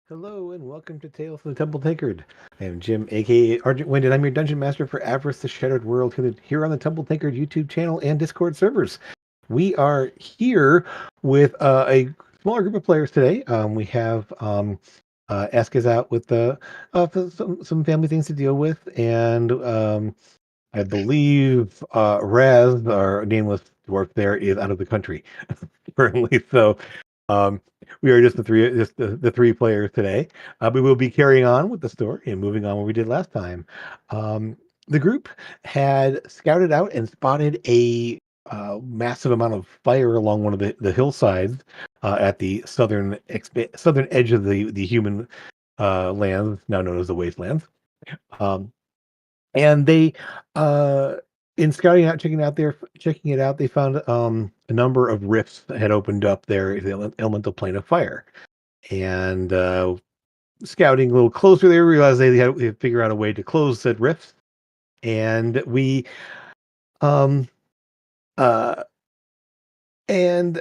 Hello and welcome to Tales from the Temple Tankard. I am Jim, aka Argent Wind, and I'm your dungeon master for Avress the Shattered World here on the Temple Tankard YouTube channel and Discord servers. We are here with a smaller group of players today. We have Esk is out with some family things to deal with, and I believe Raz, our nameless dwarf there, is out of the country currently. So um, we are just the three players today. We will be carrying on with the story and moving on what we did last time. Um, the group had scouted out and spotted a massive amount of fire along one of the hillsides at the southern edge of the human lands, now known as the wastelands. Um, and they uh in scouting out checking it out, they found a number of rifts that had opened up there in the elemental plane of fire. And scouting a little closer, they realized they had to figure out a way to close said rifts. And we um uh and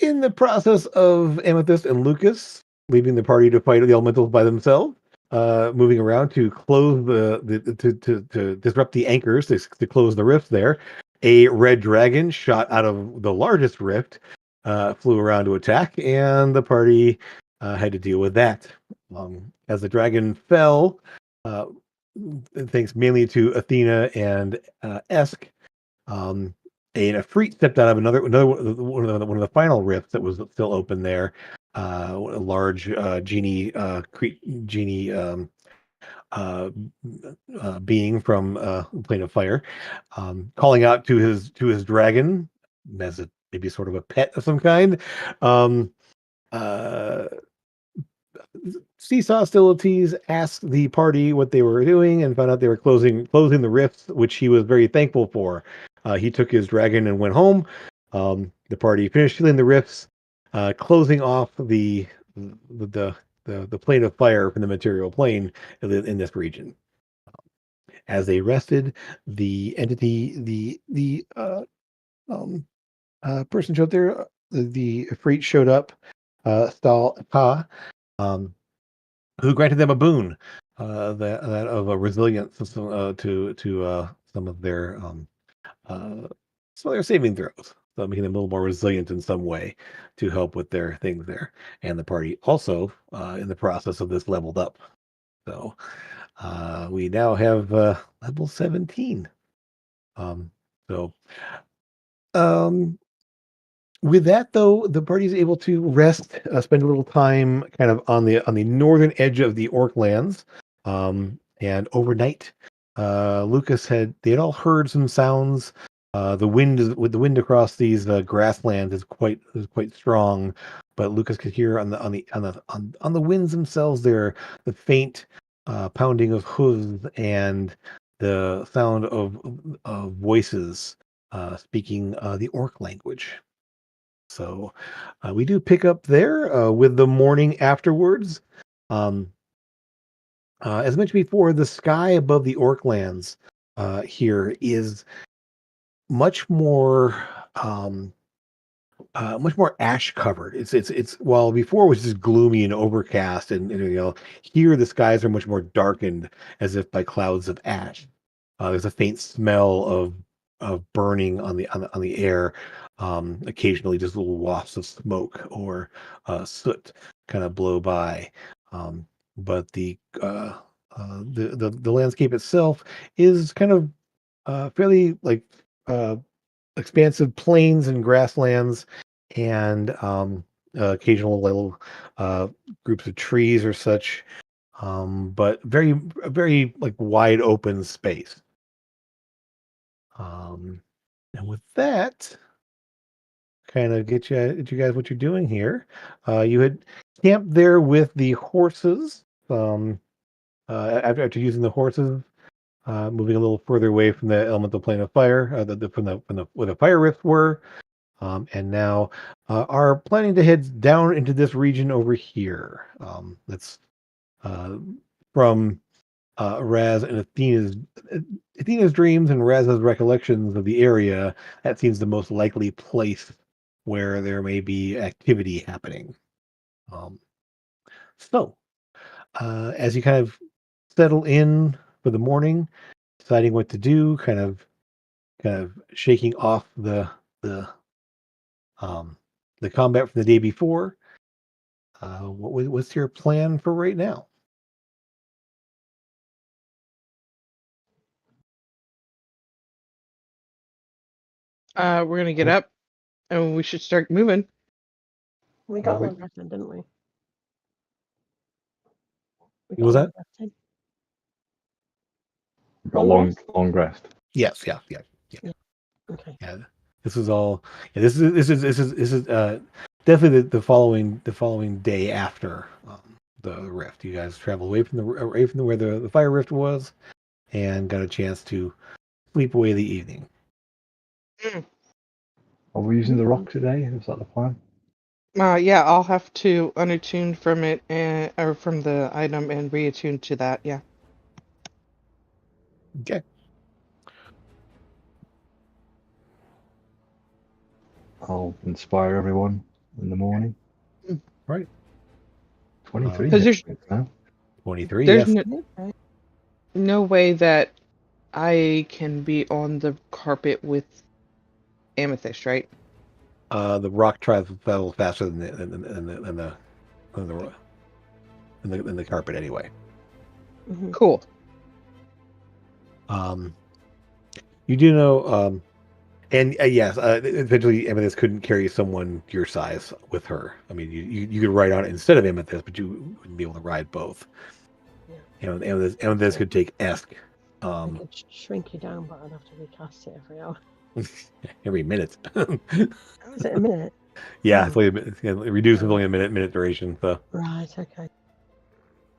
in the process of Amethyst and Lucas leaving the party to fight the elementals by themselves, moving around to close to disrupt the anchors to close the rift there, a red dragon shot out of the largest rift, flew around to attack, and the party had to deal with that. As the dragon fell, uh, thanks mainly to Athena and Esk, um, and a freak stepped out of another one of the final rifts that was still open there. A large genie uh, being from Plane of Fire, calling out to his dragon as maybe sort of a pet of some kind. Um, uh, Seesaw Hostilities asked the party what they were doing and found out they were closing the rifts, which he was very thankful for. He took his dragon and went home. The party finished sealing the rifts, closing off the the plane of fire from the material plane in this region. As they rested, the entity, um, person showed there. The freight showed up. Stal Ka. Um, who granted them a boon, that of a resilience to some of their uh, saving throws, so making them a little more resilient in some way to help with their things there. And the party also, in the process of this, leveled up. So we now have level 17. Um, so um, with that, though, the party is able to rest, spend a little time kind of on the northern edge of the Orc lands, and overnight, Lucas they had all heard some sounds. The wind is with the wind across these grasslands is quite strong, but Lucas could hear on the winds themselves there the faint pounding of hooves and the sound of voices speaking the Orc language. So we do pick up there with the morning afterwards. Um, as mentioned before, the sky above the Orklands here is much more um, much more ash covered. It's while before it was just gloomy and overcast, and here the skies are much more darkened as if by clouds of ash. There's a faint smell of burning on the air. Occasionally, just little wafts of smoke or soot kind of blow by. But the landscape itself is kind of fairly like uh, expansive plains and grasslands, and occasional little uh, groups of trees or such. But very like wide open space. Um, and with that, kind of get you guys what you're doing here. You had camped there with the horses. After using the horses, moving a little further away from the elemental plane of fire, from the where the fire rifts were, and now are planning to head down into this region over here. That's uh, from Raz and Athena's dreams and Raz's recollections of the area. That seems the most likely place where there may be activity happening. Um, so. as you kind of settle in for the morning, deciding what to do, kind of shaking off the um, the combat from the day before. What's your plan for right now? We're gonna get up, and we should start moving. We got long rested, didn't we? What was that? Got long rest. Yes, yeah. Okay. Yeah, this is all. Yeah, this is definitely the following day after the rift. You guys traveled away from where the fire rift was, and got a chance to sleep away the evening. Are we using the rock today? Is that the plan? Yeah, I'll have to unattune from it or from the item and reattune to that. Yeah. Okay. I'll inspire everyone in the morning. Right. 23. Because there's 23. There's Yes. no way that I can be on the carpet with Amethyst, right? The rock travels faster than the carpet anyway. Mm-hmm. Cool. You do know, and yes, eventually Amethyst couldn't carry someone your size with her. I mean, you could ride on it instead of Amethyst, but you wouldn't be able to ride both. Yeah. You know, Amethyst could take Esk. I could shrink you down, but I'd have to recast it every hour. Every minute. Is it a minute? Yeah, it's only a minute. Reduce is only a minute duration. So Right. Okay.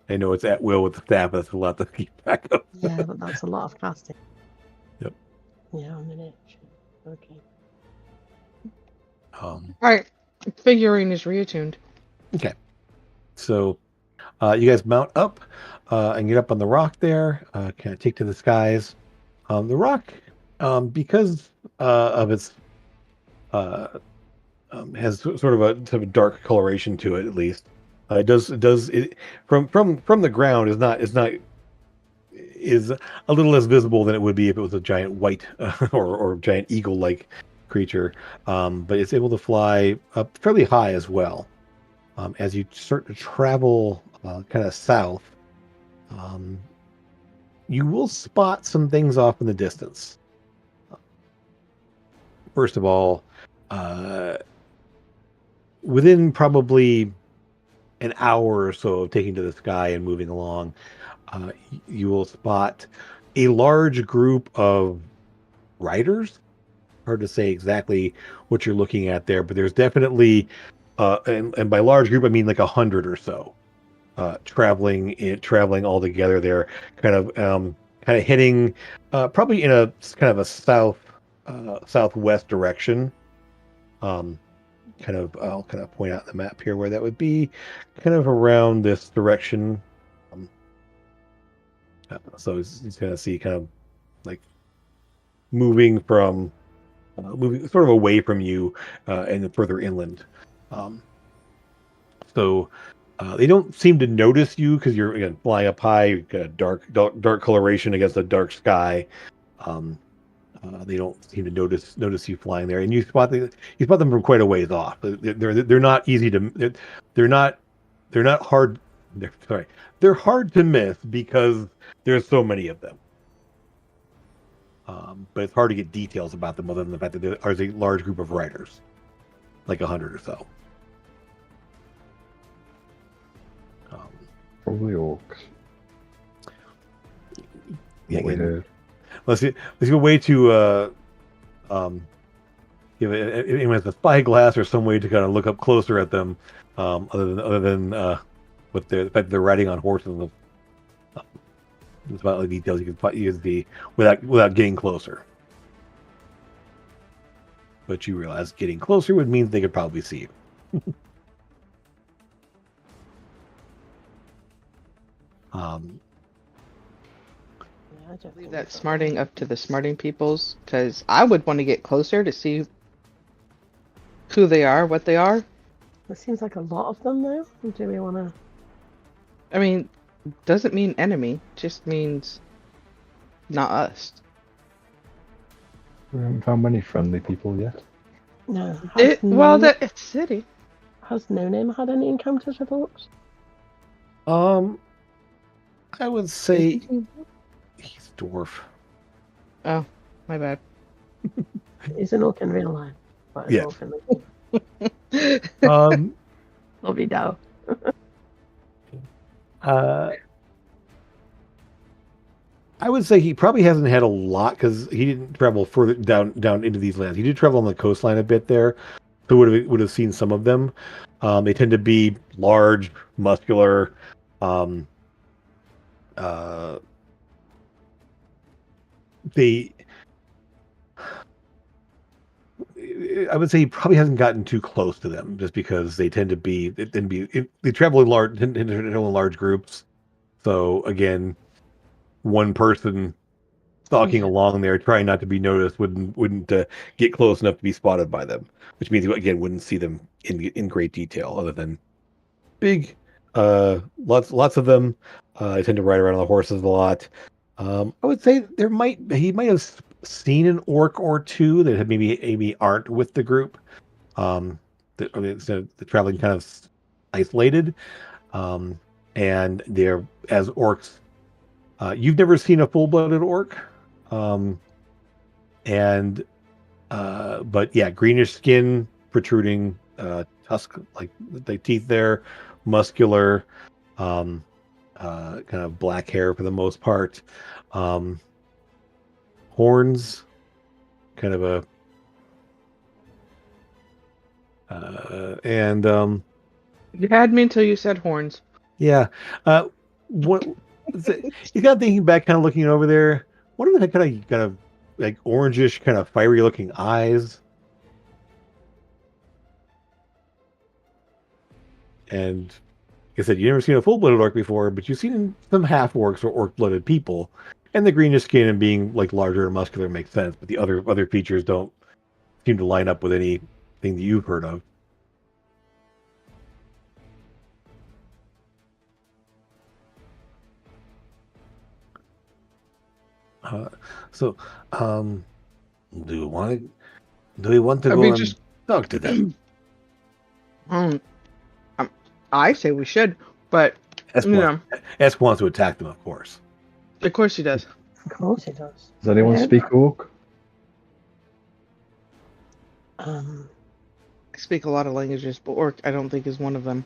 I know it's at will with the staff, but that's a lot to keep track of. Yeah, but that's a lot of casting. Yep. Yeah, a minute. Okay. All right. Figurine is reattuned. Okay. So you guys mount up and get up on the rock there, kind of take to the skies. The rock, because of its has sort of a dark coloration to it, at least. It does from the ground is a little less visible than it would be if it was a giant white or giant eagle-like creature. But it's able to fly up fairly high as well. As you start to travel kind of south, you will spot some things off in the distance. First of all, within probably an hour or so of taking to the sky and moving along, you will spot a large group of riders. Hard to say exactly what you're looking at there, but there's definitely, and by large group I mean like 100 or so, traveling all together there, kind of heading probably in a kind of a southwest direction. I'll kind of point out the map here where that would be, kind of around this direction. So he's going to see kind of like moving sort of away from you and further inland. So they don't seem to notice you because you're, again, flying up high. You've got a dark coloration against a dark sky. They don't seem to notice you flying there, and you spot them from quite a ways off. They're not easy to they're not hard. They're hard to miss because there's so many of them. But it's hard to get details about them other than the fact that there are a large group of riders, like 100 or so. Probably orcs. Yeah, we heard. Let's see a way to give it with a spyglass or some way to kind of look up closer at them, other than with the fact that they're riding on horses. There's about the details you can use without getting closer. But you realize getting closer would mean they could probably see you. Leave that smarting up to the smarting peoples, because I would want to get closer to see who they are, what they are. It seems like a lot of them, though. Do we want to? I mean, Doesn't mean enemy, just means not us. We haven't found many friendly people yet. No. It's city. Has No Name had any encounters with orcs? I would say he's dwarf. Oh, my bad. He's an orc in real life. But Yeah. orc in the Lovely dow. I would say he probably hasn't had a lot because he didn't travel further down into these lands. He did travel on the coastline a bit there, so would have seen some of them. They tend to be large, muscular. I would say he probably hasn't gotten too close to them, just because they tend to be they travel in large groups. So again, one person stalking along there, trying not to be noticed, wouldn't get close enough to be spotted by them. Which means again wouldn't see them in great detail, other than big, lots of them. They tend to ride around on the horses a lot. I would say he might have seen an orc or two that had maybe aren't with the group. The traveling kind of isolated, and they're as orcs. You've never seen a full-blooded orc, but yeah, greenish skin, protruding tusk, like the teeth there, muscular, kind of black hair for the most part, horns, kind of a and You had me until you said horns. yeah, what he's got thinking back, kind of looking over there. What are the kind of like orangish, kind of fiery looking eyes? And like I said, you've never seen a full-blooded orc before, but you've seen some half-orcs or orc-blooded people. And the greenish skin and being like larger and muscular makes sense, but the other features don't seem to line up with anything that you've heard of. So, do we want to go and talk to them? I say we should, but Esk wants to attack them, of course. Of course he does. Of course he does. Does anyone speak orc? I speak a lot of languages, but orc I don't think is one of them.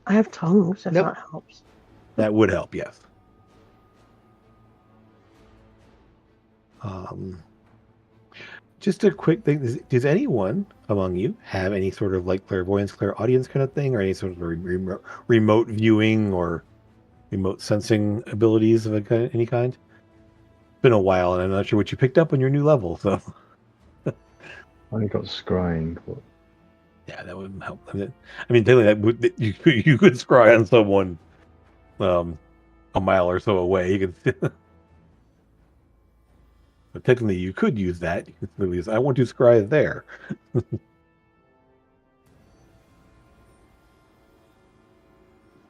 I have tongues, if that helps. That would help, yes. Just a quick thing. Does anyone among you have any sort of like clairvoyance, clairaudience kind of thing, or any sort of remote viewing or remote sensing abilities of any kind? It's been a while, and I'm not sure what you picked up on your new level. So I only got scrying, but yeah, that wouldn't help. I mean, technically, you could scry on someone a mile or so away. You could. But technically, you could use that. Because I want to scry there.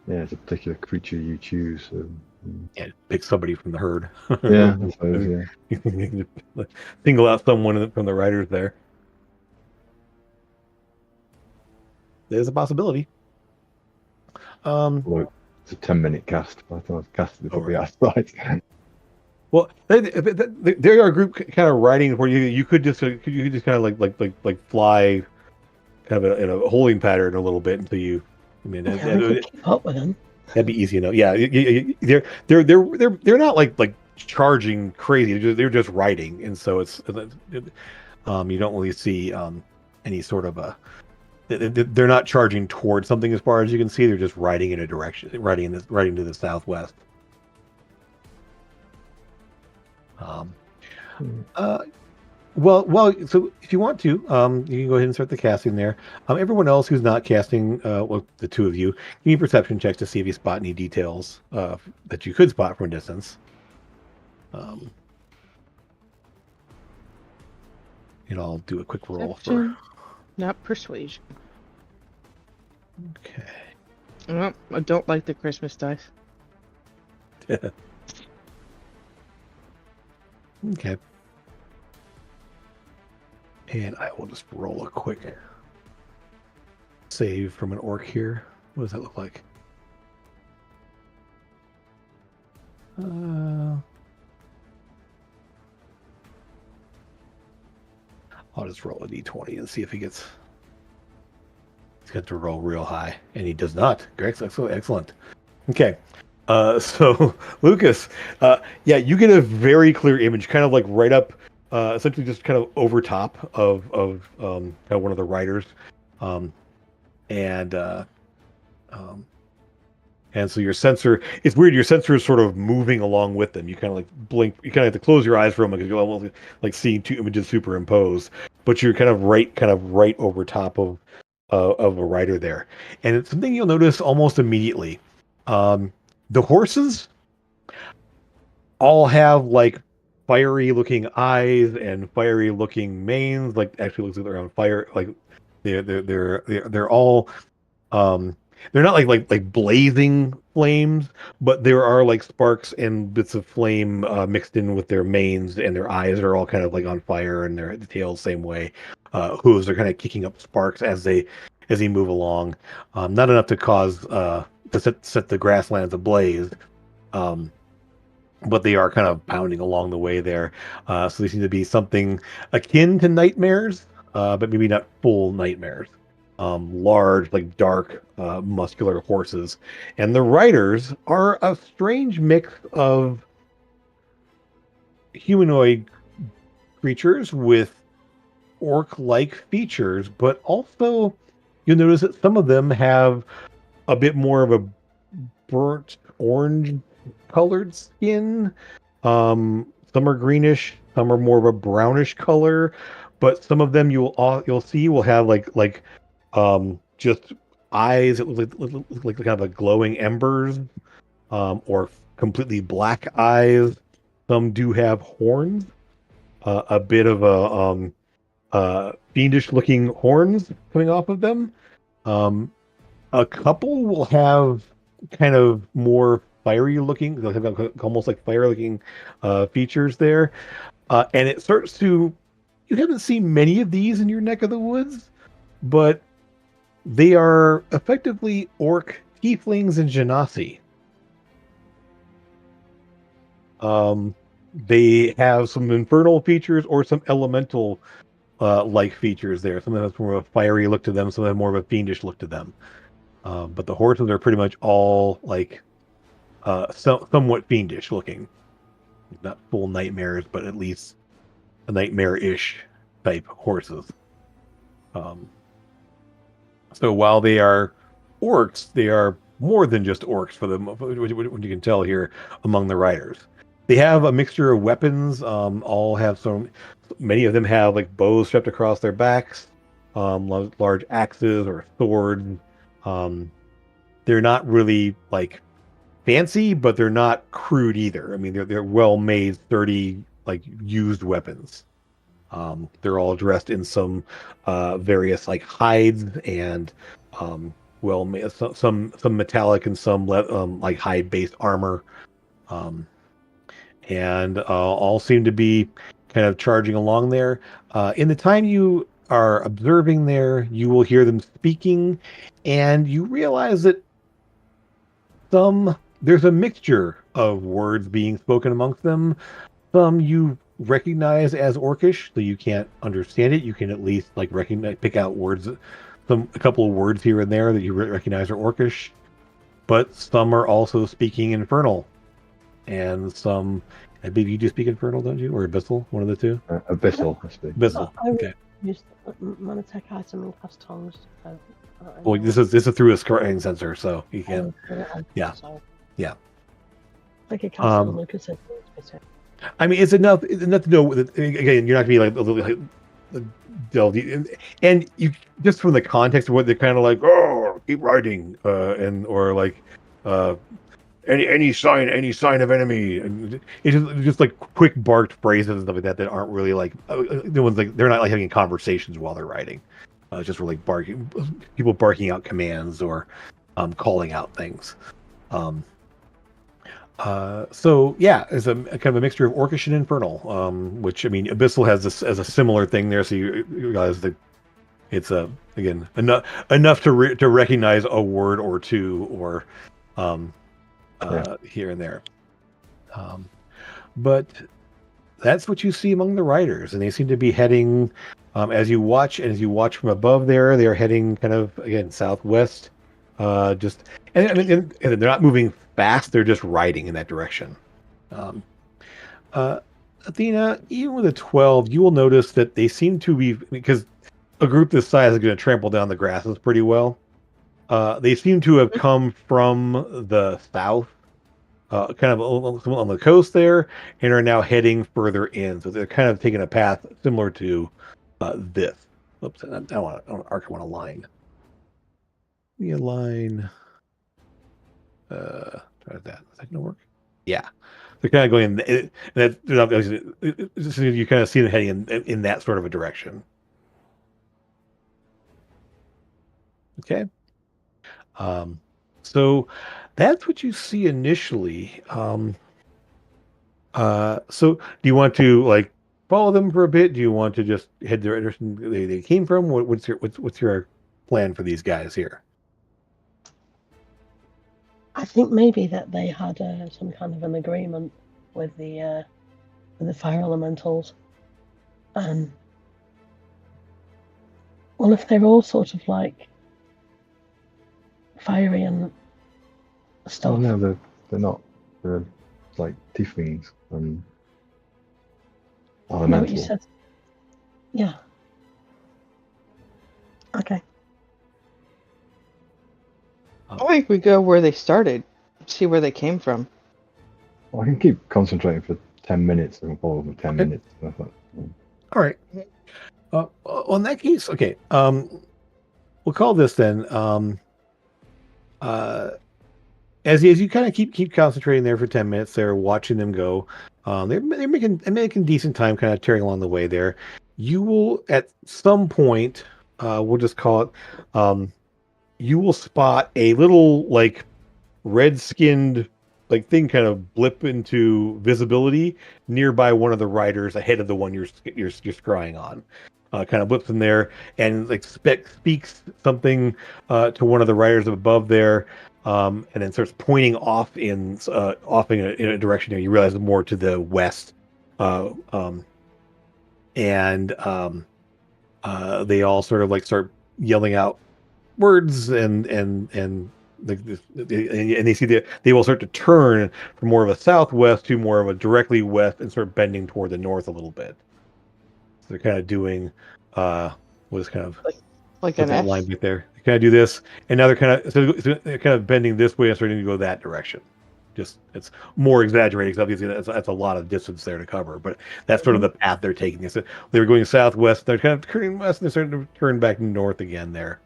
yeah, it's a particular creature you choose. Yeah, pick somebody from the herd. Yeah, I suppose, yeah. Single out someone from the riders there. There's a possibility. Look, it's a 10-minute cast. By the time I've casted it, probably outside. Well, there are a group kind of riding where you could just kind of like fly, kind of in a holding pattern a little bit until you. I mean, we could keep up with them. That'd be easy enough. Yeah, they're not like charging crazy. They're just riding, and so it's you don't really see any sort of a. They're not charging towards something as far as you can see. They're just riding in a direction, riding to the southwest. Well, so if you want to, you can go ahead and start the casting there. Everyone else who's not casting, well, the two of you, give me perception checks to see if you spot any details that you could spot from a distance. And I'll do a quick roll for. Not persuasion. Okay. Well, I don't like the Christmas dice. Okay. And I will just roll a quick save from an orc here. What does that look like? I'll just roll a d20 and see if he gets. He's got to roll real high, and he does not. Great, excellent. Okay, so Lucas, yeah, you get a very clear image, kind of like right up, essentially just kind of over top of kind of one of the riders, and so your sensor, it's weird. Your sensor is sort of moving along with them. You kind of like blink. You kind of have to close your eyes for a moment because you're almost like seeing two images superimposed. But you're kind of right over top of a rider there, and it's something you'll notice almost immediately. The horses all have like fiery looking eyes and fiery looking manes. Like actually looks like they're on fire. Like they're all they're not like blazing flames, but there are like sparks and bits of flame mixed in with their manes, and their eyes are all kind of like on fire, and their tails same way. Hooves are kind of kicking up sparks as they move along. Not enough to cause to set the grasslands ablaze. But they are kind of pounding along the way there. So they seem to be something akin to nightmares, but maybe not full nightmares. Large, like dark, muscular horses. And the riders are a strange mix of humanoid creatures with orc-like features, but also you'll notice that some of them have a bit more of a burnt orange colored skin. Some are greenish, some are more of a brownish color, but some of them you'll see will have like just eyes that look like kind of a glowing embers, or completely black eyes. Some do have horns, a bit of a fiendish looking horns coming off of them. A couple will have kind of more fiery looking, they'll have almost like fire looking features there. And it starts to, you haven't seen many of these in your neck of the woods, but they are effectively orc tieflings and genasi. They have some infernal features or some elemental like features there. Some of them have more of a fiery look to them, some of them have more of a fiendish look to them. But the horses are pretty much all like somewhat fiendish looking. Not full nightmares, but at least a nightmare-ish type horses. So while they are orcs, they are more than just orcs for them, what you can tell here among the riders. They have a mixture of weapons. All have many of them have like bows strapped across their backs, large axes or swords. They're not really like fancy, but they're not crude either. I mean, they're well made, sturdy, like used weapons. They're all dressed in some various like hides and well made, some metallic and some like hide based armor, and all seem to be kind of charging along there. In the time you are observing there, you will hear them speaking, and you realize that there's a mixture of words being spoken amongst them. Some you recognize as orcish, so you can't understand it. You can at least like pick out words, a couple of words here and there that you recognize are orcish. But some are also speaking infernal, and some, I believe you do speak infernal, don't you, or abyssal, one of the two? Abyssal, I speak. Abyssal. Okay. Use Manatech item and cast tongues. Well, this is through a scrying sensor, so you can. Yeah. Yeah. Like a cast on Lucas. I mean, it's enough to know that, again, you're not gonna be like delved and you just from the context of what they're kind of like, oh, keep riding, and or like any sign of enemy, and it's just like quick barked phrases and stuff like that aren't really like the ones, like they're not like having conversations while they're riding. Just really people barking out commands or calling out things. So yeah, it's a kind of a mixture of orcish and infernal. Which I mean, abyssal has this as a similar thing there. So you realize that it's again enough to recognize a word or two or here and there. But that's what you see among the riders, and they seem to be heading as you watch from above there. They are heading kind of again southwest. Just and I mean, and they're not moving fast; they're just riding in that direction. Um, Athena, even with a 12, you will notice that they seem to be because a group this size is going to trample down the grasses pretty well. They seem to have come from the south kind of on the coast there, and are now heading further in. So they're kind of taking a path similar to this. Oops, I don't want to arc. I want a line. Give me a line. Try that. Is that gonna work? Yeah. They're kind of going. You kind of see them heading in that sort of a direction. Okay. So that's what you see initially. So do you want to like follow them for a bit? Do you want to just head the direction they came from? What's your plan for these guys here? I think maybe that they had some kind of an agreement with the fire elementals. Well, if they're all sort of like fiery and stuff. Oh no, they're not. They're like tieflings and No, elemental. you said. Yeah. Okay. I think we go where they started, see where they came from. Well, I can keep concentrating for 10 minutes and follow for 10 minutes. All right. Well, in that case, okay. We'll call this then. As you kind of keep concentrating there for 10 minutes, they're watching them go. They're making decent time, kind of tearing along the way there. You will at some point, we'll just call it. You will spot a little like red-skinned like thing kind of blip into visibility nearby one of the riders ahead of the one you're scrying on. Kind of blips in there and like speaks something to one of the riders above there, and then starts pointing off in a direction there. You realize it's more to the west, and they all sort of like start yelling out words and they see that they will start to turn from more of a southwest to more of a directly west and start bending toward the north a little bit. So they're kind of doing what is kind of like an that F. line right there. They kind of do this, and now they're kind of bending this way and starting to go that direction. Just it's more exaggerating because obviously that's a lot of distance there to cover, but that's sort of the path they're taking. So they were going southwest, they're kind of turning west, and they're starting to turn back north again there.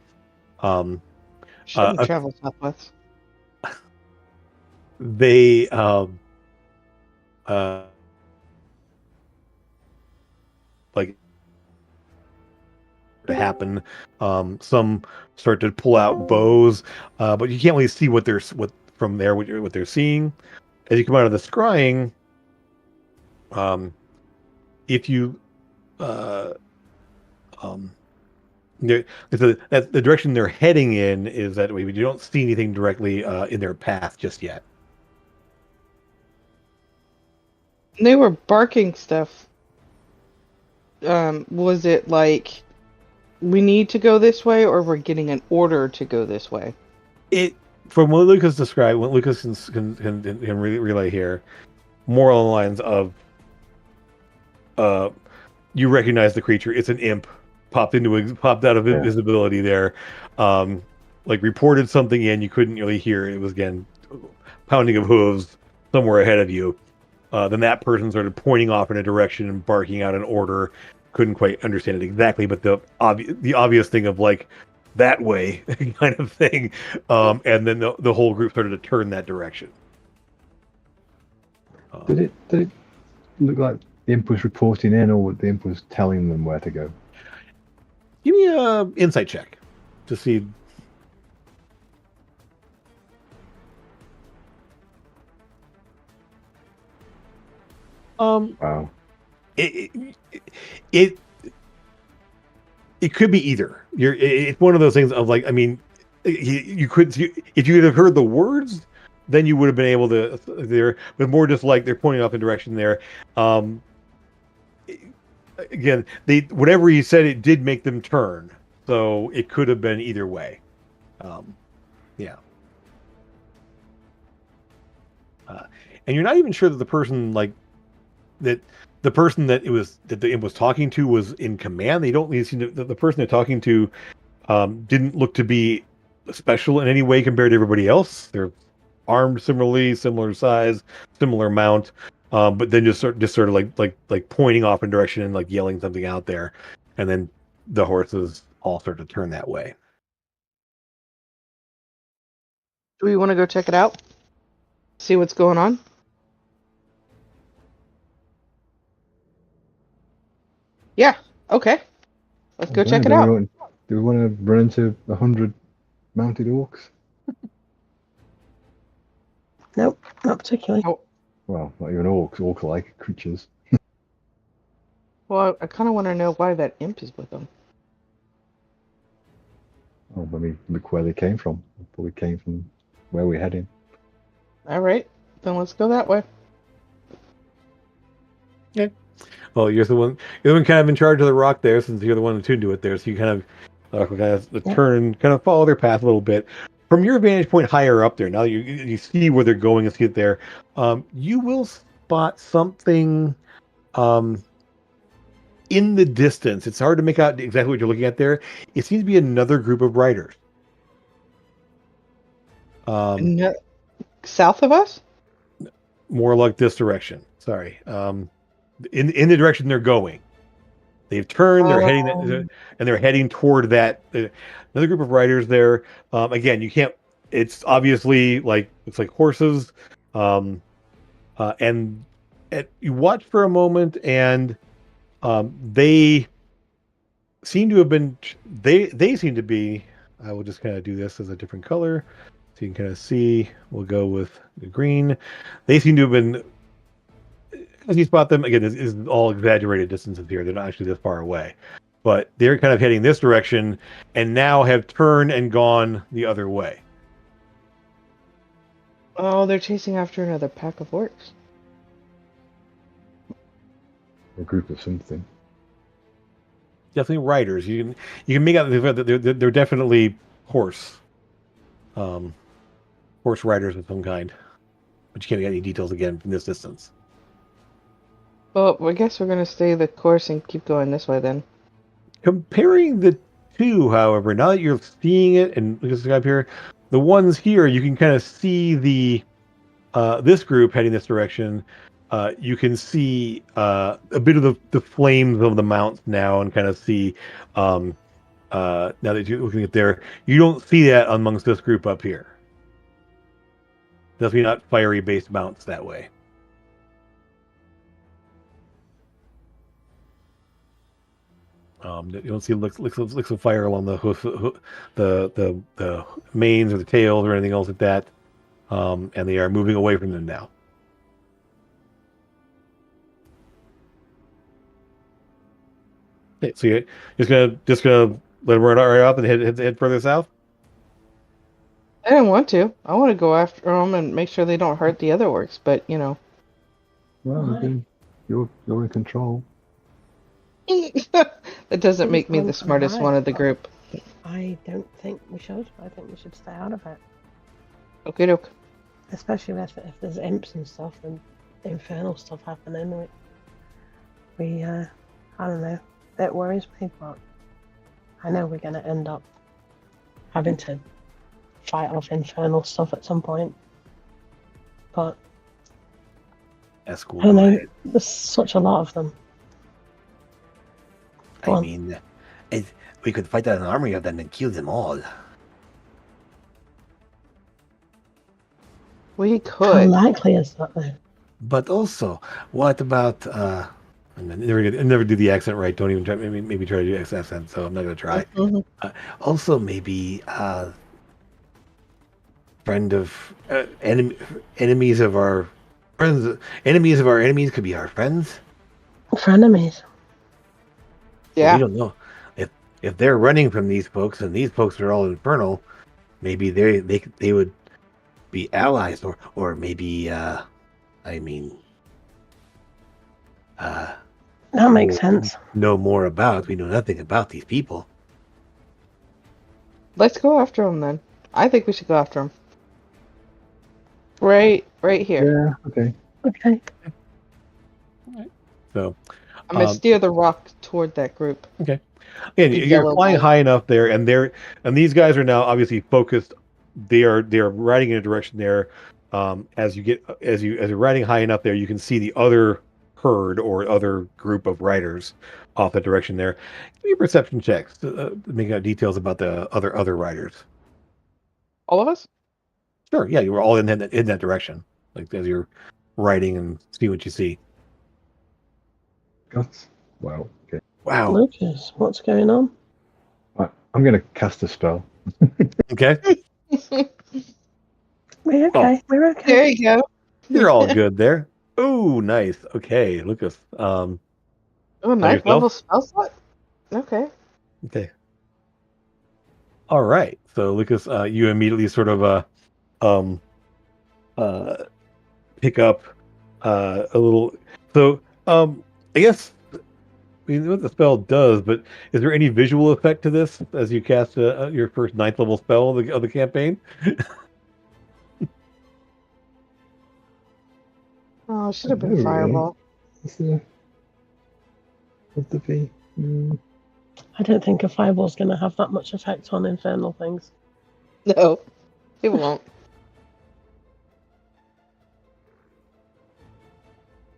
Shouldn't travel southwest. They like to happen. Some start to pull out bows, but you can't really see what from there what they're seeing. As you come out of the scrying, if you the direction they're heading in is that way, but you don't see anything directly in their path just yet. They were barking stuff. Was it like we need to go this way, or we're getting an order to go this way? It from what Lucas described, what Lucas can relay here, more along the lines of, you recognize the creature. It's an imp popped out of invisibility there, like reported something in. You couldn't really hear it. It was again pounding of hooves somewhere ahead of you. Then that person started pointing off in a direction and barking out an order. Couldn't quite understand it exactly, but the obvious thing of like that way kind of thing. And then the whole group started to turn that direction. Did it look like the imp was reporting in, or the imp was telling them where to go? Give me a insight check to see. Wow. It could be either. It's one of those things of like, I mean, you could, if you had heard the words, then you would have been able to there, but more just like they're pointing off in direction there. Again, whatever he said, it did make them turn, so it could have been either way. Yeah. And you're not even sure that the person that the imp was talking to was in command. They don't really seem to, the person they're talking to didn't look to be special in any way compared to everybody else. They're armed similarly, similar size, similar mount, but then just sort of like pointing off in direction and like yelling something out there, and then the horses all start to turn that way. Do we want to go check it out? See what's going on? Yeah. Okay. Let's go check it out. Do we want to run into 100 mounted orcs? Nope, not particularly. Oh. Well, not even orcs, orc-like creatures. Well, I kind of want to know why that imp is with them. Oh, I mean, look where they came from. They probably came from where we're heading. All right, then let's go that way. Yeah. Well, you're the one kind of in charge of the rock there, since you're the one attuned to it there. So you kind of turn and kind of follow their path a little bit. From your vantage point higher up there, now you see where they're going and see it there. You will spot something in the distance. It's hard to make out exactly what you're looking at there. It seems to be another group of riders. No, south of us? More like this direction. Sorry. In the direction they're going. They've turned. They're heading, and they're heading toward that. Another group of riders there. Again, you can't. It's obviously it's like horses. And you watch for a moment, and they seem to have been. They seem to be. I will just kind of do this as a different color, so you can kind of see. We'll go with the green. They seem to have been. As you spot them, again, this is all exaggerated distances here. They're not actually this far away. But they're kind of heading this direction and now have turned and gone the other way. Oh, they're chasing after another pack of orcs. A group of something. Definitely riders. You can make out that they're definitely horse riders of some kind. But you can't get any details again from this distance. Well, I guess we're going to stay the course and keep going this way then. Comparing the two, however, now that you're seeing it, and look at this guy up here, the ones here, you can kind of see this group heading this direction. You can see a bit of the flames of the mounts now, and kind of see now that you're looking at there, you don't see that amongst this group up here. Definitely not fiery based mounts that way. You don't see licks of fire along the hoof, the manes or the tails or anything else like that, and they are moving away from them now. Okay, so you're just gonna let them run right up and head further south. I didn't want to. I want to go after them and make sure they don't hurt the other orcs. But Well, then you're in control. That doesn't make me the smartest one of the group. I don't think we should. I think we should stay out of it. Okay, doke. Especially if there's imps and stuff and infernal stuff happening. I don't know. That worries me, but I know we're going to end up having to fight off infernal stuff at some point. But I don't know. There's such a lot of them. I mean, we could fight an army of them and kill them all. We could. How likely is that, though? But also, what about? I never do the accent right. Don't even try. Maybe try to do accent. So I'm not going to try. Mm-hmm. Also, maybe friend of enemies of our Friends, enemies of our enemies could be our friends. Frenemies. Well, Yeah. we don't know if they're running from these folks, and these folks are all infernal. Maybe they would be allies, or maybe I mean That makes sense. know more about. We know nothing about these people. Let's go after him then. I think we should go after him. Right here. Yeah. Okay. Okay. So I'm gonna steer the rock toward that group. okay, and The you're yellow flying light. high enough there, and these guys are now obviously focused. They are riding in a direction there. As you're riding high enough there, you can see the other herd or other group of riders off that direction there. Give me perception checks to make out details about the other riders. All of us? Sure, yeah, you were all in that direction, like as you're riding and see what you see. Guts. Wow. Okay. Wow. Lucas, what's going on? Right, I'm going to cast a spell. Okay, We're okay. We're okay. There you go. you're all good there. Oh, nice. Okay, Lucas. Oh, ninth yourself? level spell slot? Okay. Okay. All right. So Lucas, you immediately sort of pick up a little. So I guess we know what the spell does, but is there any visual effect to this as you cast your first 9th level spell of the campaign? Oh, it should have Oh, been really? fireball. What's the V? I don't think a fireball's going to have that much effect on infernal things. No, it won't.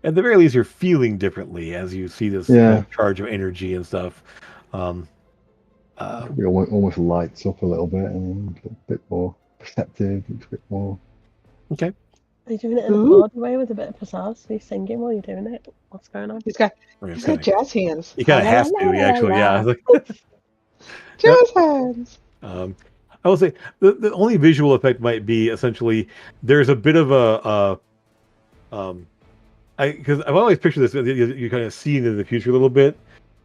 At the very least, you're feeling differently as you see this charge of energy and stuff. Probably almost lights up a little bit and a bit more perceptive, a bit more. Okay. Are you doing it in a broad way with a bit of pizzazz? Are you singing while you're doing it? What's going on? He's got jazz hands. He kind of has to, actually. Yeah. Jazz hands. I will say the only visual effect might be essentially there's a bit of because I've always pictured this. You're kind of seeing into the future a little bit.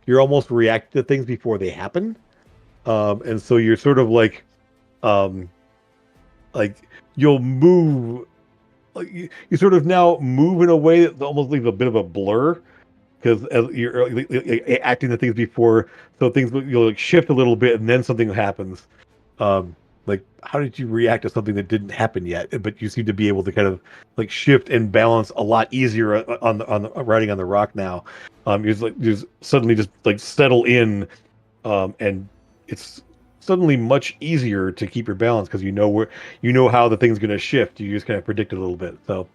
You're almost reacting to things before they happen, and so you're sort of like you'll move, like you sort of now move in a way that almost leaves a bit of a blur because you're acting the things before, so things you'll like shift a little bit and then something happens. Like how did you react to something that didn't happen yet? But you seem to be able to kind of like shift and balance a lot easier on the riding on the rock now. You're suddenly just like settle in, and it's suddenly much easier to keep your balance because you know how the thing's going to shift. You just kind of predict it a little bit. So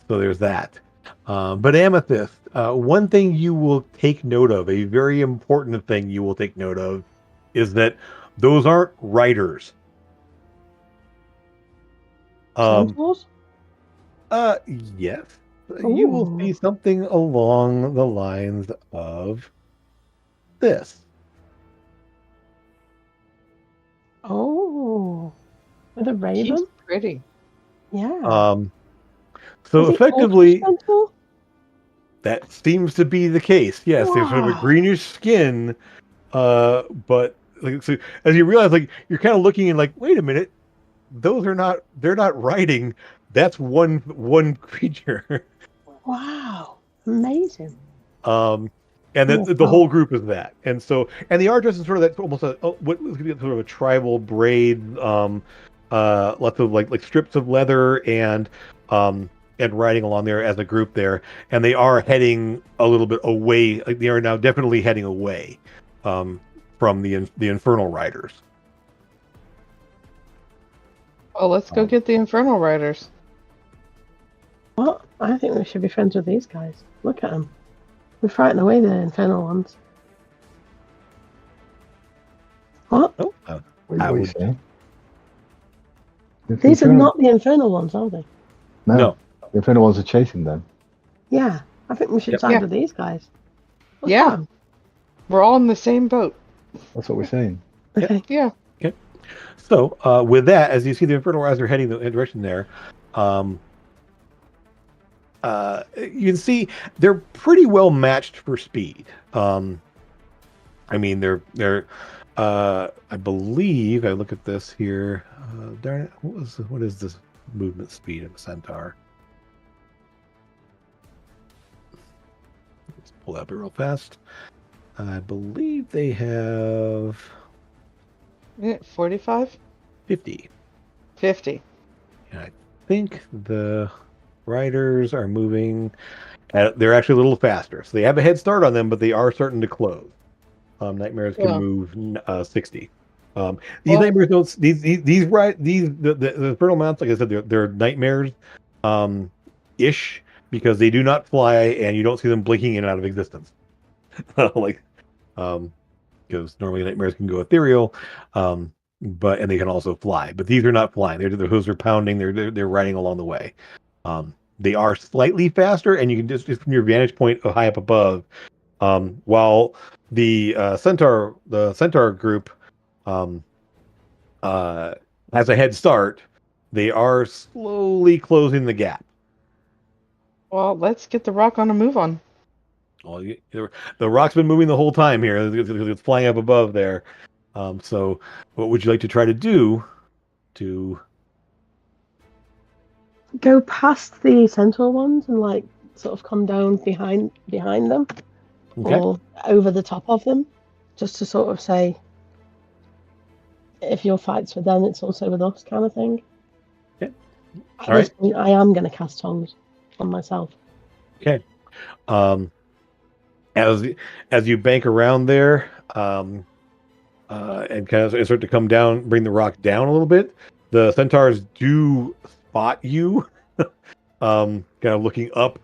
there's that. But Amethyst, one thing you will take note of, a very important thing you will take note of, is that those aren't riders. Centaurs? Yes. You will see something along the lines of this. Oh, with a raven? He's pretty. Yeah. So Is effectively, it that seems to be the case. Yes, there's sort of a greenish skin, but like, so as you realize, like you're kind of looking and like, wait a minute, they're not riding. That's one creature. Wow, amazing. And then the whole group is that, and they are dressed in sort of that almost what could be sort of a tribal braid, lots of like strips of leather and riding along there as a group there, and they are heading a little bit away. Like they are now definitely heading away from the Infernal Riders. Oh, let's go get the Infernal Riders. What? I think we should be friends with these guys. Look at them. We frighten away the infernal ones. What? Oh, What are you saying? These are not the infernal ones, are they? No. The infernal ones are chasing them. Yeah, I think we should side with these guys. What's Yeah. We're all in the same boat. That's what we're saying. Okay. Yeah. Okay. So with that, as you see the Infernal Riders are heading the direction there, you can see they're pretty well matched for speed. I mean, they're. I believe I look at this here. Darn it! What is this movement speed of a centaur? Let's pull that up real fast. I believe they have 45? 50. 50. And I think the riders are moving. They're actually a little faster, so they have a head start on them, but they are starting to close. Nightmares can move 60. These nightmares don't. The infernal mounts, like I said, they're nightmares, ish, because they do not fly, and you don't see them blinking in and out of existence. Because normally nightmares can go ethereal, and they can also fly. But these are not flying. The hooves are pounding. They're riding along the way. They are slightly faster, and you can just from your vantage point high up above. While the centaur group has a head start, they are slowly closing the gap. Well, let's get the rock on a move on. Well, the rock's been moving the whole time here. It's flying up above there. So what would you like to try to do to go past the central ones and like sort of come down behind them? Okay. Or over the top of them, just to sort of say, if your fight's with them, it's also with us, kind of thing. Okay. At this point, I am going to cast tongues on myself. Okay. As you bank around there, and kind of start to come down, bring the rock down a little bit, the centaurs do spot you, kind of looking up.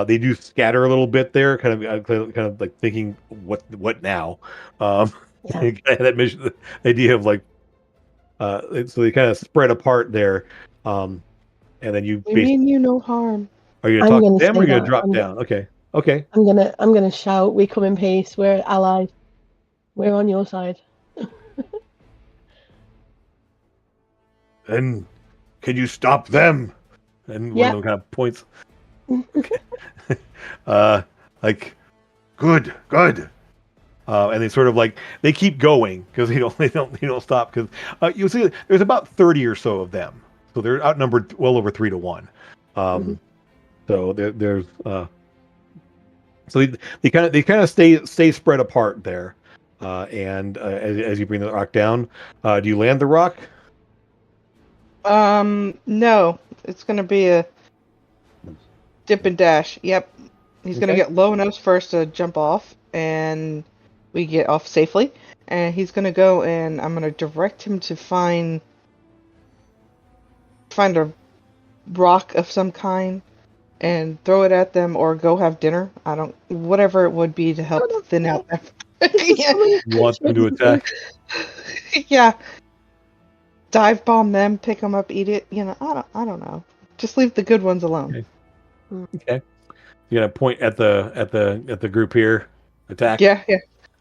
They do scatter a little bit there, kind of like thinking, what now? That mission, the idea of like, so they kind of spread apart there, and then you. We mean you no harm. Are you gonna talk to them, or are you gonna drop down? Okay. I'm gonna shout, "We come in peace. We're allied. We're on your side." And can you stop them? And one of them kind of points. Like, good. And they sort of like they keep going because they don't stop because you'll see there's about 30 or so of them, so they're outnumbered well over 3 to 1. So there's so they kind of stay spread apart there, and as you bring the rock down, do you land the rock? No, it's gonna be a dip and dash. Yep, he's gonna get low enough first to jump off, and we get off safely. And he's gonna go, and I'm gonna direct him to find a rock of some kind and throw it at them, or go have dinner. Whatever it would be to help thin out. You want them to attack? Yeah. Dive bomb them, pick them up, eat it. I don't know. Just leave the good ones alone. Okay. You're gonna point at the group here. Attack. Yeah.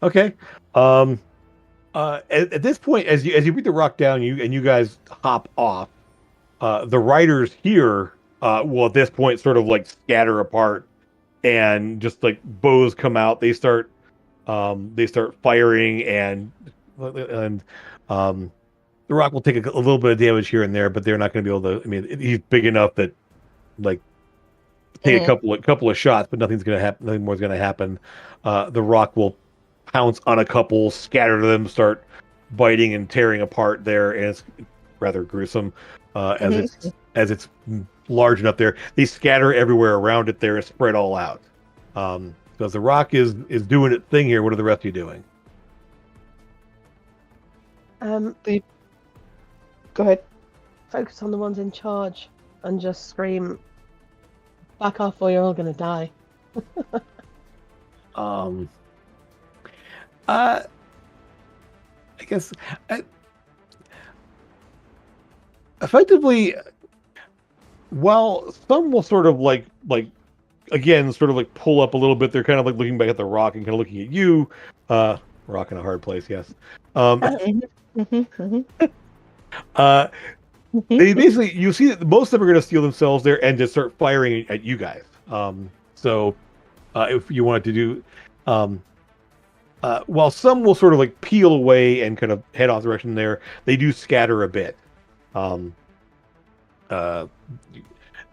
Okay. At this point, as you bring the rock down, you guys hop off. The riders here will at this point sort of like scatter apart, and just like bows come out. They start firing, and the rock will take a little bit of damage here and there, but they're not going to be able to. I mean, he's big enough that like take a couple of shots, but nothing's going to happen. Nothing more is going to happen. The rock will pounce on a couple, scatter them, start biting and tearing apart there, and it's rather gruesome as it's large enough there. They scatter everywhere around it there and spread all out. So as the rock is doing its thing here, what are the rest of you doing? Go ahead. Focus on the ones in charge and just scream, "Back off or you're all gonna die." I guess effectively, while some will sort of like again sort of like pull up a little bit, they're kind of like looking back at the rock and kind of looking at you. Rock in a hard place, yes. They basically, you see that most of them are going to steal themselves there and just start firing at you guys. So if you wanted to do, while some will sort of like peel away and kind of head off direction there, they do scatter a bit.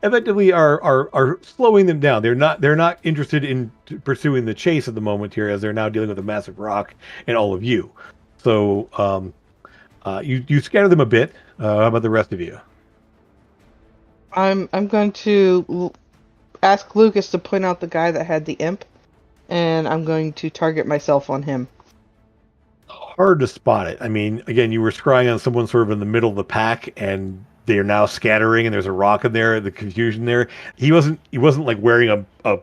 Effectively are slowing them down. They're not interested in pursuing the chase at the moment here, as they're now dealing with a massive rock and all of you. So you scatter them a bit. How about the rest of you? I'm going to ask Lucas to point out the guy that had the imp, and I'm going to target myself on him. Hard to spot it. I mean, again, you were scrying on someone sort of in the middle of the pack, and they are now scattering, and there's a rock in there. The confusion there. He wasn't like wearing a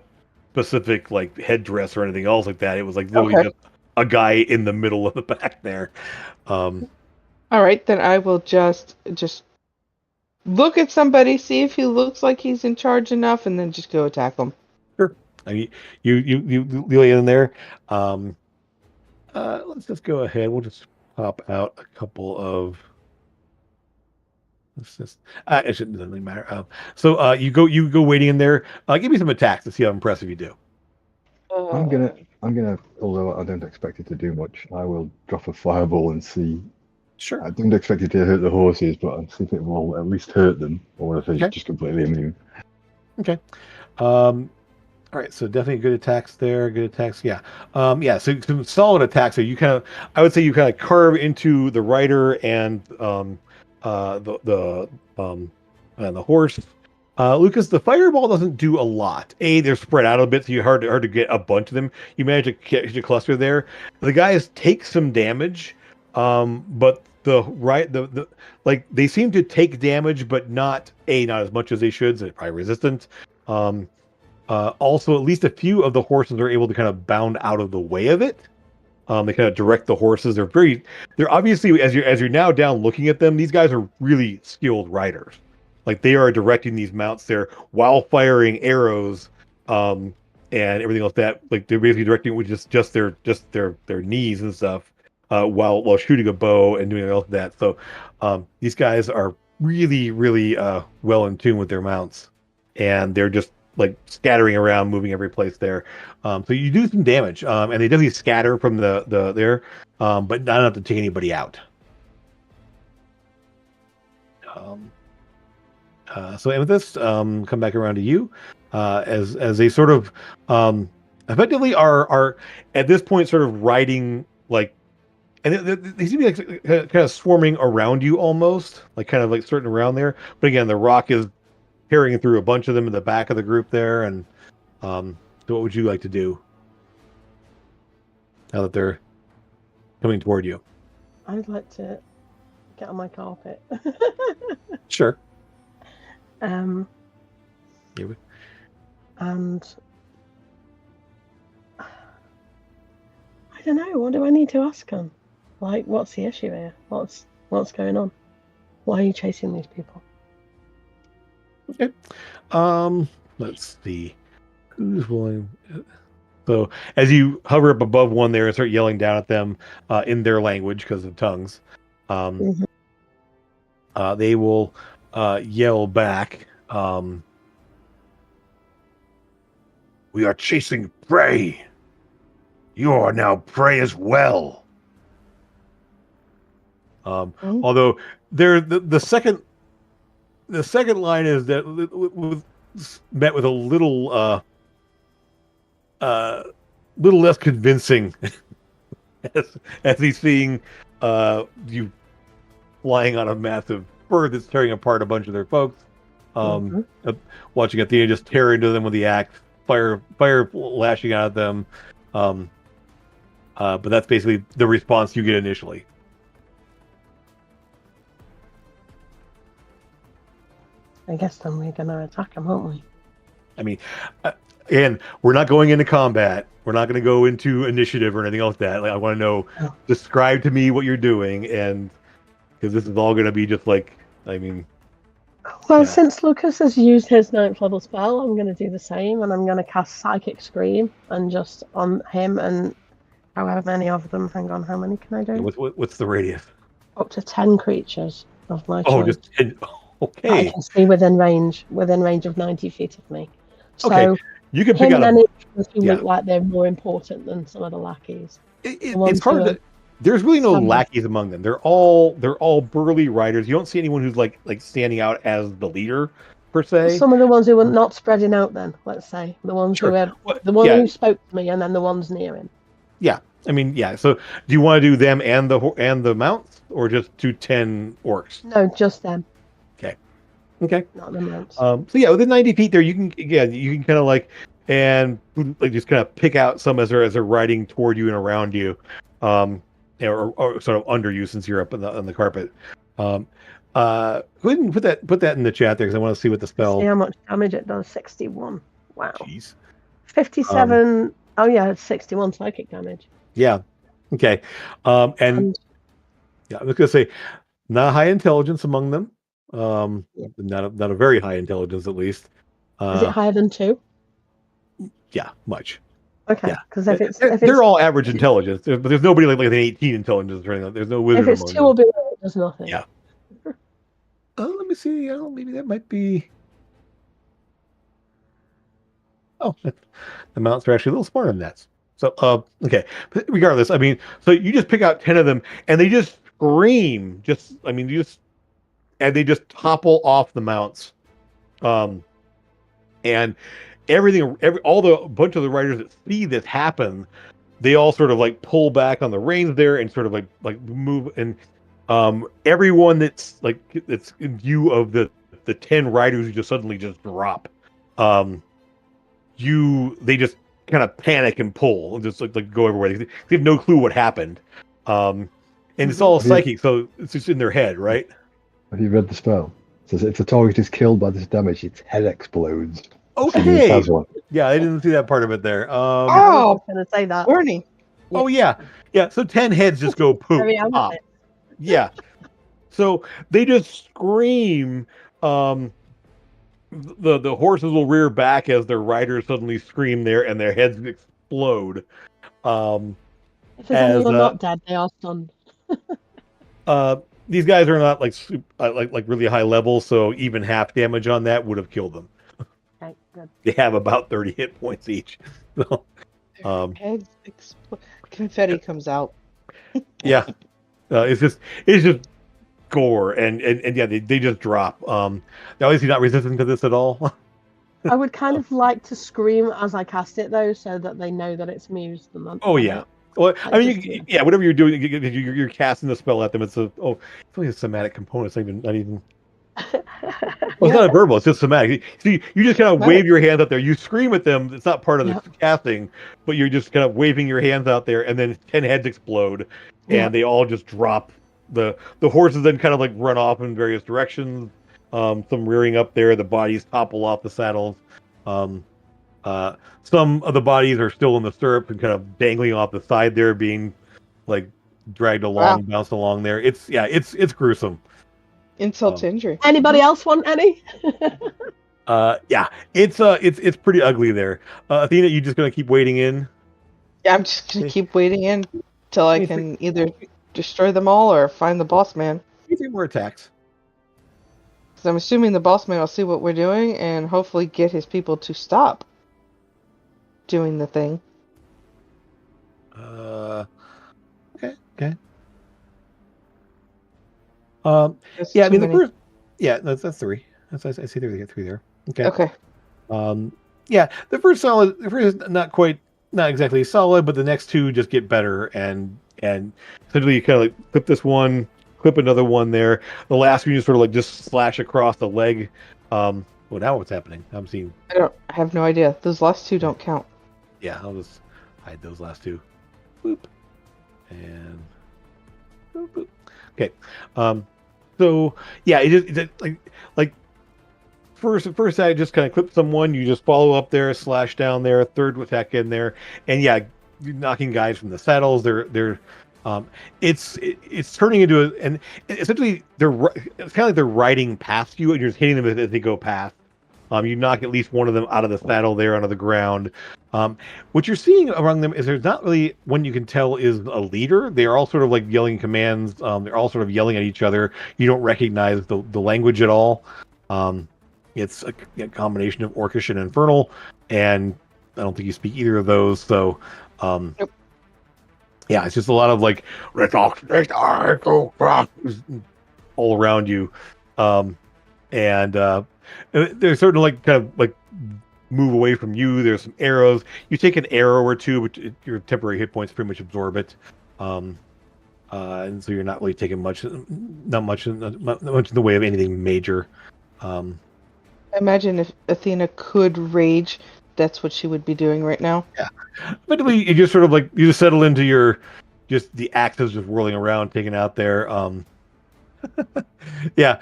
specific like headdress or anything else like that. It was like literally just a guy in the middle of the pack there. All right, then I will just look at somebody, see if he looks like he's in charge enough, and then just go attack him. Sure. I mean, you lay in there. Let's just go ahead. We'll just pop out a couple of. Let's just. It shouldn't really matter. So you go waiting in there. Give me some attacks to see how impressive you do. I'm gonna. Although I don't expect it to do much, I will drop a fireball and see. Sure. I don't expect it to hurt the horses, but I'll see if it will at least hurt them, or if it's just completely immune. Okay. All right. So definitely good attacks there. Good attacks. Yeah. Yeah. So some solid attacks. So I would say you kind of carve into the rider and the horse. Lucas, the fireball doesn't do a lot. They're spread out a bit, so you're hard to get a bunch of them. You manage to catch a cluster there. The guys take some damage, but they seem to take damage, but not as much as they should. So they're probably resistant. Also, at least a few of the horses are able to kind of bound out of the way of it. They kind of direct the horses. They're obviously, as you're now down looking at them, these guys are really skilled riders. Like they are directing these mounts there while firing arrows, and everything else that like they're basically directing with just their knees and stuff, while shooting a bow and doing all of that. So these guys are really, really well in tune with their mounts, and they're just like scattering around, moving every place there. So you do some damage, and they definitely scatter from the there, but not enough to take anybody out. So Amethyst, come back around to you, as they sort of effectively are at this point sort of riding like, and they seem to be like kind of swarming around you almost, like kind of like starting around there. But again, the rock is carrying through a bunch of them in the back of the group there. And so what would you like to do now that they're coming toward you? I'd like to get on my carpet. Sure. And I don't know, what do I need to ask him? Like, what's the issue here? What's going on? Why are you chasing these people? Okay. Let's see. Who's willing? So as you hover up above one there and start yelling down at them in their language because of tongues, they will yell back. We are chasing prey. You are now prey as well. Although the second line is that was met with a little less convincing as he's seeing you flying on a massive bird that's tearing apart a bunch of their folks. Watching Athena just tear into them with the axe, fire lashing out at them. But that's basically the response you get initially. I guess then we're going to attack them, aren't we? I mean, again, we're not going into combat. We're not going to go into initiative or anything else like that. Like, I want to know, describe to me what you're doing, and because this is all going to be just like, I mean. Well, since Lucas has used his 9th level spell, I'm going to do the same, and I'm going to cast Psychic Scream, and just on him and however many of them. Hang on, how many can I do? What's the radius? Up to 10 creatures. of my Oh, choice. just 10. That I Okay. can see within range of 90 feet of me. So Okay. You can pick him out and a. his ones who Yeah. look like they're more important than some of the lackeys. The It's ones hard who to. There's really no standard. lackeys among them. They're all burly riders. You don't see anyone who's like standing out as the leader per se. Some of the ones who are not spreading out, then let's say the ones Sure. who are Well, the one yeah, who spoke to me, and then the ones near him. yeah. I mean, yeah. So, do you want to do them and the mounts, or just do 10 orcs? No, just them, Okay. not the mounts. So yeah, within 90 feet there, you can kind of like just kind of pick out some as they're riding toward you and around you, or sort of under you since you're up on the carpet. Go ahead and put that in the chat there because I want to see what the spell. See how much damage it does. 61. Wow. Jeez. 57. Oh yeah, it's 61 psychic damage. Yeah. Okay. And yeah, I was gonna say, not high intelligence among them. Yeah. Not a very high intelligence at least. Is it higher than 2? Yeah, much. Okay, Yeah. because if it's They're all average intelligence, but there's nobody like an 18 intelligence or anything. There's no wizard if it's among 2 or them. below, it does nothing. Yeah. Let me see. Maybe that might be. Oh, the mounts are actually a little smarter than that. So, okay. But regardless, I mean, so you just pick out 10 of them, and they just scream. And they just topple off the mounts. And a bunch of the riders that see this happen, they all sort of like pull back on the reins there and sort of like move, and everyone that's in view of the 10 riders who just suddenly just drop, they just kind of panic and pull and just like go everywhere. They have no clue what happened, and it's all psychic, so it's just in their head, right? Have you read the spell? It says if the target is killed by this damage, its head explodes. Okay. Has one. Yeah, I didn't see that part of it there. I Oh, was going to say that. Bernie. Oh yeah. So 10 heads just go poof. Very Pop. ambitious. Yeah. So they just scream. The horses will rear back as their riders suddenly scream there, and their heads explode. If there's anyone not dead, they are stunned. These guys are not like really high level, so even half damage on that would have killed them. Okay, good. They have about 30 hit points each. So, Heads explode. Confetti comes out. yeah, it's just gore, and yeah, they just drop. They're obviously not resistant to this at all. I would kind of like to scream as I cast it, though, so that they know that it's me who's the monster. Oh yeah. Well, I mean, whatever you're doing, you're casting the spell at them. It's only a somatic component. It's not even. Well, it's not a verbal. It's just somatic. See, you just kind of wave your hands out there. You scream at them. It's not part of the casting, but you're just kind of waving your hands out there, and then 10 heads explode, and they all just drop. The horses then kind of like run off in various directions. Some rearing up there. The bodies topple off the saddles. Some of the bodies are still in the stirrup and kind of dangling off the side there, being like dragged along, bounced along there. It's gruesome. Insult to injury. Anybody else want any? Yeah, it's pretty ugly there. Athena, you just gonna keep wading in? Yeah, I'm just gonna keep wading in till I can either destroy them all or find the boss man. 3 more attacks. Because I'm assuming the boss man will see what we're doing and hopefully get his people to stop doing the thing. Okay. That's Yeah, I mean too the many. first. Yeah, that's 3. I see there. We get 3 there. Okay. Okay. Yeah, the first is not exactly solid, but the next 2 just get better, and essentially you kind of like clip this one, clip another one there. The last one you sort of like just slash across the leg. Well, now what's happening? I'm seeing. I have no idea. Those last 2 don't count. Yeah, I'll just hide those last 2. Boop. And boop, boop. Okay. So yeah, it like first I just kind of clip someone, you just follow up there, slash down there, third attack in there, and yeah, you're knocking guys from the saddles. It's turning into and essentially it's kind of like they're riding past you, and you're just hitting them as they go past. You knock at least one of them out of the saddle there onto the ground. What you're seeing among them is there's not really one you can tell is a leader. They are all sort of like yelling commands. They're all sort of yelling at each other. You don't recognize the language at all. It's a combination of Orcish and Infernal, and I don't think you speak either of those. So, Nope. yeah, it's just a lot of like all around you, and they're starting to like kind of like move away from you. There's some arrows. You take an arrow or two, but your temporary hit points pretty much absorb it, and so you're not really taking not much in the way of anything major. I imagine if Athena could rage, that's what she would be doing right now. Yeah, but you just sort of like you just settle into your just the axes just whirling around, taking out there. Yeah,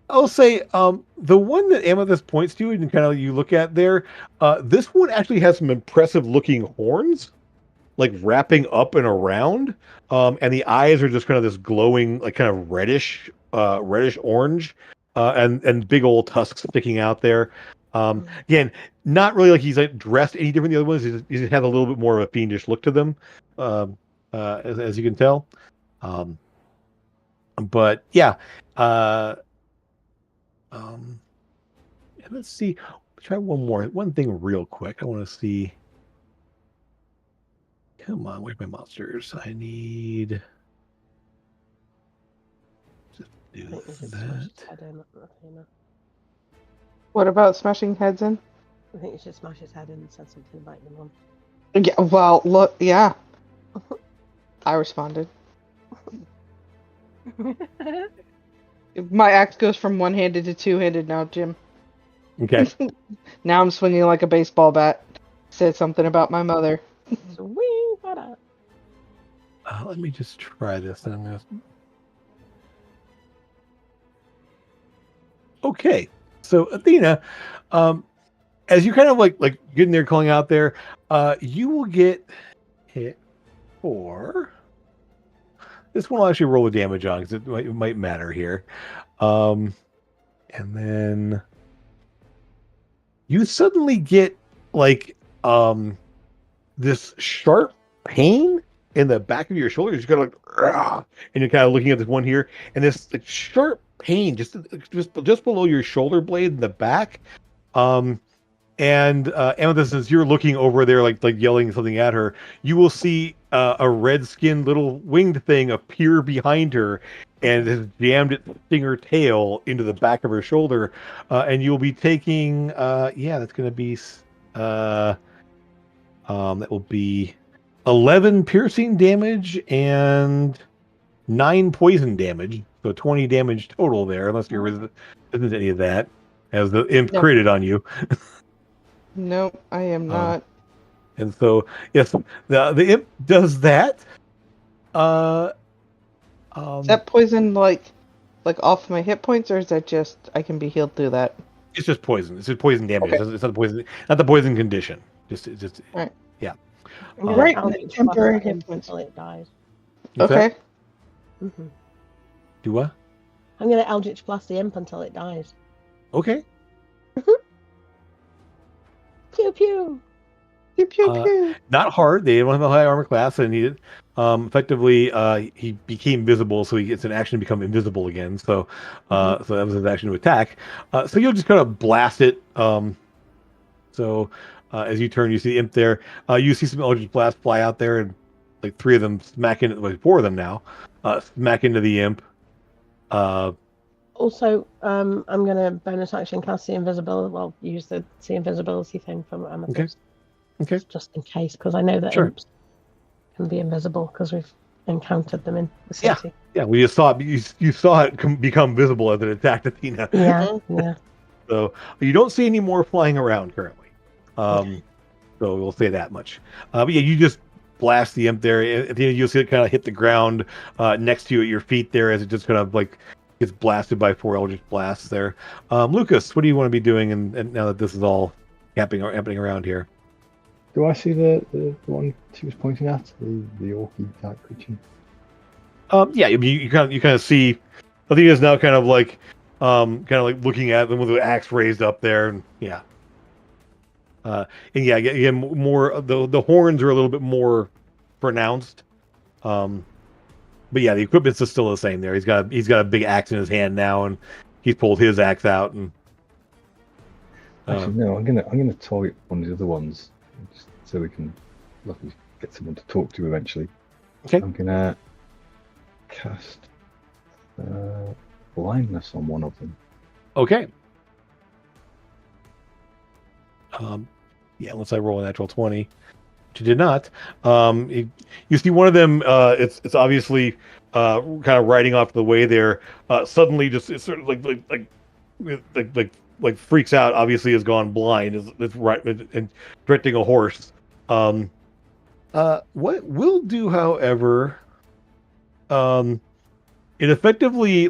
I'll say the one that Amethyst points to and kind of you look at there. This one actually has some impressive looking horns, like wrapping up and around, and the eyes are just kind of this glowing, like kind of reddish orange. And big old tusks sticking out there. Again, not really like he's like dressed any different than the other ones. He just has a little bit more of a fiendish look to them, as you can tell. But yeah, let's see. Try one thing real quick. I want to see. Come on, where's my monsters? I need. Do that. What about smashing heads in? I think you should smash his head in and said something about your mum. Yeah, well, look, yeah. I responded. My axe goes from one-handed to two-handed now, Jim. Okay. Now I'm swinging like a baseball bat. Said something about my mother. Let me just try this. I'm gonna... Okay, so Athena, as you kind of like getting there, calling out there, you will get hit for. This one will actually roll the damage on because it might matter here, and then you suddenly get like this sharp pain in the back of your shoulder. You're just kind of like, and you're kind of looking at this one here, and this like, sharp pain just below your shoulder blade in the back. And Amethyst, as you're looking over there, like yelling something at her, you will see a red-skinned little winged thing appear behind her, and has jammed its stinger tail into the back of her shoulder. And you'll be taking, that's going to be, that will be 11 piercing damage and 9 poison damage. So 20 damage total there, unless you're resistant to any of that, as the imp critted on you. Nope, I am not. And so, yes, the imp does that. Is that poison like off my hit points, or is that just I can be healed through that? It's just poison. It's just poison damage. Okay. It's not the poison condition. Just right. Yeah. Right, temporary hit points until it dies. Okay. Mm-hmm. Do what? I'm going to Eldritch Blast the imp until it dies. Okay. Pew pew. Pew pew pew. Not hard. They don't have a high armor class, and he effectively he became visible, so he gets an action to become invisible again. So so that was his action to attack. So you'll just kind of blast it. So as you turn, you see the imp there. You see some Eldritch Blast fly out there, and like 3 of them smack into, well, 4 of them now, smack into the imp. Also, I'm going to bonus action cast the invisibility. Well, use the invisibility thing from Amethyst. Okay. Just in case, because I know that imps can be invisible because we've encountered them in the city. Yeah. We just saw it. You saw it become visible as it attacked Athena. Yeah. So you don't see any more flying around currently. So we'll say that much. But yeah, you just blast the imp there. Athena, you'll see it kind of hit the ground next to you at your feet there as it just kind of like gets blasted by 4 Eldritch Blasts there. Lucas, what do you want to be doing and now that this is all happening around here? Do I see the one she was pointing at, the orky type creature? Yeah, you kind of see. Athena is now kind of like kind of like looking at them with the axe raised up there, and yeah. And yeah, again, more the horns are a little bit more pronounced. But yeah, the equipment's is still the same there. He's got a big axe in his hand now, and he's pulled his axe out. And actually, no, I'm gonna target one of the other ones, just so we can luckily get someone to talk to eventually. Okay. I'm gonna cast blindness on one of them. okay. Yeah, unless I roll a natural 20, which you did not. You see one of them. It's obviously kind of riding off the way there. Suddenly, just it's sort of like freaks out. Obviously, has gone blind. Is right and threatening a horse. What we'll do, however, it effectively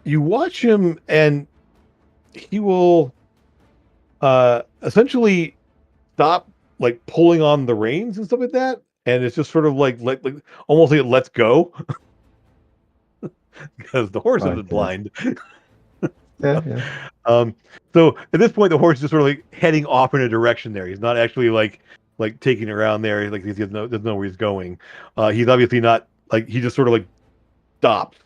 you watch him, and he will essentially stop like pulling on the reins and stuff like that, and it's just sort of like almost like it lets go because the horse isn't blind. Yeah. So at this point, the horse is just sort of like heading off in a direction there. He's not actually like taking it around there. Like he doesn't know where he's going. He's obviously not like he just sort of like stops,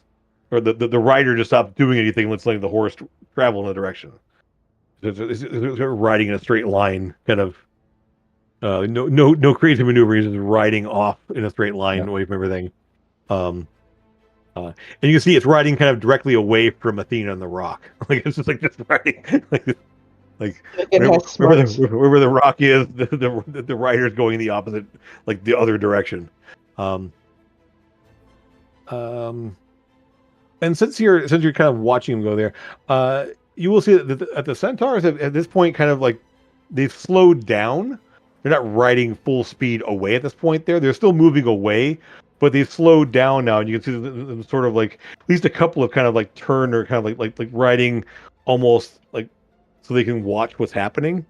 or the rider just stops doing anything. Let's let the horse travel in a direction. It's riding in a straight line, kind of. No creative maneuvers. Just riding off in a straight line away from everything. And you can see it's riding kind of directly away from Athena and the rock. Like it's just riding like wherever the rock is, the rider's going the opposite, like the other direction. And since you're kind of watching him go there, you will see that at the centaurs at this point, kind of like they've slowed down. They're not riding full speed away at this point. They're still moving away, but they've slowed down now, and you can see them sort of like at least a couple of kind of like turn or kind of like riding almost like so they can watch what's happening.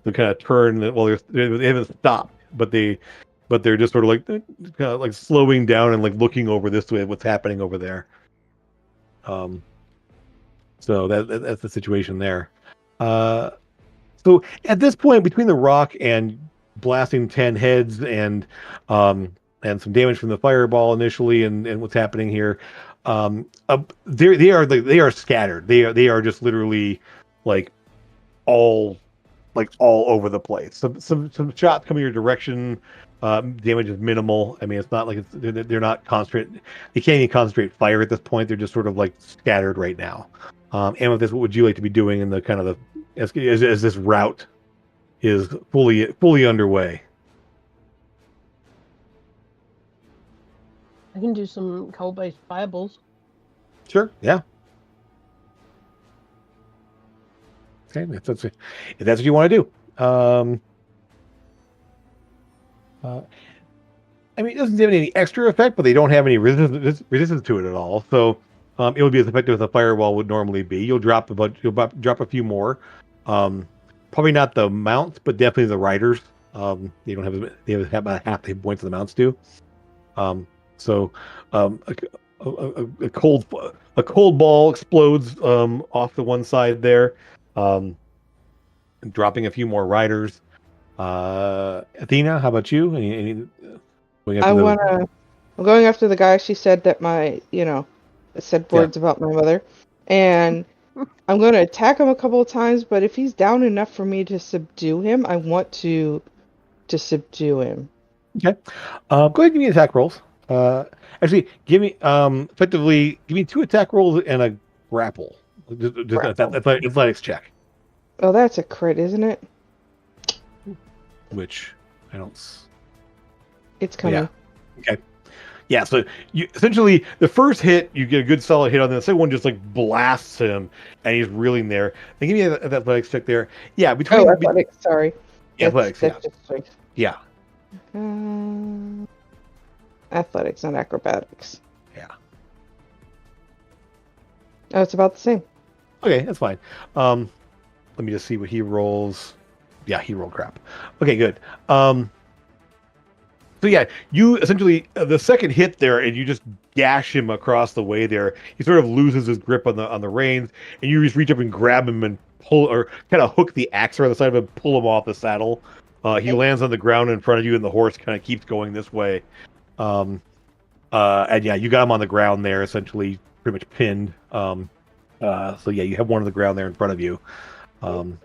They kind of turn. Well, they haven't stopped, but they're just sort of like kind of like slowing down and like looking over this way, what's happening over there. So that's the situation there. So at this point, between the rock and blasting 10 heads and some damage from the fireball initially, and what's happening here, they are scattered. They are just literally like all over the place. Some shots coming your direction. Damage is minimal. I mean, it's not like they're not concentrate. They can't even concentrate fire at this point. They're just sort of like scattered right now. And with this, what would you like to be doing in the kind of as this route is fully underway? I can do some coal-based fireballs. Sure. Yeah. Okay. If that's what you want to do. I mean, it doesn't have any extra effect, but they don't have any resistance to it at all. So it would be as effective as a fireball would normally be. You'll drop a few more. Probably not the mounts, but definitely the riders. They have about half the points of the mounts do. So a cold ball explodes off the one side there, dropping a few more riders. Athena, how about you? I'm going after the guy. She said that said words about my mother, and I'm going to attack him a couple of times. But if he's down enough for me to subdue him, I want to subdue him. Okay. Go ahead and give me attack rolls. Actually, give me 2 attack rolls and a grapple. Just athletics check. Oh, that's a crit, isn't it? Which I don't. It's coming. Yeah. Okay. Yeah. So you essentially the first hit you get a good solid hit on. The second one just like blasts him, and he's reeling there. And give me that athletics check there. Yeah. Athletics. Sorry. Yeah, athletics. Yeah. Athletics, not acrobatics. Yeah. Oh, it's about the same. Okay, that's fine. Let me just see what he rolls. Yeah, he rolled crap. Okay, good. So So yeah, you essentially the second hit there, and you just gash him across the way there. He sort of loses his grip on the reins, and you just reach up and grab him and pull, or kind of hook the axe around the side of him, pull him off the saddle. He lands on the ground in front of you, and the horse kind of keeps going this way. And yeah, you got him on the ground there, essentially, pretty much pinned. So yeah, you have one on the ground there in front of you. So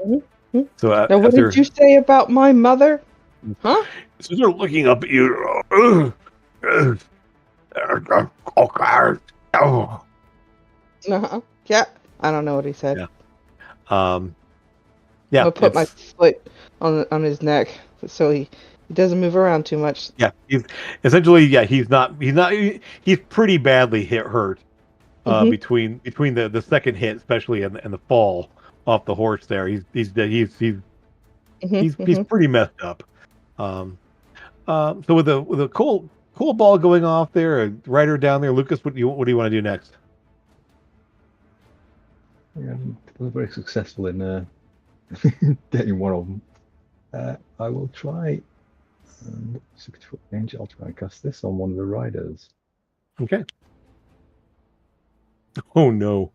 now, what did you say about my mother? Huh? So they're looking up at you. Yeah, I don't know what he said. Yeah. I'm gonna put my foot on his neck so he doesn't move around too much. Yeah, he's essentially he's pretty badly hurt. Between the second hit, especially and the fall off the horse there, he's pretty messed up. So with a cool ball going off there, a rider down there, Lucas, what do you want to do next? Yeah, I'm very successful in getting one of them. I will try. 60-foot range. I'll try and cast this on one of the riders. Okay. Oh no.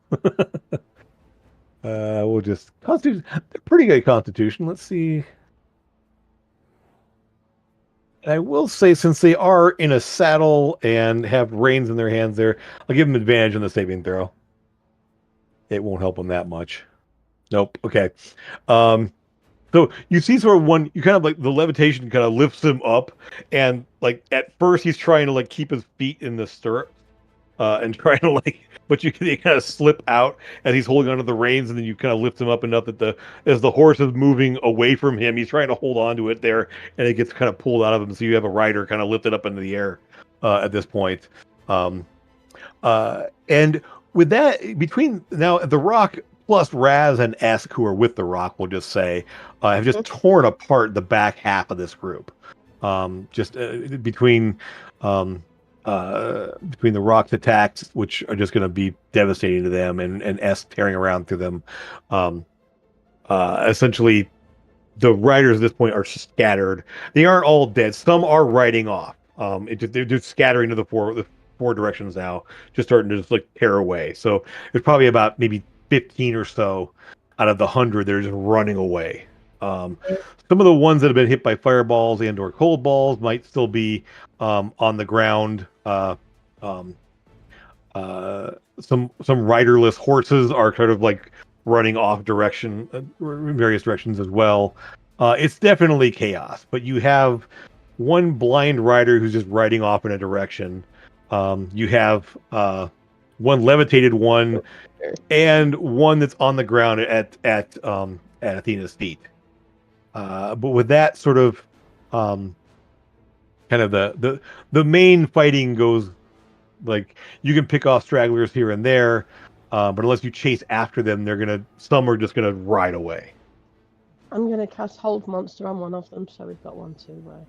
We'll just Constitution. They're pretty good Constitution. Let's see. I will say, since they are in a saddle and have reins in their hands there, I'll give them advantage on the saving throw. It won't help them that much. Nope. Okay. So you see sort of one, you kind of like the levitation kind of lifts him up, and like at first he's trying to like keep his feet in the stirrup, and trying to but they kind of slip out as he's holding onto the reins, and then you kind of lift him up enough that as the horse is moving away from him, he's trying to hold on to it there, and it gets kind of pulled out of him. So you have a rider kind of lifted up into the air at this point. And with that, between now the Rock plus Raz and Esk, who are with the Rock, we'll just say, have just torn apart the back half of this group. Between the Rock's attacks, which are just going to be devastating to them, and Esk tearing around through them. Essentially, the riders at this point are scattered. They aren't all dead. Some are riding off. They're just scattering to the four directions now, just starting to just like tear away. So there's probably about maybe 15 or so out of the 100 that are just running away. Some of the ones that have been hit by fireballs and or cold balls might still be on the ground. Some riderless horses are kind of like running off various directions as well. It's definitely chaos, but you have one blind rider who's just riding off in a direction. You have one levitated one, and one that's on the ground at Athena's feet. But with that sort of kind of the main fighting goes, like, you can pick off stragglers here and there, but unless you chase after them, some are just gonna ride away. I'm gonna cast Hold Monster on one of them, so we've got one to.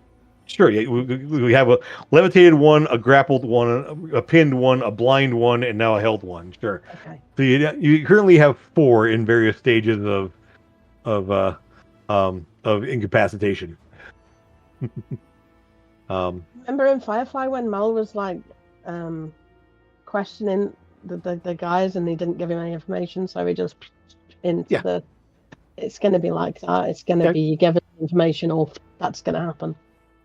Sure, yeah, we have a levitated one, a grappled one, a pinned one, a blind one, and now a held one. Sure. Okay. So you currently have 4 in various stages of incapacitation. Remember in Firefly when Mel was like questioning the guys, and they didn't give him any information, so he just into the. It's going to be like that. It's going to be you give us information, or that's going to happen.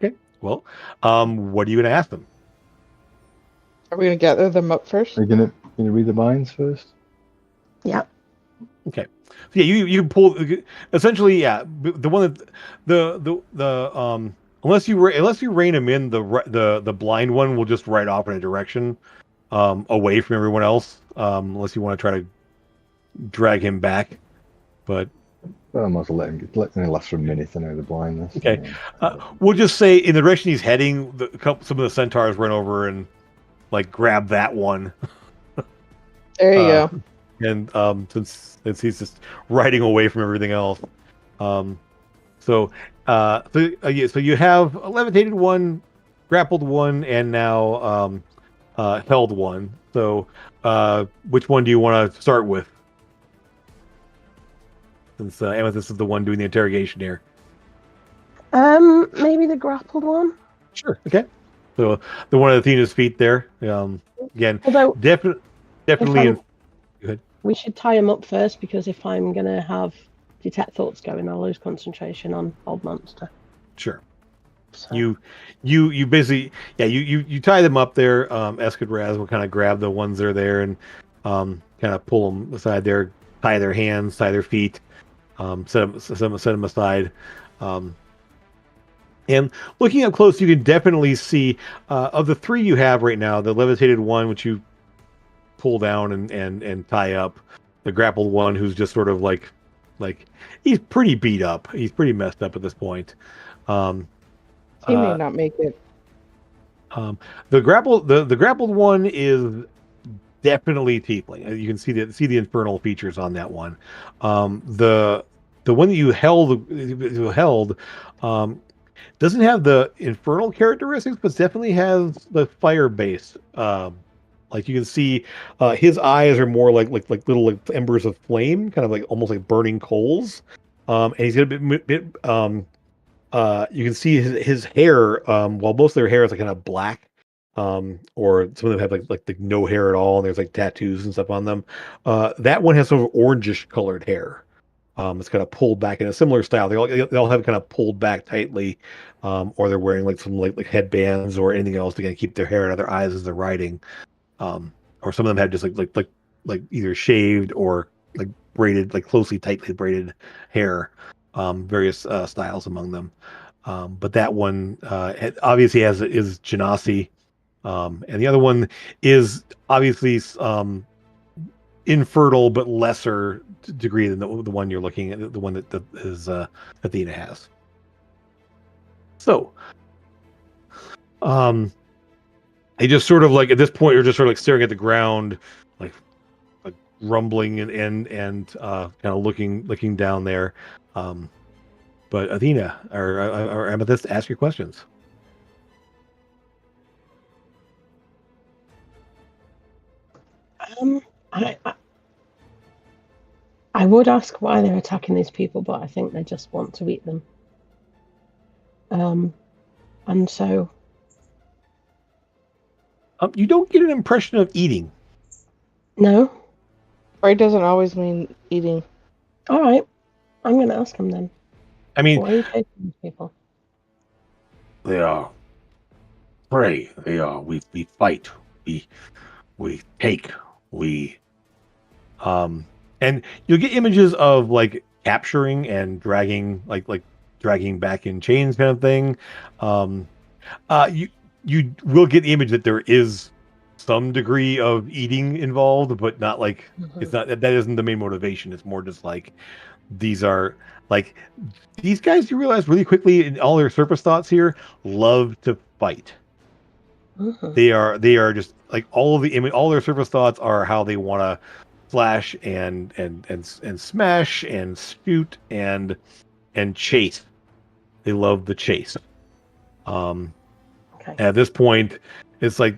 Okay. Well, what are you going to ask them? Are we going to gather them up first? Are you going to read the minds first? Yeah. Okay. So yeah, you can pull essentially. Yeah, the one that unless you rein him in, the blind one will just ride off in a direction away from everyone else. Unless you want to try to drag him back, but. Well, I might as well let him last for a minute. I know the blindness. Okay, we'll just say in the direction he's heading, some of the centaurs run over and like grab that one. There you go. And since he's just riding away from everything else, so you have a levitated one, grappled one, and now held one. So which one do you want to start with? Since Amethyst is the one doing the interrogation here. Maybe the grappled one. Sure. Okay. So the one of Athena's feet there. Again, Although, definitely if in. I'm, Go ahead. we should tie him up first, because if I'm going to have detect thoughts going, I'll lose concentration on Old Monster. Sure. So. You basically, yeah, you tie them up there. Escadraz will kind of grab the ones that are there and kind of pull them aside there, tie their hands, tie their feet, set them aside. And looking up close, you can definitely see of the three you have right now, the levitated one, which you pull down and tie up, the grappled one, who's just sort of like he's pretty beat up, he's pretty messed up at this point. He may not make it. The grappled one is definitely tiefling. You can see the infernal features on that one. The one that you held doesn't have the infernal characteristics, but definitely has the fire base. Like you can see, his eyes are more like little embers of flame, kind of like almost like burning coals. And he's got a bit. You can see his hair. While most of their hair is like kind of black, or some of them have like no hair at all, and there's like tattoos and stuff on them. That one has sort of orangish colored hair. It's kind of pulled back in a similar style. They all have kind of pulled back tightly, or they're wearing like some like headbands or anything else to kind of keep their hair out of their eyes as they're riding. Or some of them have just like either shaved or like braided, like tightly braided hair. Various styles among them. But that one obviously is Genasi, and the other one is obviously infertile but lesser degree than the one you're looking at, the one that is Athena has. So, they just sort of like at this point you're just sort of like staring at the ground, like rumbling and kind of looking down there. But Athena or Amethyst, ask your questions. I would ask why they're attacking these people, but I think they just want to eat them. And so you don't get an impression of eating. No. Prey doesn't always mean eating. All right, I'm going to ask him then. I mean, why are you taking these people? They are prey. They are. We fight. We take. We. And you'll get images of like capturing and dragging, like dragging back in chains, kind of thing. You will get the image that there is some degree of eating involved, but not like it's not that isn't the main motivation. It's more just like these are like these guys. You realize really quickly in all their surface thoughts here love to fight. They are just like all their surface thoughts are how they want to slash and smash and shoot and chase. They love the chase. Okay. At this point, it's like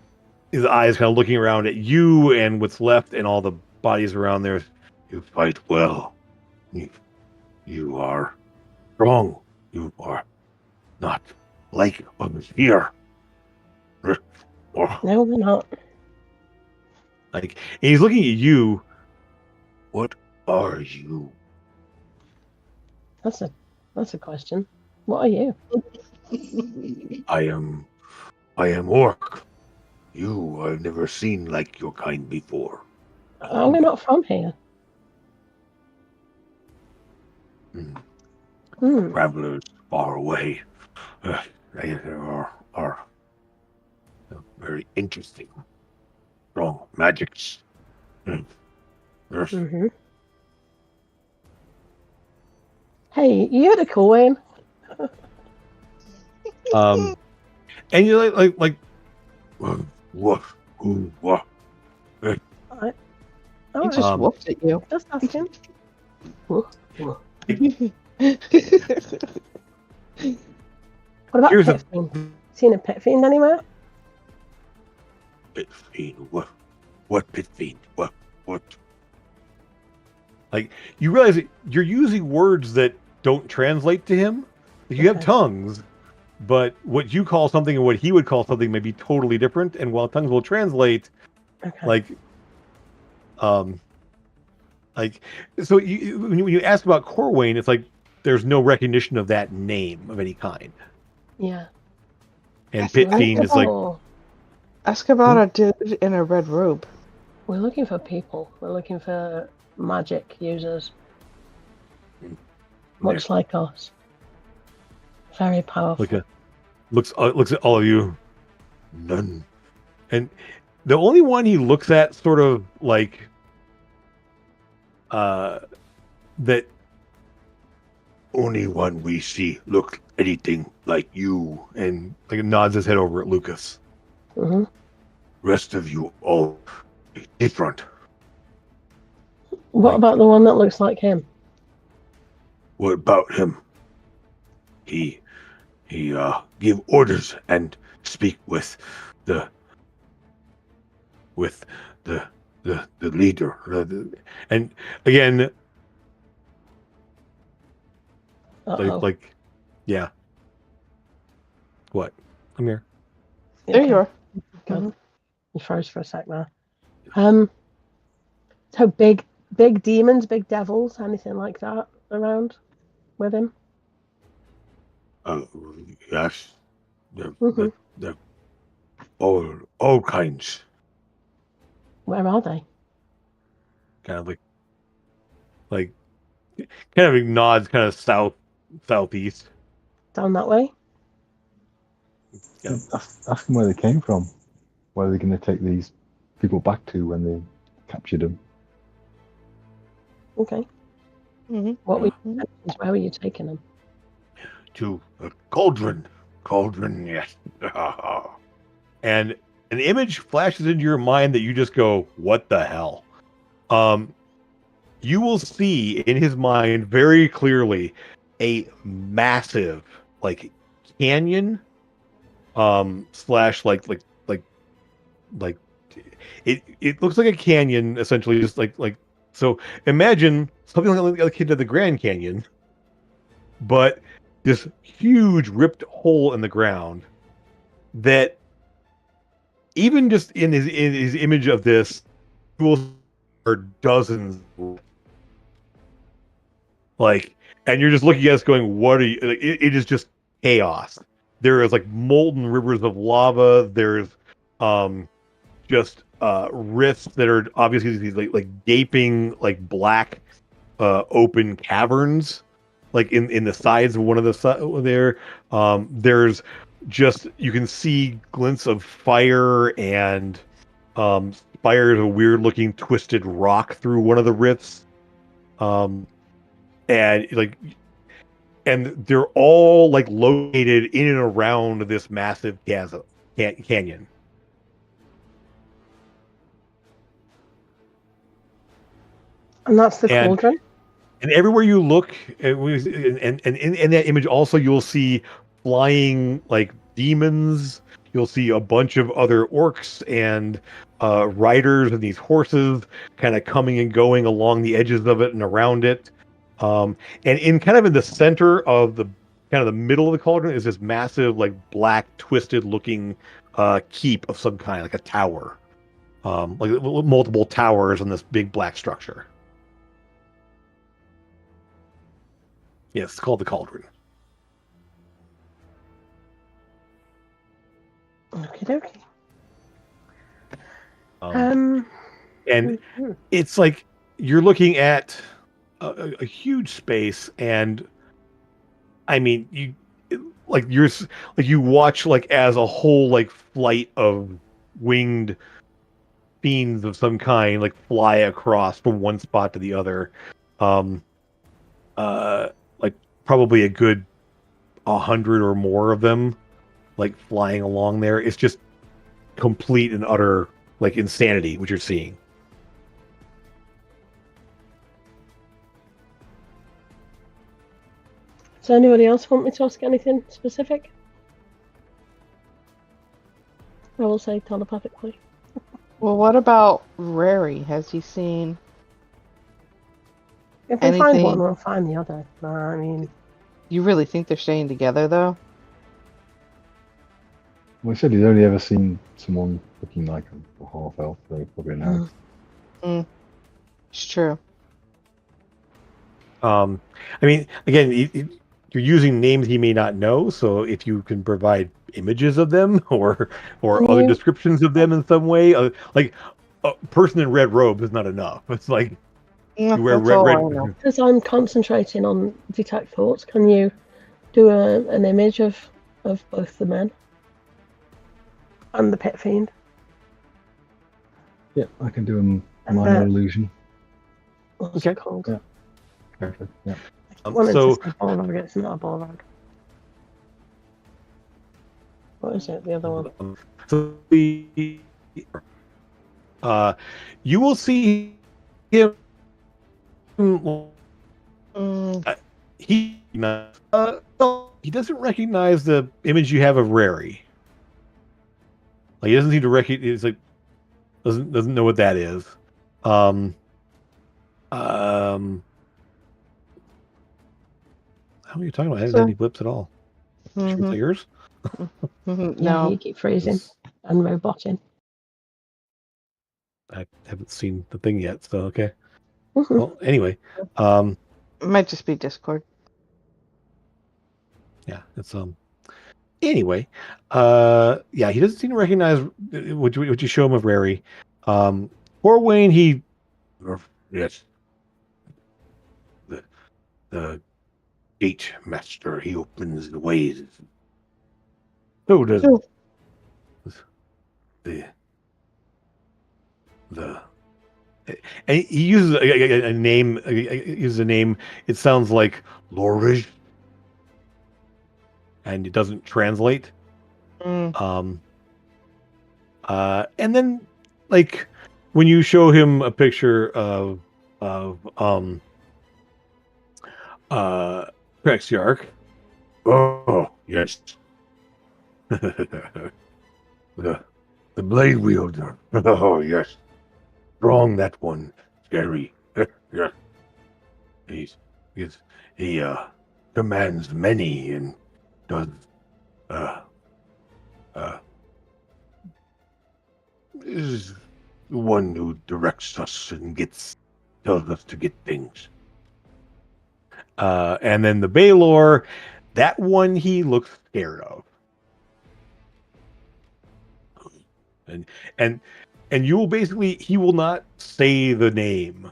his eyes kind of looking around at you and what's left and all the bodies around there. You fight well. You are strong. You are not like others here. No, we're not. Like, and he's looking at you. What are you? That's a question. What are you? I am orc. You I've never seen like your kind before. We're not from here. Travelers far away. They are very interesting. Strong magics. Hey, you had a coin. And you're like What? All right. He just whooped at you. Just asking. What about Here's pit fiend? Seen a pit fiend anywhere? Pit fiend? What pit fiend? What? like you realize that you're using words that don't translate to him. Like, you have tongues, but what you call something and what he would call something may be totally different. And while tongues will translate, Okay. like so when you ask about Corwayne, it's like there's no recognition of that name of any kind. Yeah. And That's Pit right. Fiend is like, Oh, Ask about a dude in a red robe. we're looking for people. We're looking for magic users, much like us. Very powerful. looks at all of you. None. And the only one he looks at sort of like that Only one we see look anything like you. and like nods his head over at Lucas. Hmm. Rest of you all different. What Like- about the one that looks like him? What about him? He give orders and speak with the leader. And again, Uh-oh. like yeah. What? I'm here. There you are. God. You froze for a sec there. So big demons, big devils, anything like that around with him? Yes, Mhm. the all kinds. Where are they? Kind of like kind of nods kind of southeast. Down that way? Yeah. Ask them where they came from. Where they're going to take these people back to when they captured them. Okay. Mm-hmm. Where were you taking them? To a cauldron. Cauldron, yes. And an image flashes into your mind that you just go, what the hell? You will see in his mind very clearly a massive like canyon slash like it looks like a canyon essentially, just like so imagine something like the kid of the Grand Canyon, but this huge ripped hole in the ground that even just in his image of this are dozens, like, and you're just looking at us going, what are you, like, it is just chaos. There is like molten rivers of lava. There's just rifts that are obviously these like gaping like black open caverns like in the sides of one of the there. There's just, you can see glints of fire and spires of weird looking twisted rock through one of the rifts. And like, and they're all like located in and around this massive canyon. And that's the And- cauldron? And everywhere you look, and in that image also, you'll see flying like demons. You'll see a bunch of other orcs and riders and these horses kind of coming and going along the edges of it and around it. And in kind of in the center of the kind of the middle of the cauldron is this massive like black twisted looking keep of some kind, like a tower, like multiple towers on this big black structure. Yes, it's called the Cauldron. Okie dokie. And Mhm. it's like you're looking at a huge space, and I mean, you watch like as a whole like flight of winged fiends of some kind like fly across from one spot to the other. Like probably a good 100 or more of them like flying along there. It's just complete and utter like insanity what you're seeing. Does anybody else want me to ask anything specific? I will say telepathically. Well, what about Rary? Has he seen? If we find Anything- one, we'll find the other. No, I mean, You really think they're staying together, though? Well, I said he's only ever seen someone looking like a half elf, so probably an elf. It's true. I mean, again, you're using names he may not know, so if you can provide images of them or Can other you- descriptions of them in some way, like a person in red robe is not enough. It's like Yeah, you wear that's all I red. know. Because I'm concentrating on detect thoughts, can you do an image of both the men and the pit fiend? Yeah, I can do a minor illusion. What's Okay. it called? Yeah. Perfect. Yeah. I wanted So- to say Balrog, it's not a Balrog. What is it, the other one? So you will see him. Mm, He doesn't recognize the image you have of Rary. Like he doesn't seem to recognize. He's like doesn't know what that is. How are you talking about? I haven't had any blips at all. Should we mhm, play yours? mhm, Yeah, no. you keep freezing and roboting. I haven't seen the thing yet, so okay. Mhm. Well, anyway, It might just be Discord. yeah, it's Anyway, yeah, he doesn't seem to recognize what you show him of Rary. Poor Wayne, Yes. The gate master, he opens the ways. So does Oh. the and he uses a name. He uses a name. It sounds like Lorish, and it doesn't translate. Mm, And then like when you show him a picture of Prexiarch, oh yes. the blade wielder. Oh yes. Strong that one. Scary. Yeah. He commands many and does is the one who directs us and tells us to get things. and then the Baylor, that one he looks scared of, and you will basically he will not say the name.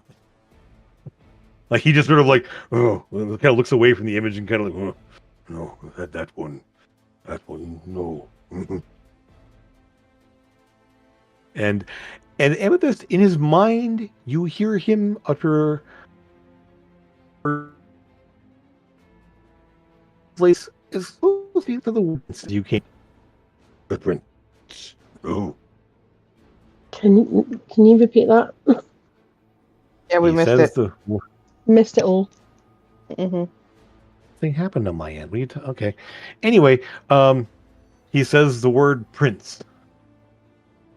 Like he just sort of like kind of looks away from the image and kind of like No, that one no. and Amethyst, in his mind, you hear him utter place as close to the words as you can. The prince. Oh, Can you repeat that? yeah, we He missed says it. the Missed it all. Hmm. thing happened on my end. Okay. Anyway, he says the word prince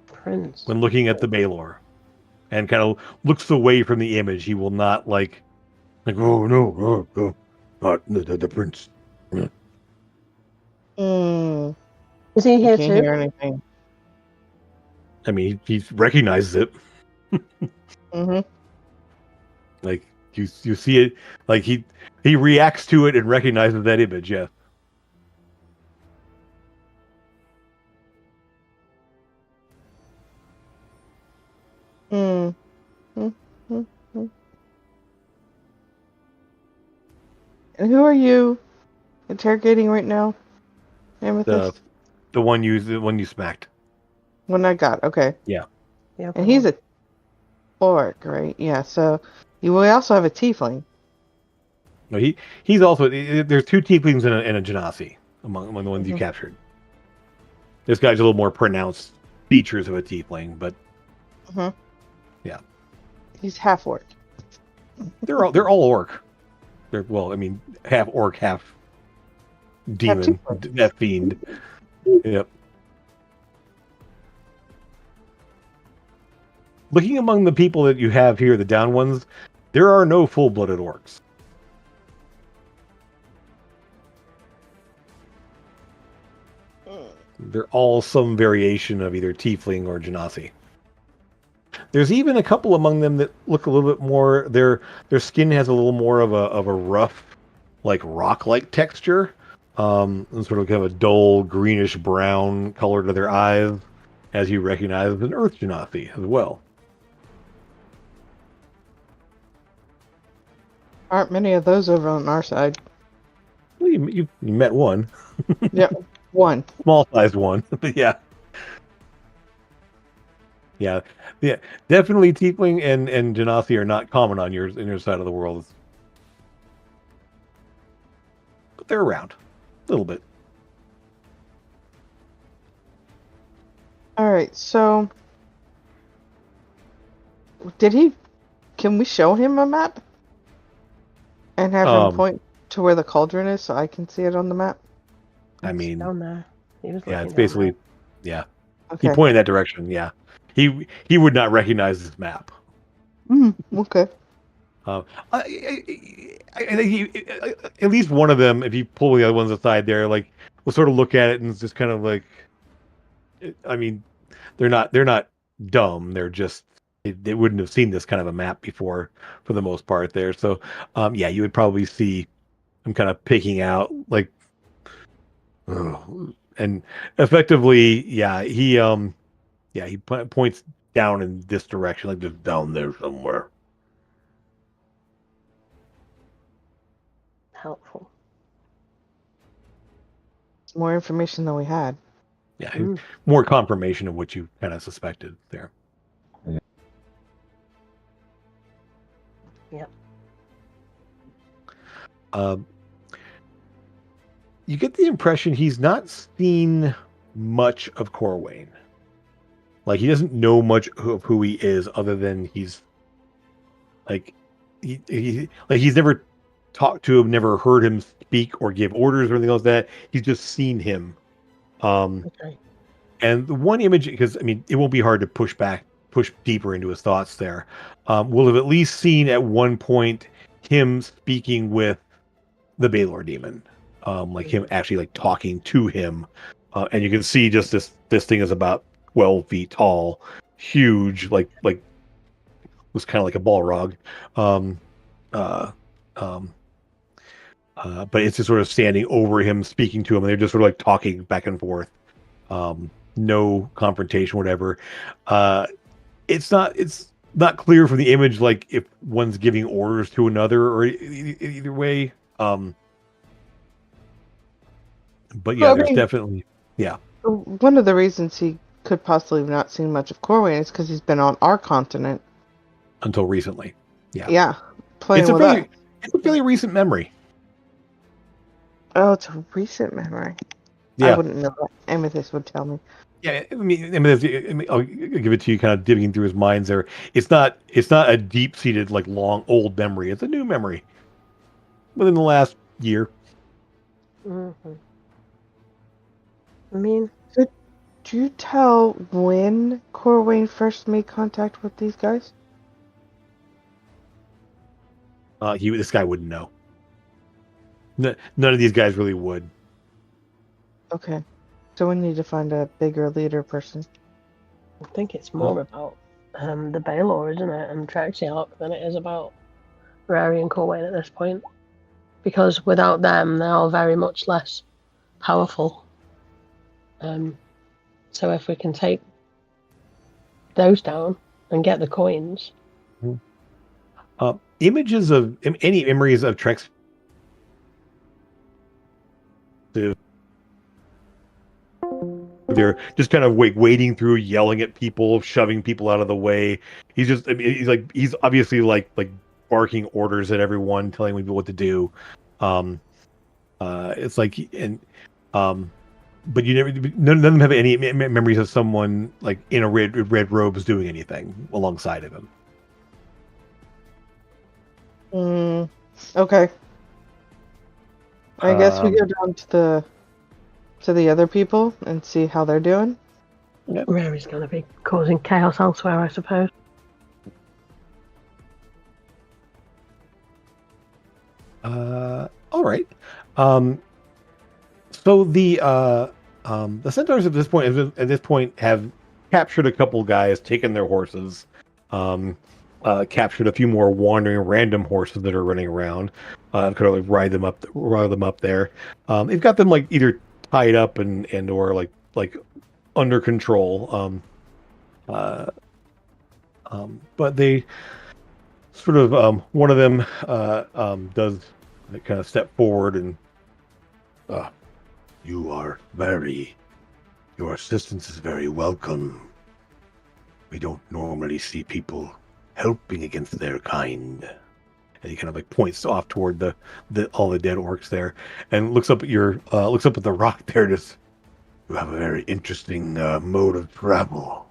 Prince. when looking at the Baylor, and kind of looks away from the image. He will not like oh no, not the prince. Mm, Is he I here can't too? hear anything. I mean, he recognizes it. Hmm. Like you see it. Like he reacts to it and recognizes that image. Yeah. Mm. Mm, mm, mm. And who are you interrogating right now, Amethyst? The one you smacked. When I got, okay. Yeah. And he's a orc, right? Yeah, so we also have a tiefling. No, he's also there's two tieflings and a genasi among the ones you Mhm. captured. This guy's a little more pronounced features of a tiefling, but Hmm. Yeah. He's half orc. they're all orc. Well, I mean, half orc, half demon, tiefling. half fiend. Yep. Looking among the people that you have here, the down ones, there are no full-blooded orcs. They're all some variation of either tiefling or genasi. There's even a couple among them that look a little bit more. Their skin has a little more of a rough, like rock-like texture, and sort of kind of a dull greenish brown color to their eyes, as you recognize as an earth genasi as well. Aren't many of those over on our side. Well, you met one, Yep, one. small-sized one, but yeah. Yeah, definitely tiefling and genasi are not common on your side of the world, but they're around a little bit. All right, so can we show him a map and have him point to where the cauldron is so I can see it on the map? I mean, down there. He was yeah, looking it's down basically, there. yeah. Okay. He pointed that direction. Yeah, he would not recognize this map. Okay. I think at least one of them, if you pull the other ones aside, there, like, will sort of look at it and it's just kind of like, I mean, they're not dumb. They're just they wouldn't have seen this kind of a map before, for the most part. There, so yeah, you would probably see them kind of picking out like, and effectively, yeah, he points down in this direction, like just down there somewhere. Helpful. More information than we had. Yeah, more confirmation of what you kind of suspected there. Yep. You get the impression he's not seen much of Corwayne. Like, he doesn't know much of who he is, other than he's like he's never talked to him, never heard him speak or give orders or anything like that. He's just seen him. Okay. And the one image, because I mean, it won't be hard to push deeper into his thoughts there. We'll have at least seen at one point him speaking with the Baylor demon, like him actually like talking to him, and you can see just this thing is about 12 feet tall, huge, like was kind of like a Balrog, but it's just sort of standing over him, speaking to him, and they're just sort of like talking back and forth. No confrontation, whatever. It's not clear from the image, like if one's giving orders to another or either way. But yeah, Well, I there's mean, definitely, yeah. One of the reasons he could possibly have not seen much of Corwin is because he's been on our continent. Until recently. Yeah. Yeah, playing with us. It's a fairly recent memory. Oh, it's a recent memory. Yeah. I wouldn't know that. Amethyst would tell me. Yeah, I mean, I'll give it to you, kind of digging through his minds there. It's not a deep-seated, like, long, old memory. It's a new memory within the last year. Mm-hmm. I mean, Could you tell when Corwin first made contact with these guys? This guy wouldn't know. None of these guys really would. Okay. So we need to find a bigger leader person. I think it's more about the Baylor, isn't it, and Trexiarch than it is about Rary and Corwin at this point. Because without them, they are very much less powerful. So if we can take those down and get the coins. Images of any memories of Trex. They're just kind of wading through, yelling at people, shoving people out of the way. He's just, I mean, he's obviously like barking orders at everyone, telling people what to do. It's like, and but none of them have any memories of someone like in a red robes doing anything alongside of him. Okay. I guess we go down to the other people and see how they're doing. Yep. Rary's going to be causing chaos elsewhere, I suppose. All right. So the The centaurs at this point have captured a couple guys, taken their horses, captured a few more wandering random horses that are running around. Kind of like ride them up there. They've got them like either tied up and or like under control. But they sort of one of them does kind of step forward and your assistance is very welcome. We don't normally see people helping against their kind. and he kind of like points off toward the all the dead orcs there and looks up at the rock there. Just You have a very interesting mode of travel.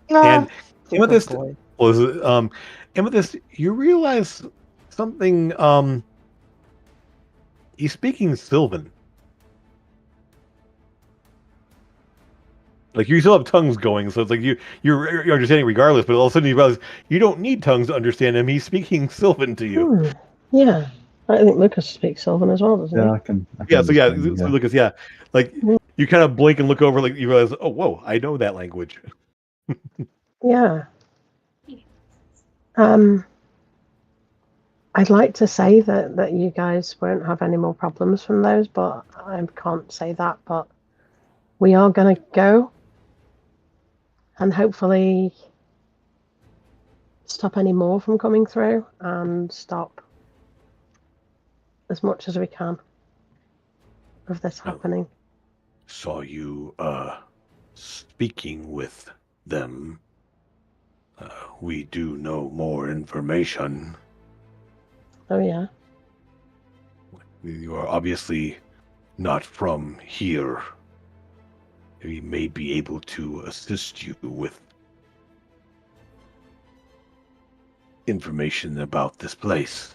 and Super with this boy. and with this you realize something. He's speaking Sylvan. Like you still have tongues going, so it's like you're understanding regardless. But all of a sudden you realize you don't need tongues to understand him. He's speaking Sylvan to you. Yeah. I think Lucas speaks Sylvan as well, doesn't Yeah, he? I can Yeah. So yeah, understand, so Lucas. Yeah, like you kind of blink and look over, like you realize, oh whoa, I know that language. Yeah. I'd like to say that you guys won't have any more problems from those, but I can't say that. But we are going to go and hopefully stop any more from coming through and stop as much as we can of this happening. Saw you speaking with them. We do know more information. Oh, yeah. You are obviously not from here. We may be able to assist you with information about this place.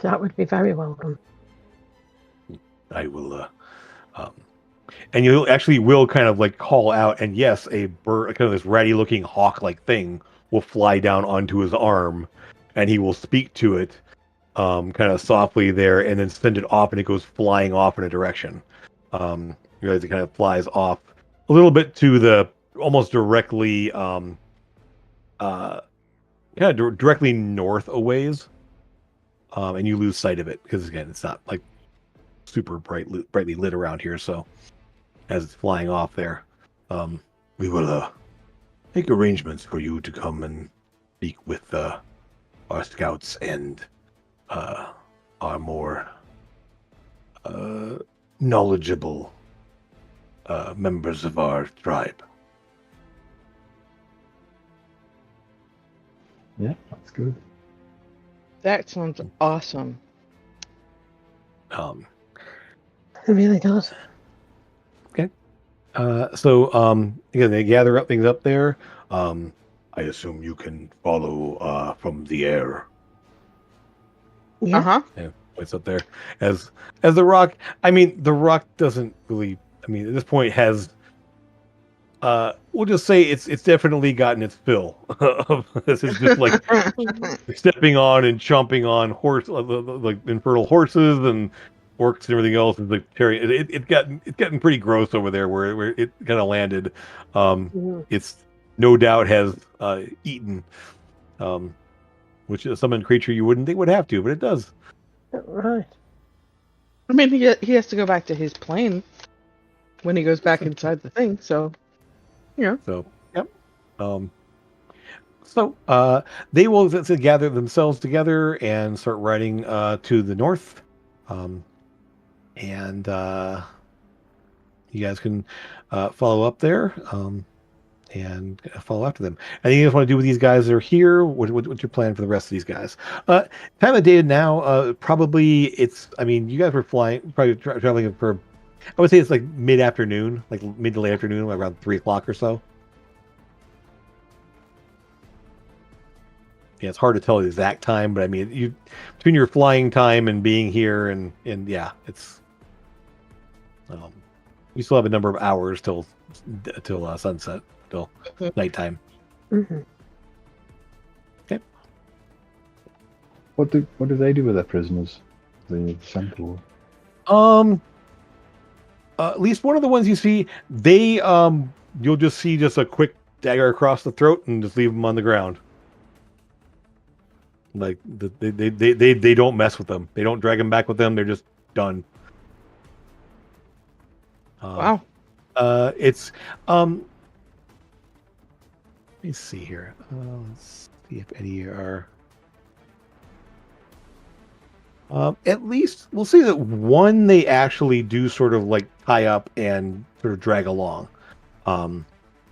That would be very welcome. I will And you actually will kind of like call out, and yes, a bird, kind of this ratty-looking hawk-like thing, will fly down onto his arm, and he will speak to it, kind of softly there, and then send it off, and it goes flying off in a direction. You realize it kind of flies off a little bit to the almost directly, directly north a ways, and you lose sight of it because again, it's not like super brightly lit around here, so. As it's flying off there, we will make arrangements for you to come and speak with our scouts and our more knowledgeable members of our tribe. Yeah, that's good. That sounds awesome. It really does. So again, they gather up things up there. I assume you can follow from the air. Yeah. Uh-huh. Yeah, it's up there as the rock. I mean, the rock doesn't really. I mean, at this point has. We'll just say it's definitely gotten its fill of this. Is just like stepping on and chomping on like infernal horses and orcs and everything else. Is like it's gotten pretty gross over there where it kind of landed. It's no doubt has eaten, which is a summoned creature you wouldn't think would have to, but it does. Right. I mean, he has to go back to his plane when he goes back inside the thing, so, you know. So, yep. So they will gather themselves together and start riding to the north. And you guys can follow up there and follow after them. Anything you guys want to do with these guys that are here? What's your plan for the rest of these guys? Time of day now, probably it's, I mean, you guys were probably traveling for, I would say it's like mid-afternoon, like mid to late afternoon, around 3 o'clock or so. Yeah, it's hard to tell the exact time, but I mean, between your flying time and being here, and yeah, it's we still have a number of hours till sunset, till nighttime. Mm-hmm. Okay. What do they do with their prisoners? The centaur. At least one of the ones you see, they you'll just see just a quick dagger across the throat and just leave them on the ground. Like they don't mess with them. They don't drag them back with them. They're just done. Wow. It's let me see here. Let's see if any are. At least we'll see that one they actually do sort of like tie up and sort of drag along, kind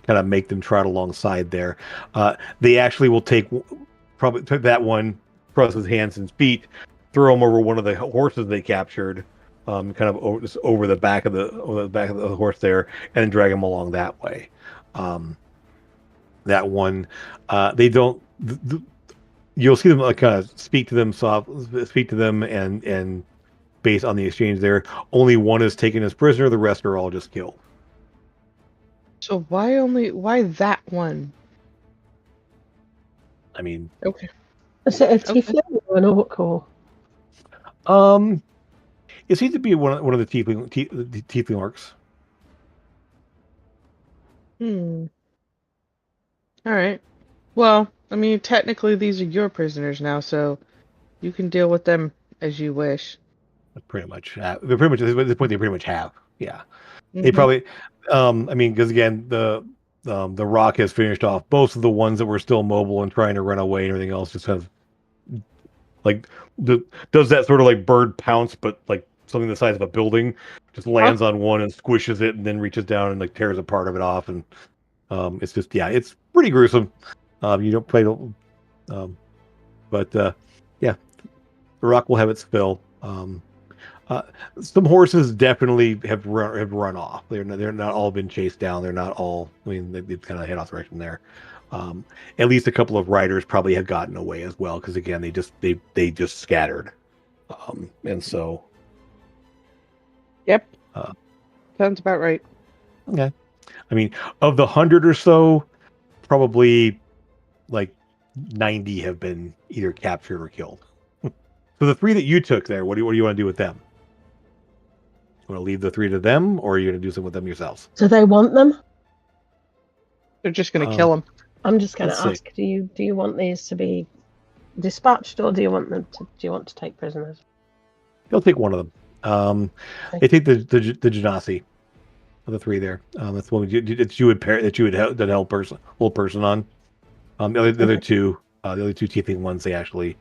of make them trot alongside there. They actually will probably take that one, cross his hands and feet, throw him over one of the horses they captured, kind of over the back of the horse there, and then drag him along that way. That one, they don't. You'll see them like kind of speak to them and based on the exchange there, only one is taken as prisoner. The rest are all just killed. So why that one? I mean, Okay. Is it a tiefling or an orc or? it seems to be one of the tiefling orcs. All right. Well, I mean, technically these are your prisoners now, so you can deal with them as you wish. Pretty much, they're pretty much at this point. They pretty much have, yeah. They Mhm. probably, I mean, because again, the rock has finished off both of the ones that were still mobile and trying to run away, and everything else just kind of like does that sort of like bird pounce, but like something the size of a building, just lands on one and squishes it, and then reaches down and like tears a part of it off, and it's just it's pretty gruesome. You don't play, but yeah, the rock will have its fill. Some horses definitely have run off. They're not all been chased down. They're not all. I mean, they've kind of head off direction there. At least a couple of riders probably have gotten away as well, because again, they just scattered, and so. Yep. Sounds about right. Okay. I mean, of the 100 or so, probably like 90 have been either captured or killed. So the 3 that you took there, what do you want to do with them? You want to leave the 3 to them, or are you going to do something with them yourselves? Do they want them? They're just gonna kill them. I'm just going Let's to see. ask: Do you want these to be dispatched, or do you want to take prisoners? They'll take one of them. They take the genasi of the 3 there. That's the one you would pair that you would help that whole person on. The other two tiefling ones, they actually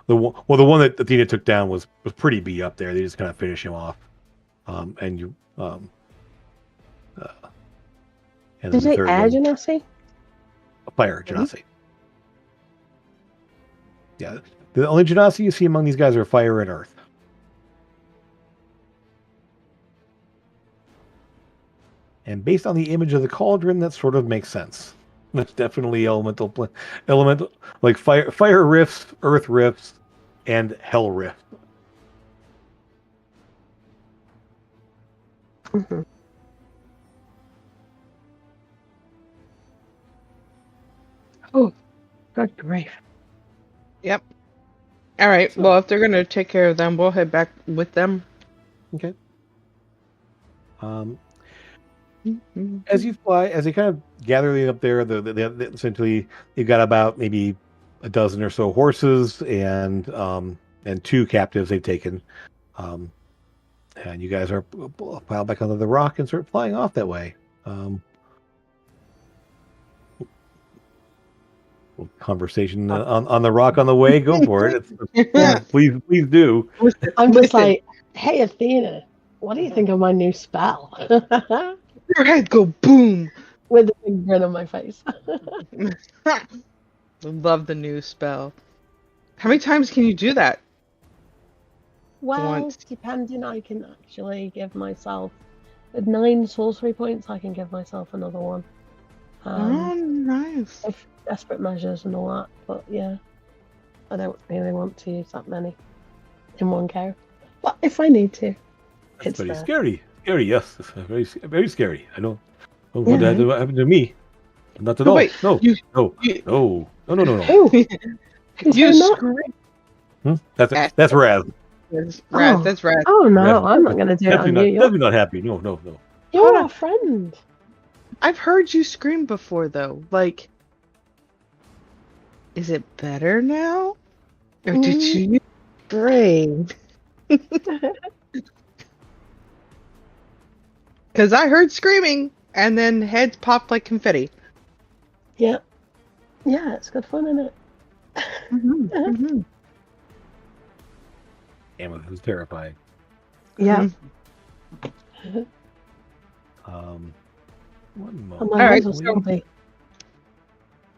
the one that Athena took down was pretty beat up there. They just kind of finish him off. And you and Did they air genasi? Fire genasi. Yeah, the only genasi you see among these guys are fire and earth. And based on the image of the cauldron, that sort of makes sense. That's definitely elemental, like fire rifts, earth rifts, and hell rift. Mm-hmm. Oh, good grief! Yep. All right. So, well, if they're gonna take care of them, we'll head back with them. Okay. As you fly, as they kind of gather up there, essentially you've got about maybe a dozen or so horses and 2 captives they've taken, and you guys are piled back onto the rock and start flying off that way. Conversation on the rock on the way. Go for it. Please do. I'm just like, hey Athena, what do you think of my new spell? Your head go boom with a big grin on my face. Love the new spell. How many times can you do that? Well, Once. depending, I can actually give myself with 9 sorcery points. I can give myself another one. Oh, nice. If desperate measures and all that, but yeah, I don't really want to use that many in one go. But if I need to, That's it's very there. scary. Scary, yes. It's very, very scary. I don't know what that happened to me. Not at all. Wait, no. You Who? You Who's not? scream. That's Raz. That's Raz. Oh no, Raz- I'm not going to do it on you. Definitely not happy. No. You're Hold our on. friend. I've heard you scream before, though. Like, is it better now? Or did Mm. you use brain? Because I heard screaming, and then heads popped like confetti. Yeah. Yeah, it's good fun, isn't it? Mm-hmm. Damn, it was terrifying. Yeah. One And moment. my All eyes right, will still be.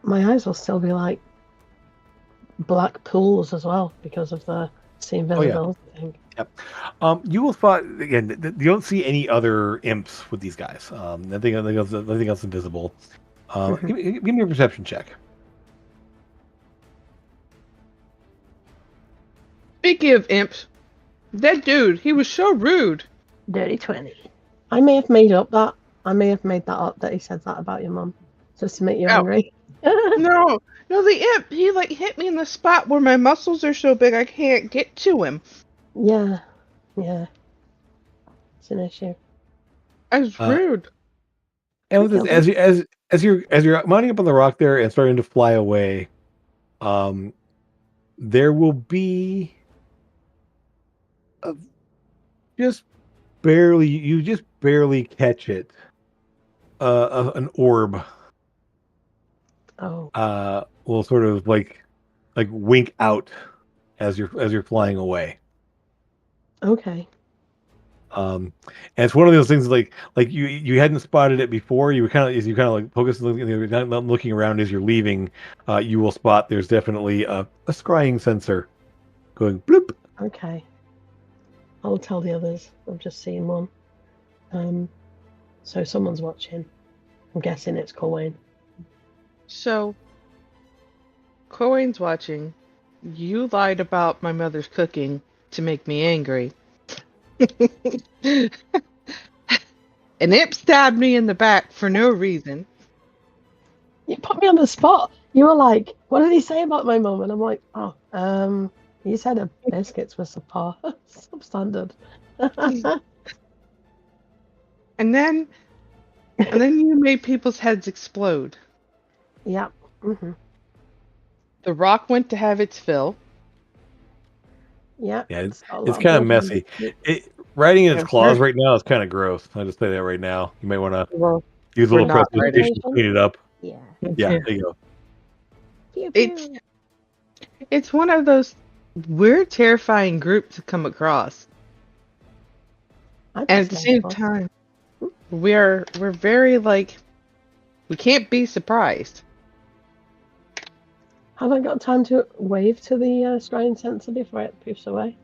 My eyes will still be like black pools as well because of the invisibility thing. You will spot again. You don't see any other imps with these guys. Nothing else invisible. Give me a perception check. Speaking of imps, that dude, he was so rude. Dirty 20. I may have made up that. I may have made that up that he said that about your mum. Just to make you Oh. angry. No, the imp, he like hit me in the spot where my muscles are so big I can't get to him. Yeah. Yeah. It's an issue. I was rude. And with this, as you're mounting up on the rock there and starting to fly away, there will be just barely catch it. An orb. Oh. Will sort of like wink out as you're flying away. Okay. And it's one of those things like you hadn't spotted it before. You were kind of like focused on looking around as you're leaving. You will spot there's definitely a scrying sensor going bloop. Okay. I'll tell the others. I've just seen one. So someone's watching. I'm guessing it's Coin. So, Cohen's watching. You lied about my mother's cooking to make me angry. An imp stabbed me in the back for no reason. You put me on the spot. You were like, "What did he say about my mum?" And I'm like, "Oh, he said her biscuits were substandard." And then you made people's heads explode. Yep. Mm-hmm. The rock went to have its fill. Yeah. Yeah, it's got a lot kind of blood messy. on it. Riding in its Yeah, claws sure. right now is kind of gross. I'll just say that right now. You might want to Well, use a we're little not prestidigitation to clean it up. Yeah. Yeah, there you go. Pew, It's pew. it's one of those weird, terrifying groups to come across. I'd And at be the same scared of time, we're very like we can't be surprised. Have I got time to wave to the scrying sensor before it poofs away?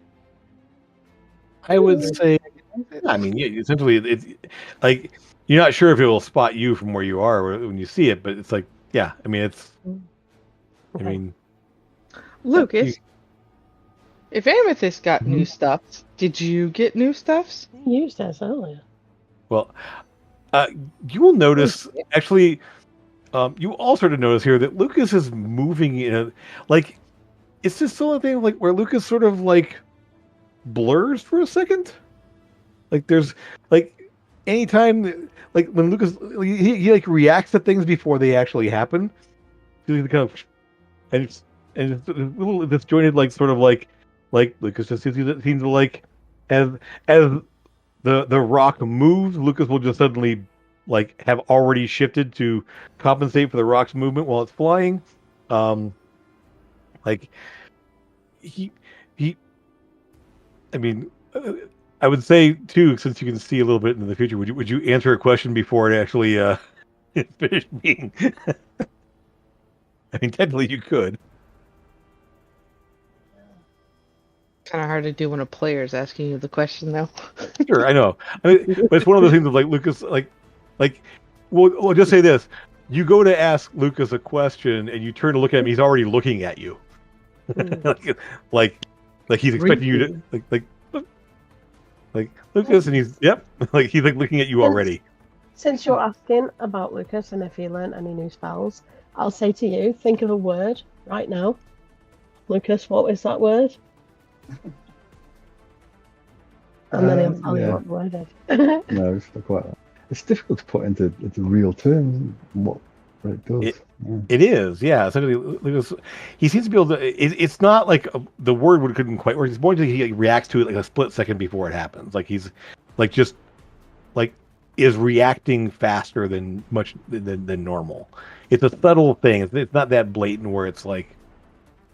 I would say, I mean, yeah, essentially, it's like you're not sure if it will spot you from where you are when you see it, but it's like, yeah, I mean, it's, I Okay. mean, Lucas, if Amethyst got new stuffs, did you get new stuffs? You used this earlier. well, you will notice actually, you all sort of notice here that Lucas is moving in a like, it's just sort of thing like where Lucas sort of like blurs for a second. Like there's like anytime like when Lucas he like reacts to things before they actually happen. He kind of and it's a little disjointed, like sort of like Lucas just seems to like as the rock moves, Lucas will just suddenly like have already shifted to compensate for the rock's movement while it's flying. Like he I mean, I would say too, since you can see a little bit into the future, would you answer a question before it actually finished being? I mean, technically you could. Kind of hard to do when a player's asking you the question, though. Sure, I know. I mean, but it's one of those things of like Lucas, like, we'll just say this: you go to ask Lucas a question, and you turn to look at him, he's already looking at you, like he's expecting you to like Lucas, and he's like he's like looking at you already. Since you're asking about Lucas and if he learned any new spells, I'll say to you, think of a word right now. Lucas, what is that word? And then he'll tell you yeah. what the word is. No, it's not quite that. It's difficult to put into real terms what it does. It is, yeah. He seems to be able to. It's not like the word couldn't quite work. It's more like he reacts to it like a split second before it happens. Like he's like just like is reacting faster than normal. It's a subtle thing. It's not that blatant where it's like,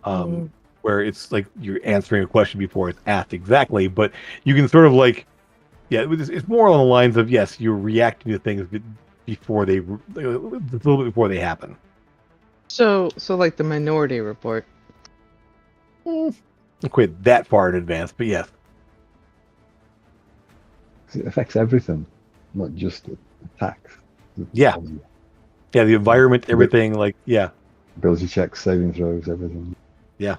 where it's like you're answering a question before it's asked exactly. But you can sort of like, yeah, it's more on the lines of yes, you're reacting to things before a little bit before they happen. So like the Minority Report. Not quite that far in advance, but yes. It affects everything, not just attacks. Yeah. Yeah, the environment, everything, like, yeah. Ability checks, saving throws, everything. Yeah.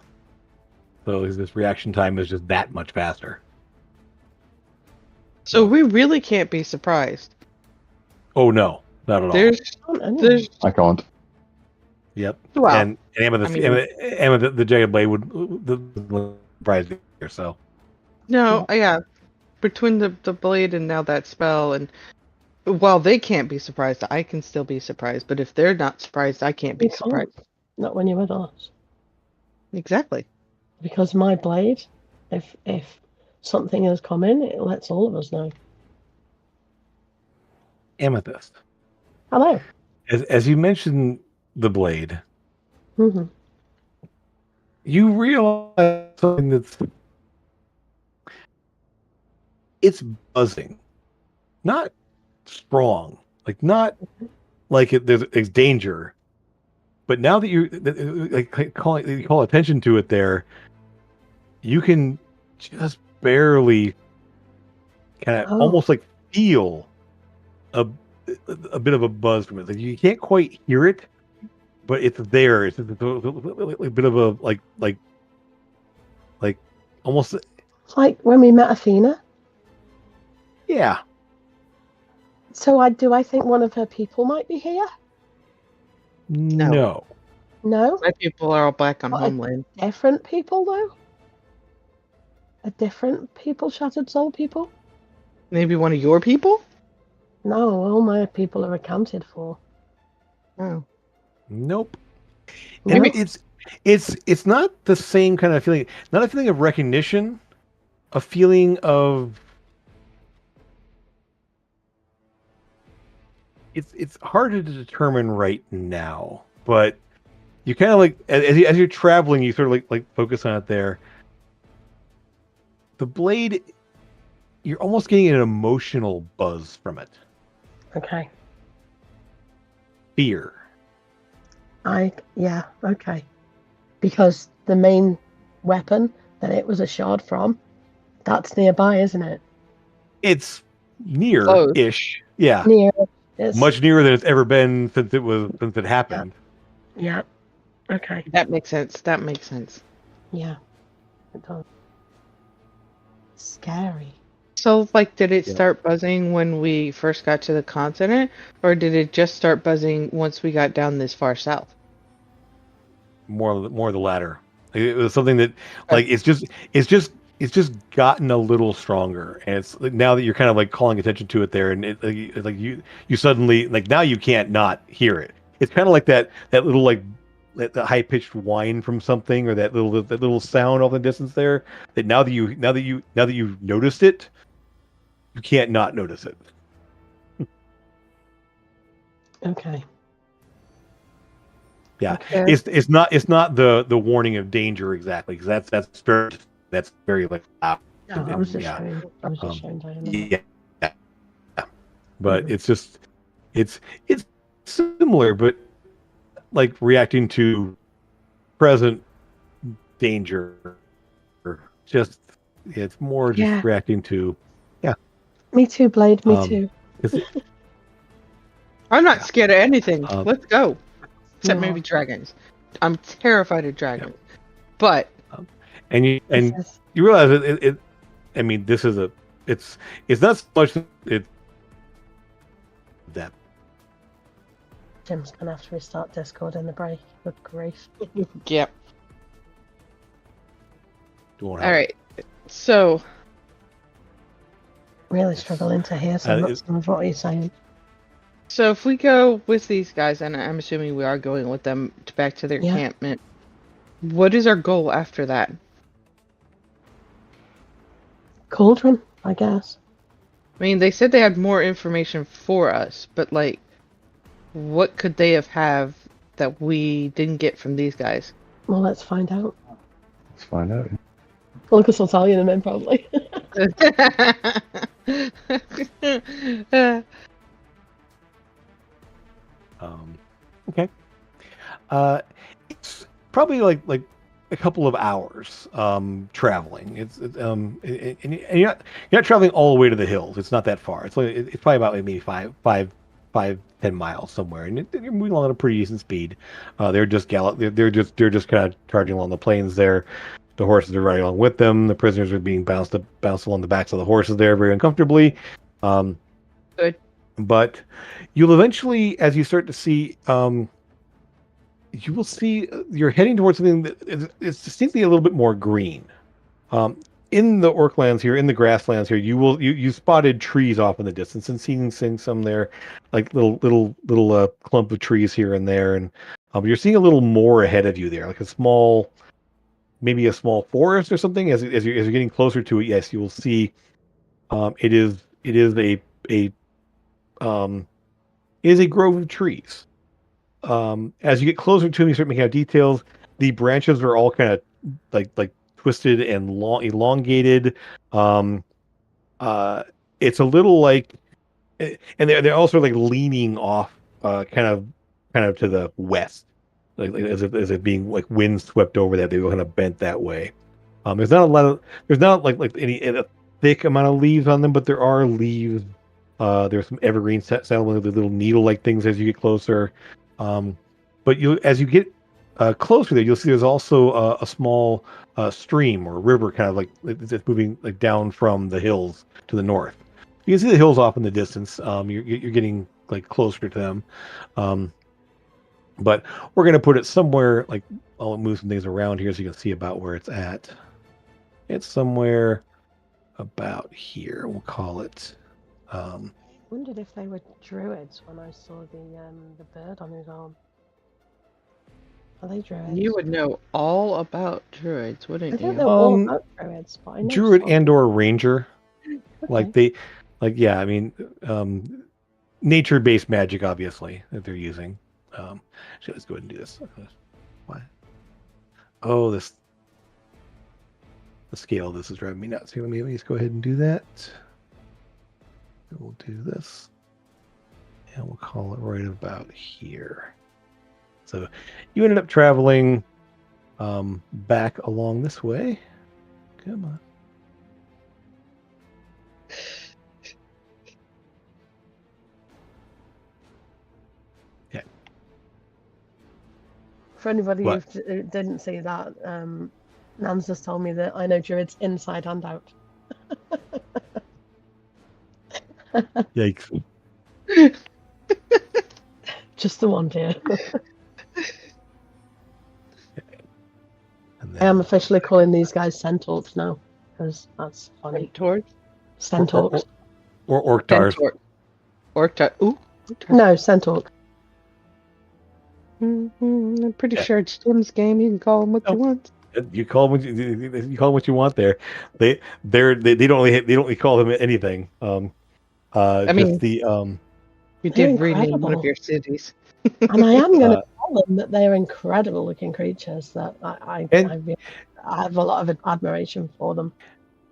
So this reaction time is just that much faster. So we really can't be surprised. Oh, no. Not at all. There's I can't. Yep. Wow. And Amethyst, the Jagged Blade would surprise me here, so. No, yeah. Between the blade and now that spell, and while they can't be surprised, I can still be surprised. But if they're not surprised, I can't be surprised. Not when you're with us. Exactly. Because my blade, if something has come in, it lets all of us know. Amethyst. Hello. As you mentioned the blade, Mm-hmm. you realize something it's buzzing, not strong, like not like there's danger, but now that you call attention to it, there, you can just barely kind of almost like feel a bit of a buzz from it. Like you can't quite hear it, but it's there. It's a bit of a like almost like when we met Athena. Yeah. So I think one of her people might be here? No. No? My people are all back on homeland. Different people, though? A different people, Shattered Soul people? Maybe one of your people? No, all my people are accounted for. Oh. Nope. I mean, it's not the same kind of feeling. Not a feeling of recognition. A feeling of it's harder to determine right now, but you kind of like as you're traveling, you sort of like focus on it there. The blade, you're almost getting an emotional buzz from it. Okay. Fear. Yeah, okay. Because the main weapon that it was a shard from, that's nearby, isn't it? It's near-ish. Yeah. Near. Much nearer than it's ever been since it happened. Yeah. Okay. That makes sense. That makes sense. Yeah. It does. Scary. So, like, did it start buzzing when we first got to the continent, or did it just start buzzing once we got down this far south? More the latter. It was something that, like, it's just gotten a little stronger, and it's like, now that you're kind of like calling attention to it there, and it's like you suddenly like now you can't not hear it. It's kind of like that little like the high pitched whine from something, or that little sound off in the distance there. That now that you've noticed it, you can't not notice it. Okay. Yeah, Okay. it's not the warning of danger exactly, because that's very like loud. No, I was just showing Diana. Yeah. But it's just it's similar, but like reacting to present danger. Just it's more just reacting to Me too, Blade. Me too. I'm not scared of anything. Let's go. Except No. maybe dragons. I'm terrified of dragons. But and you realize it I mean, this is it's not so much that Jim's gonna have to restart Discord in the break. Good grief. yep. All All right. So really struggling to hear some of what he's saying. So if we go with these guys, and I'm assuming we are going with them back to their encampment, what is our goal after that? Cauldron, I guess. I mean, they said they had more information for us, but like, what could they have that we didn't get from these guys? Well, let's find out. Let's find out. Lucas will tell you in a minute, probably. Okay. It's probably like a couple of hours traveling. And you're not traveling all the way to the hills. It's not that far. It's probably about maybe 10 miles somewhere, and you're moving along at a pretty decent speed. They're just They're just kind of charging along the plains there. The horses are riding along with them. The prisoners are being bounced along the backs of the horses there very uncomfortably. Good. But you'll eventually, as you start to see, you will see you're heading towards something that is distinctly a little bit more green. In the Orclands here, in the grasslands here, you spotted trees off in the distance and seeing some there, like little clump of trees here and there, and you're seeing a little more ahead of you there, like maybe a small forest or something. As you're getting closer to it, yes, you will see. It is a grove of trees. As you get closer to them, you start making out details. The branches are all kind of like twisted and elongated. It's a little like, and they're also like leaning off, kind of to the west, like as if being like wind swept over that. They go kind of bent that way. There's not like any thick amount of leaves on them, but there are leaves. There's some evergreen settlement with little needle-like things as you get closer. But as you get closer there, you'll see there's also a small stream or river, kind of like it's moving like down from the hills to the north. You can see the hills off in the distance. You're getting like closer to them. But we're going to put it somewhere, like I'll move some things around here so you can see about where it's at. It's somewhere about here. We'll call it. I wondered if they were druids when I saw the bird on his arm. Are they druids? You would know all about druids, wouldn't I don't you? know all about druids, but I know Druid some. and or ranger. Okay. I mean, nature-based magic, obviously, that they're using. So let's go ahead and do this. Why? Oh, the scale of this is driving me nuts. Here, let me just go ahead and do that. We'll do this, and we'll call it right about here. So you ended up traveling back along this way. Come on. Yeah. For anybody What? who didn't see that, Nan's just told me that I know druids inside and out. Yikes. Just the one, dear. And I am officially calling these guys centaurs now, because that's funny. Centaurs? Centaurs. or orctars. Orctar. Ooh. No, centaur. I'm pretty sure it's Jim's game. You can call him what you want. You call them what you want. There, they don't call them anything. I mean, just the you They're did rename one incredible. of your cities. And I am going to tell them that they're incredible looking creatures. That I have a lot of admiration for them.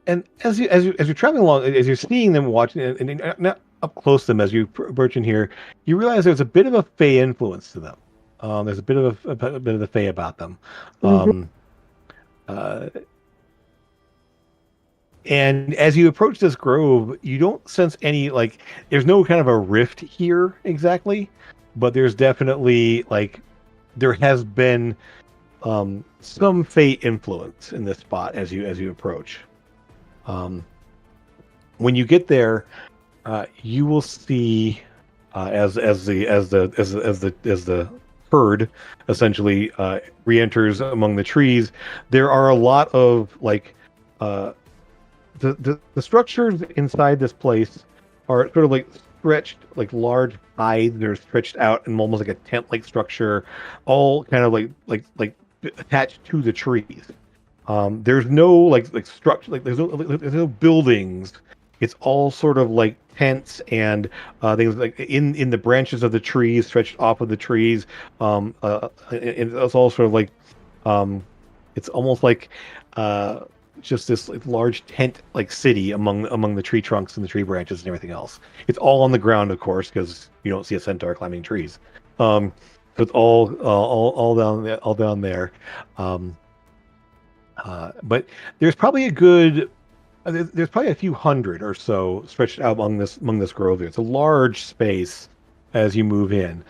And as you're traveling along, as you're seeing them, watching, and not up close to them as you approach in here, you realize there's a bit of a Fey influence to them. There's a bit of the Fey about them. And as you approach this grove, you don't sense any, like, there's no kind of a rift here exactly, but there's definitely, like, there has been some Fey influence in this spot as you approach. When you get there, you will see as the herd essentially re-enters among the trees. There are a lot of like the structures inside this place are sort of like stretched, like large hides. They're stretched out and almost like a tent-like structure, all kind of like attached to the trees. There's no like structure, like there's no buildings. It's all sort of like tents and things like in the branches of the trees, stretched off of the trees. It's all sort of like it's almost like just this like, large tent like city among the tree trunks and the tree branches and everything else. It's all on the ground, of course, because you don't see a centaur climbing trees. So it's all down there. But there's probably a good there's probably a few hundred or so stretched out among this grove here. It's a large space as you move in.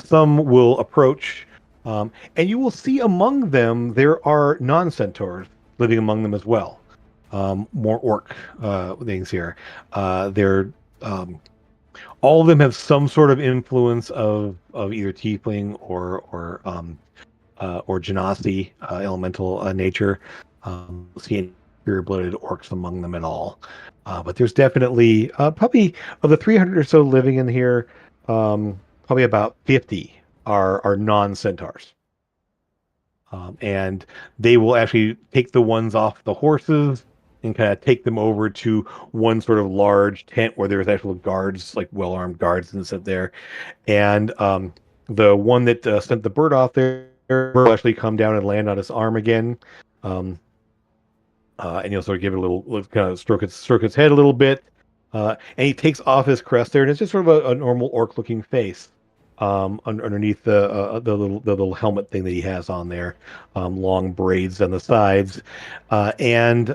Some will approach, and you will see among them there are non-centaurs living among them as well. More orc things here. They're all of them have some sort of influence of either tiefling or genasi, elemental nature. See pure-blooded orcs among them at all. But there's definitely probably of the 300 or so living in here, probably about 50 are non-centaurs. And they will actually take the ones off the horses and kind of take them over to one sort of large tent where there's actual guards, like well-armed guards, and sit there. And the one that sent the bird off there will actually come down and land on its arm again. And you'll sort of give it a little kind of stroke its head a little bit. And he takes off his crest there, and it's just sort of a normal orc-looking face underneath the little helmet thing that he has on there, long braids on the sides, and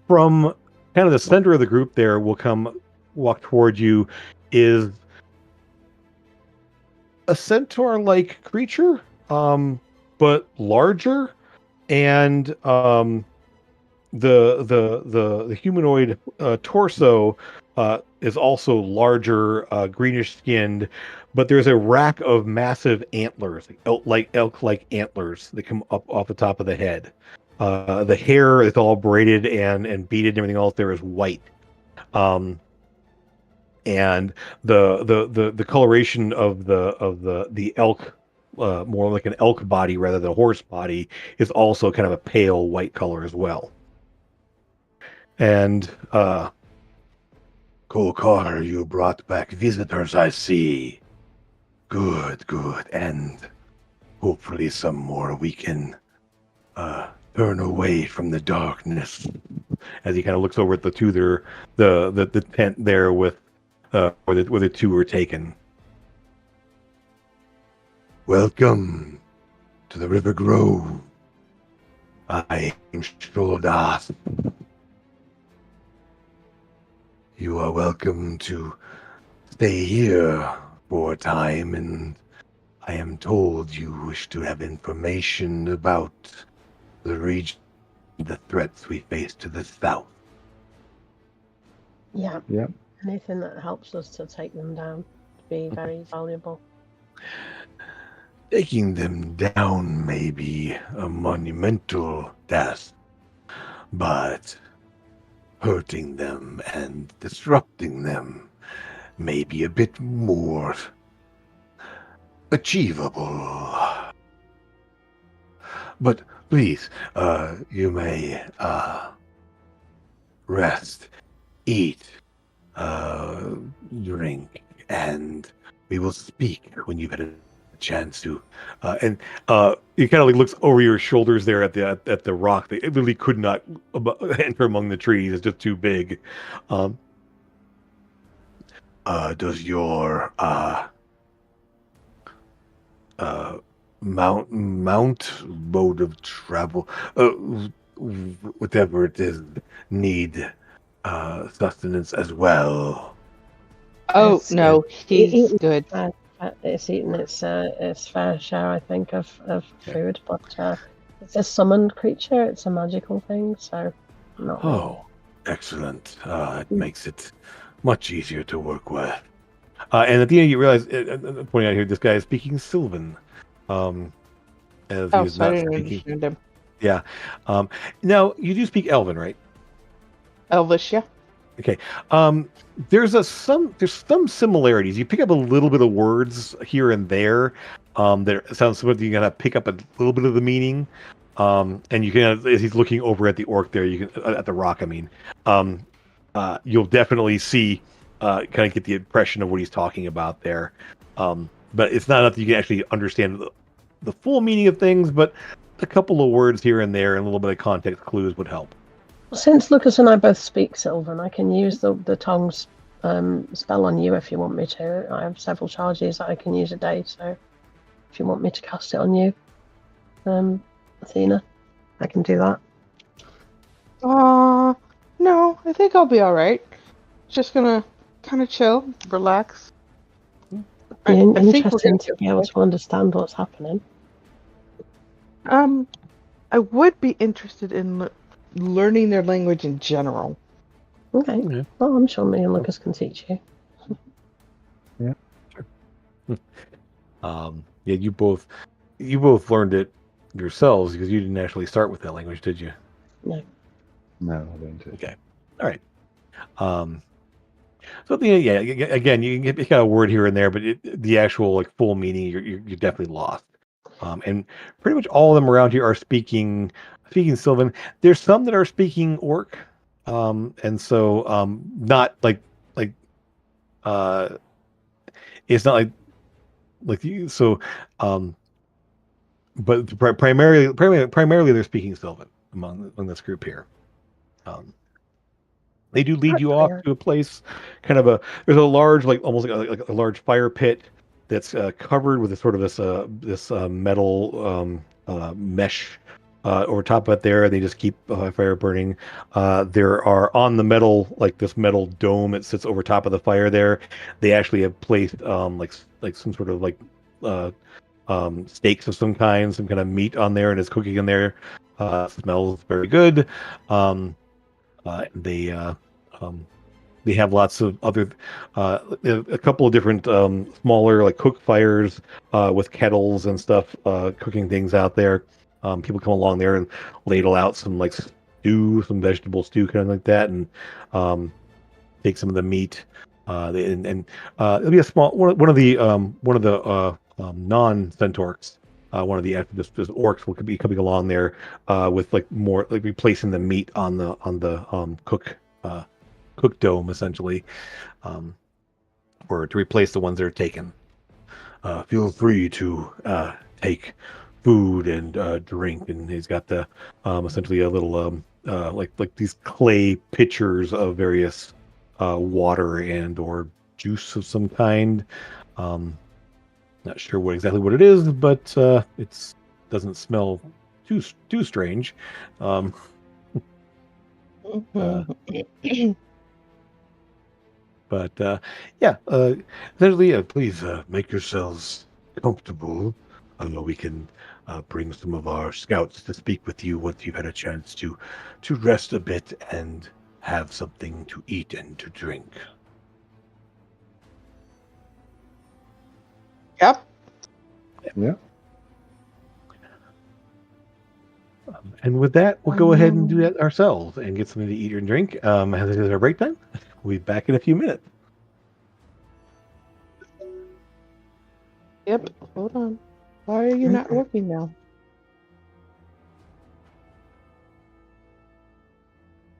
from kind of the center of the group there will walk toward you is a centaur-like creature, but larger, and the humanoid torso is also larger, greenish skinned, but there's a rack of massive antlers, like elk-like antlers that come up off the top of the head. The hair is all braided and beaded and everything else there is white. And the coloration of the elk, more like an elk body rather than a horse body, is also kind of a pale white color as well. And Kolkar, you brought back visitors, I see. Good. And hopefully some more we can turn away from the darkness. As he kind of looks over at the two there, the tent there with where the two were taken. Welcome to the River Grove. I am Shrodas. You are welcome to stay here for a time, and I am told you wish to have information about the region, the threats we face to the south. Yeah. Yep. Anything that helps us to take them down would be very valuable. Taking them down may be a monumental task, but hurting them and disrupting them may be a bit more achievable. But please, you may rest, eat, drink, and we will speak when you've had a chance to. And he kind of like looks over your shoulders there at the rock. It really could not enter among the trees. It's just too big. Does your mount mode of travel, whatever it is, need sustenance as well? Oh Yes. no, he's Eating- good. It's eaten its fair share, I think, of food, but it's a summoned creature. It's a magical thing, so not. Oh, excellent. It makes it much easier to work with. And at the end, you realize, pointing out here, this guy is speaking Sylvan. As Oh, he's so I not didn't speaking. understand him. Yeah. Now, you do speak Elven, right? Elvish, yeah. Okay. There's some similarities. You pick up a little bit of words here and there. That sounds something you gotta pick up a little bit of the meaning. And you can, as he's looking over at the orc there, you can at the rock. I mean, um, you'll definitely see, kind of get the impression of what he's talking about there. But it's not enough that you can actually understand the full meaning of things. But a couple of words here and there and a little bit of context clues would help. Since Lucas and I both speak Sylvan, I can use the tongue's spell on you if you want me to. I have several charges that I can use a day, so if you want me to cast it on you, Athena, I can do that. No, I think I'll be alright. Just gonna kind of chill, relax. Be I think we're interesting gonna to be be able okay. to understand what's happening. I would be interested in learning their language in general. Okay. Yeah. Well, I'm sure me and Lucas can teach you. Yeah, you both learned it yourselves because you didn't actually start with that language, did you? No. No, I don't. Okay. All right. So again, you can get a word here and there, but the actual like full meaning, you're definitely lost. And pretty much all of them around here are speaking Sylvan. There's some that are speaking Orc, and so not like it's not like you. So, but primarily they're speaking Sylvan among this group here. They do lead That's you off weird. to a place, kind of there's a large, like almost like a large fire pit that's covered with a sort of this metal mesh over top of it there. They just keep fire burning. There are on the metal, like this metal dome, it sits over top of the fire there. They actually have placed like some sort of like steaks of some kind of meat on there, and it's cooking in there. Smells very good. Um, they they have lots of other, a couple of different smaller like cook fires with kettles and stuff, cooking things out there. People come along there and ladle out some like stew, some vegetable stew, kind of like that, and take some of the meat. It'll be a small one of the non-centaurs. One of the this orcs will be coming along there with like more like replacing the meat on the cook dome essentially, or to replace the ones that are taken. Feel free to take food and drink, and he's got the essentially a little like these clay pitchers of various water and or juice of some kind. Not sure exactly what it is, but it's doesn't smell too strange. But essentially, please make yourselves comfortable. We can bring some of our scouts to speak with you once you've had a chance to rest a bit and have something to eat and to drink. Yep. Yeah. And with that, we'll go ahead and do that ourselves and get something to eat and drink. As it is our break time, we'll be back in a few minutes. Yep. Hold on. Why are you not working now?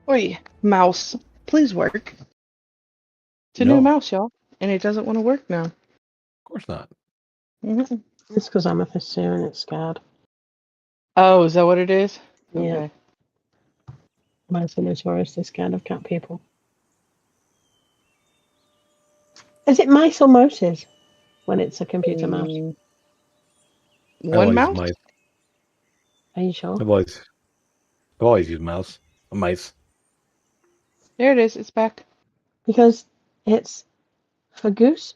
Wait, mouse, please work. It's a new No. mouse, y'all, and it doesn't want to work now. Of course not. Mhm. It's because I'm a Fisher and it's scared. Oh, is that what it is? Yeah. Okay. Mice are notoriously scared of cat people. Is it mice or mouses when it's a computer mouse? One mouse? Mice. Are you sure? I've always used mice. There it is. It's back. Because it's for goose.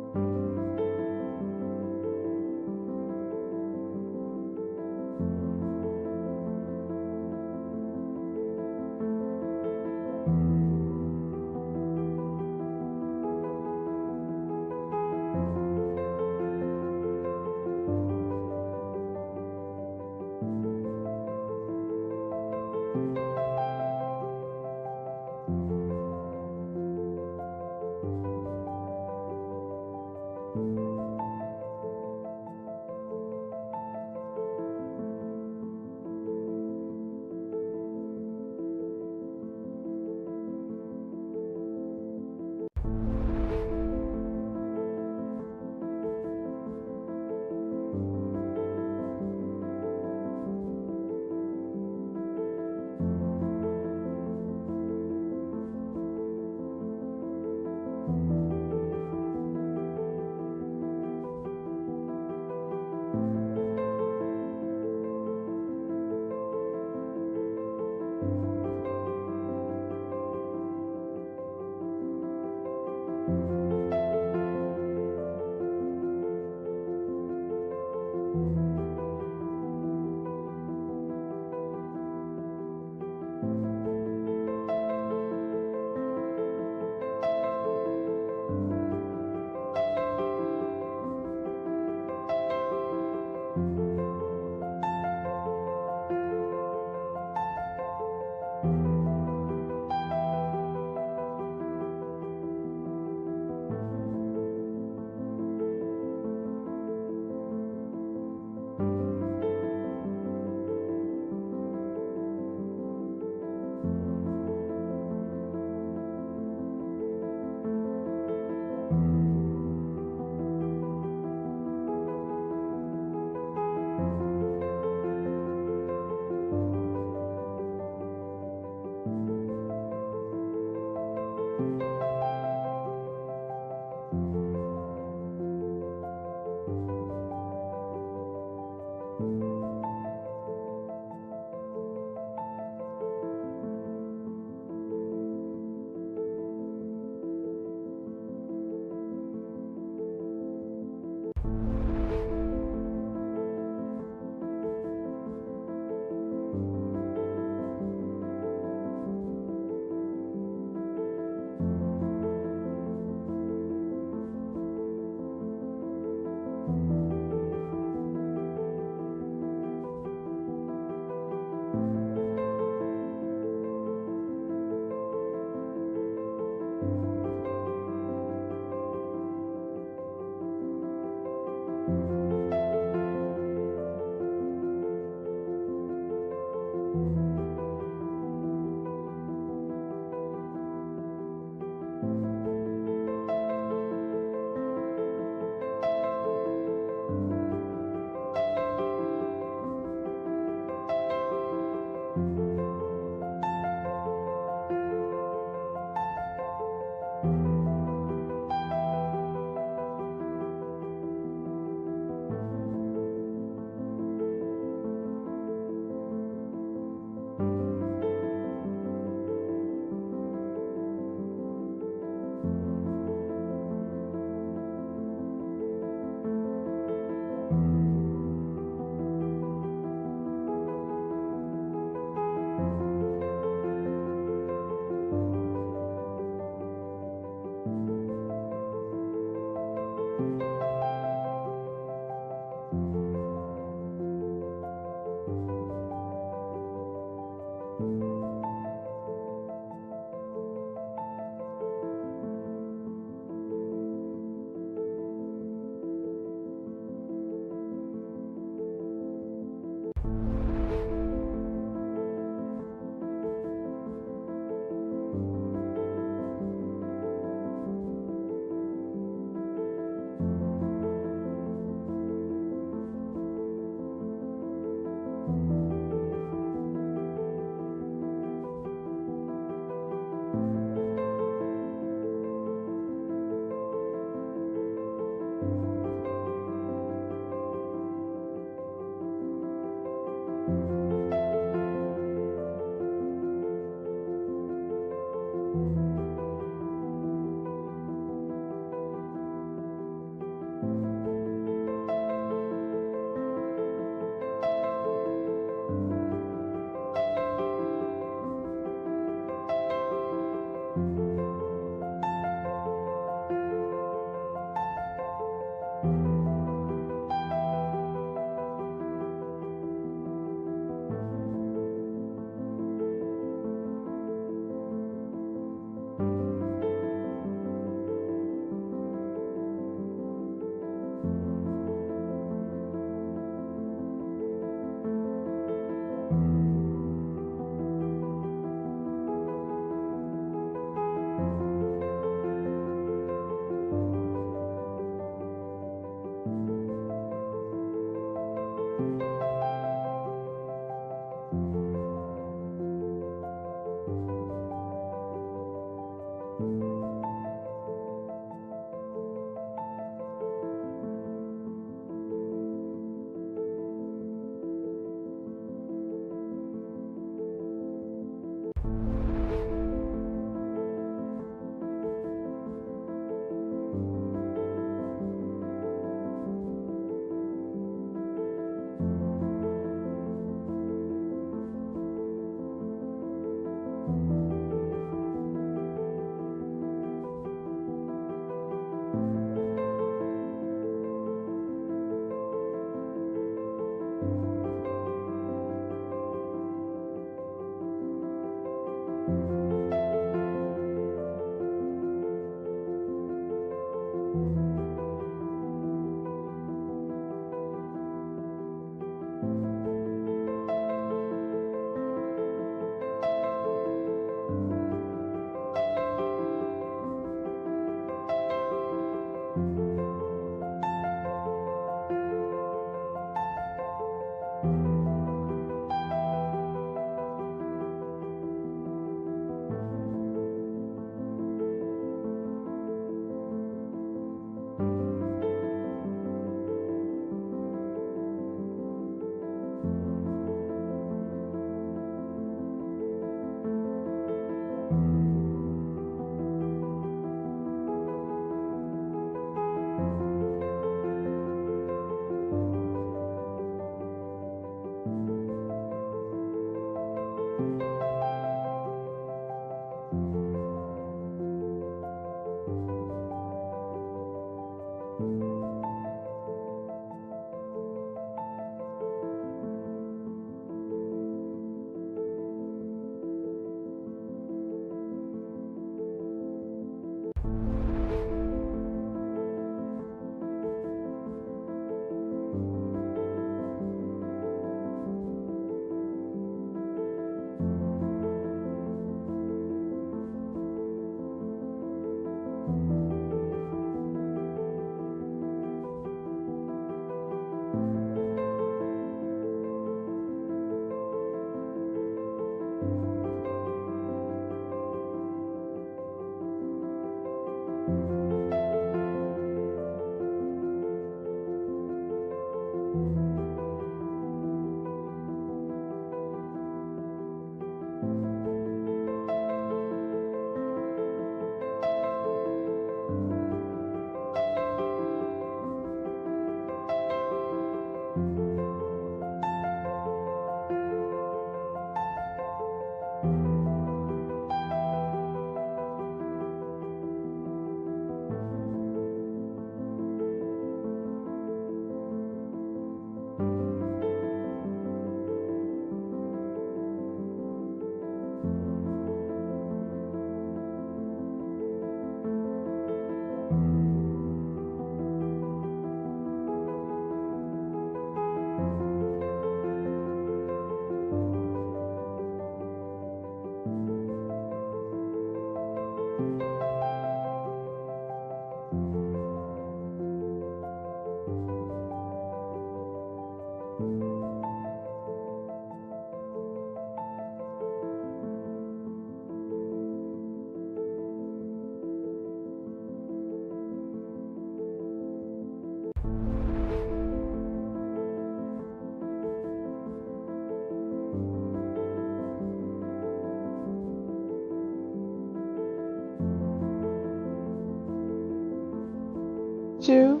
you.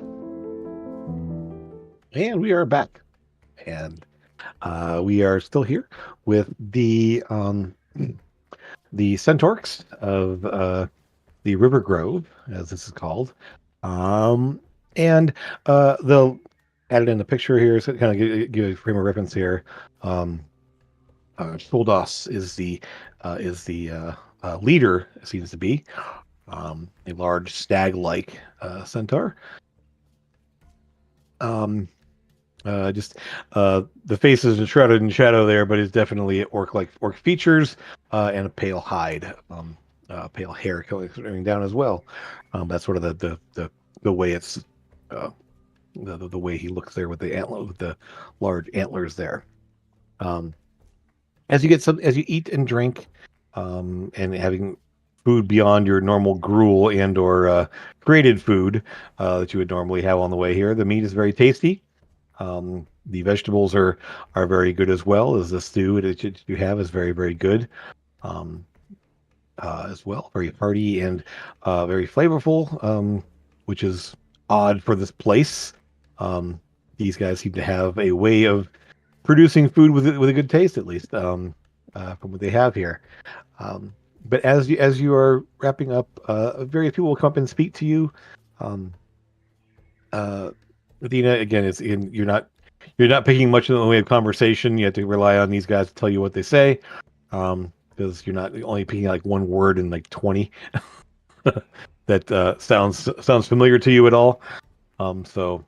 And we are back. And we are still here with the centaurs of the River Grove, as this is called. And they'll add it in the picture here, so kind of give a frame of reference here. Sholdos is the leader, it seems to be, a large stag-like centaur. Just the face is shrouded in shadow there, but it's definitely orc features and a pale hide, pale hair coming down as well. That's sort of the way it's the way he looks there with the large antlers there. As you eat and drink, and having food beyond your normal gruel and or created food that you would normally have on the way here, the meat is very tasty. The vegetables are very good as well, as the stew that you have is very, very good as well. Very hearty and very flavorful, which is odd for this place. These guys seem to have a way of producing food with a good taste, at least from what they have here. But as you are wrapping up, various people will come up and speak to you. Athena, again, you're not picking much in the way of conversation. You have to rely on these guys to tell you what they say, because you're not only picking like one word in like 20 that sounds familiar to you at all. So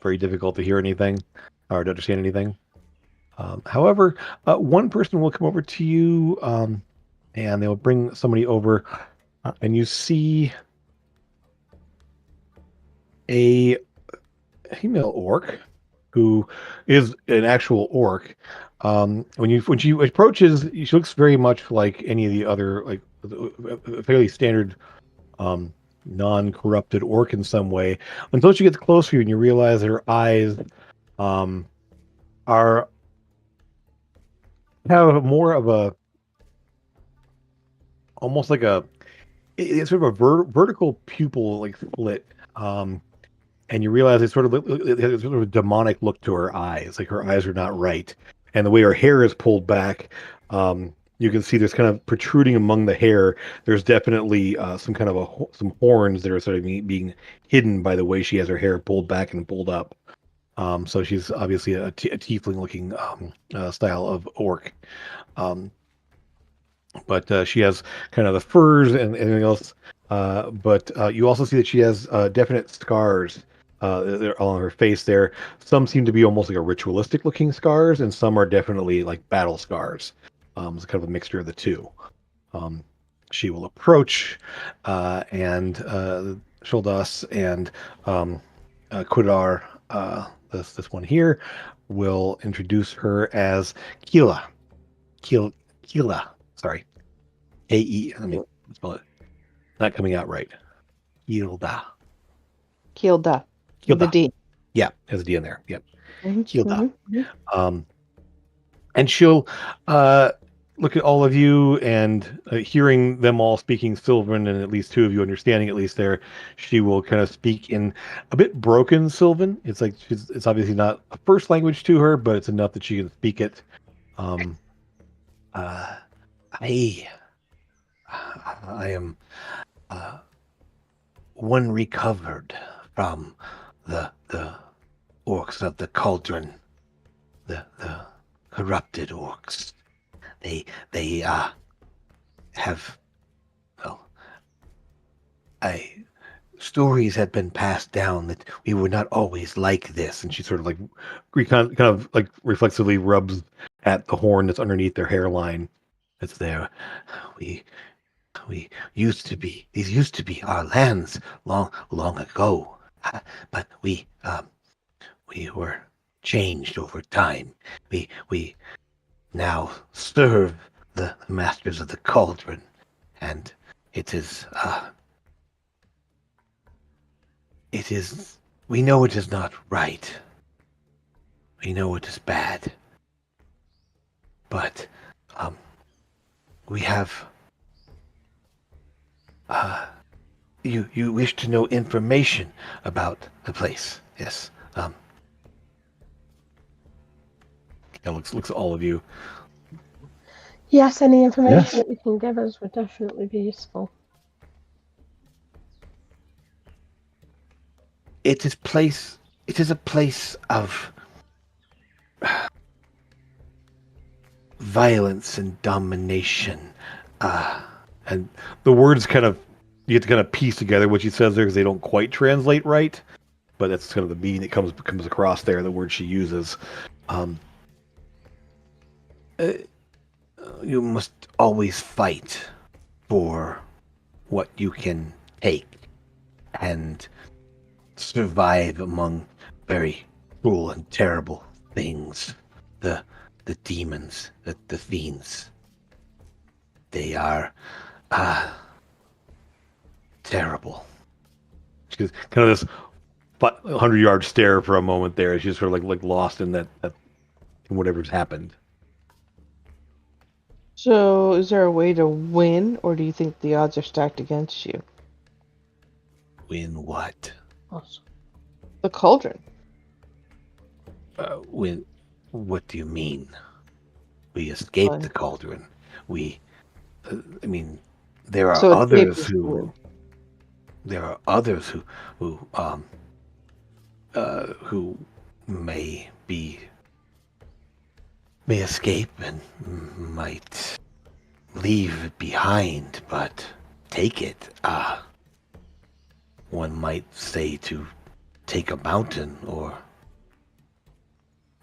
very difficult to hear anything or to understand anything. However, one person will come over to you, and they'll bring somebody over, and you see a female orc who is an actual orc. When she approaches, she looks very much like any of the other, like a fairly standard non-corrupted orc in some way, until she gets close to you and you realize that her eyes are have more of a almost like it's sort of a vertical pupil like split, and you realize it has sort of a demonic look to her eyes, like her eyes are not right, and the way her hair is pulled back, you can see there's kind of protruding among the hair. There's definitely some kind of some horns that are sort of being hidden by the way she has her hair pulled back and pulled up. So she's obviously a tiefling-looking style of orc. But she has kind of the furs and everything else. But you also see that she has definite scars on her face there. Some seem to be almost like a ritualistic-looking scars, and some are definitely like battle scars. It's kind of a mixture of the two. She will approach, and Sholdas and Kudar, this one here, will introduce her as Keela. Keela. Sorry. A-E. Let me spell it. Not coming out right. Keelda. Keelda. With a D. Yeah, has a D in there. Yep. Mm-hmm. Keelda. Mm-hmm. And she'll look at all of you, and hearing them all speaking Sylvan, and at least two of you understanding at least there, she will kind of speak in a bit broken Sylvan. It's like it's obviously not a first language to her, but it's enough that she can speak it. I am one recovered from the orcs of the cauldron, the corrupted orcs. They have, well, stories have been passed down that we were not always like this, and she sort of like kind of like reflexively rubs at the horn that's underneath their hairline. It's there. We used to be. These used to be our lands long ago, but we were changed over time. We now serve the masters of the cauldron, and it is. We know it is not right. We know it is bad. But we have You wish to know information about the place? Yes. Looks at all of you. Yes, any information Yes. that you can give us would definitely be useful. It is a place of violence and domination. And the words you have to kind of piece together what she says there because they don't quite translate right. But that's kind of the meaning that comes across there. The word she uses. You must always fight for what you can take and survive among very cruel and terrible things. The demons, the fiends. They are terrible. She's kind of this 100-yard stare for a moment there. She's sort of like lost in that in whatever's happened. So, is there a way to win, or do you think the odds are stacked against you? Win what? Us. The cauldron. Win. What do you mean? We escaped Fine. the cauldron. We. I mean, there are So escape others is the who. win. There are others who may escape and might leave it behind, but take it. One might say to take a mountain or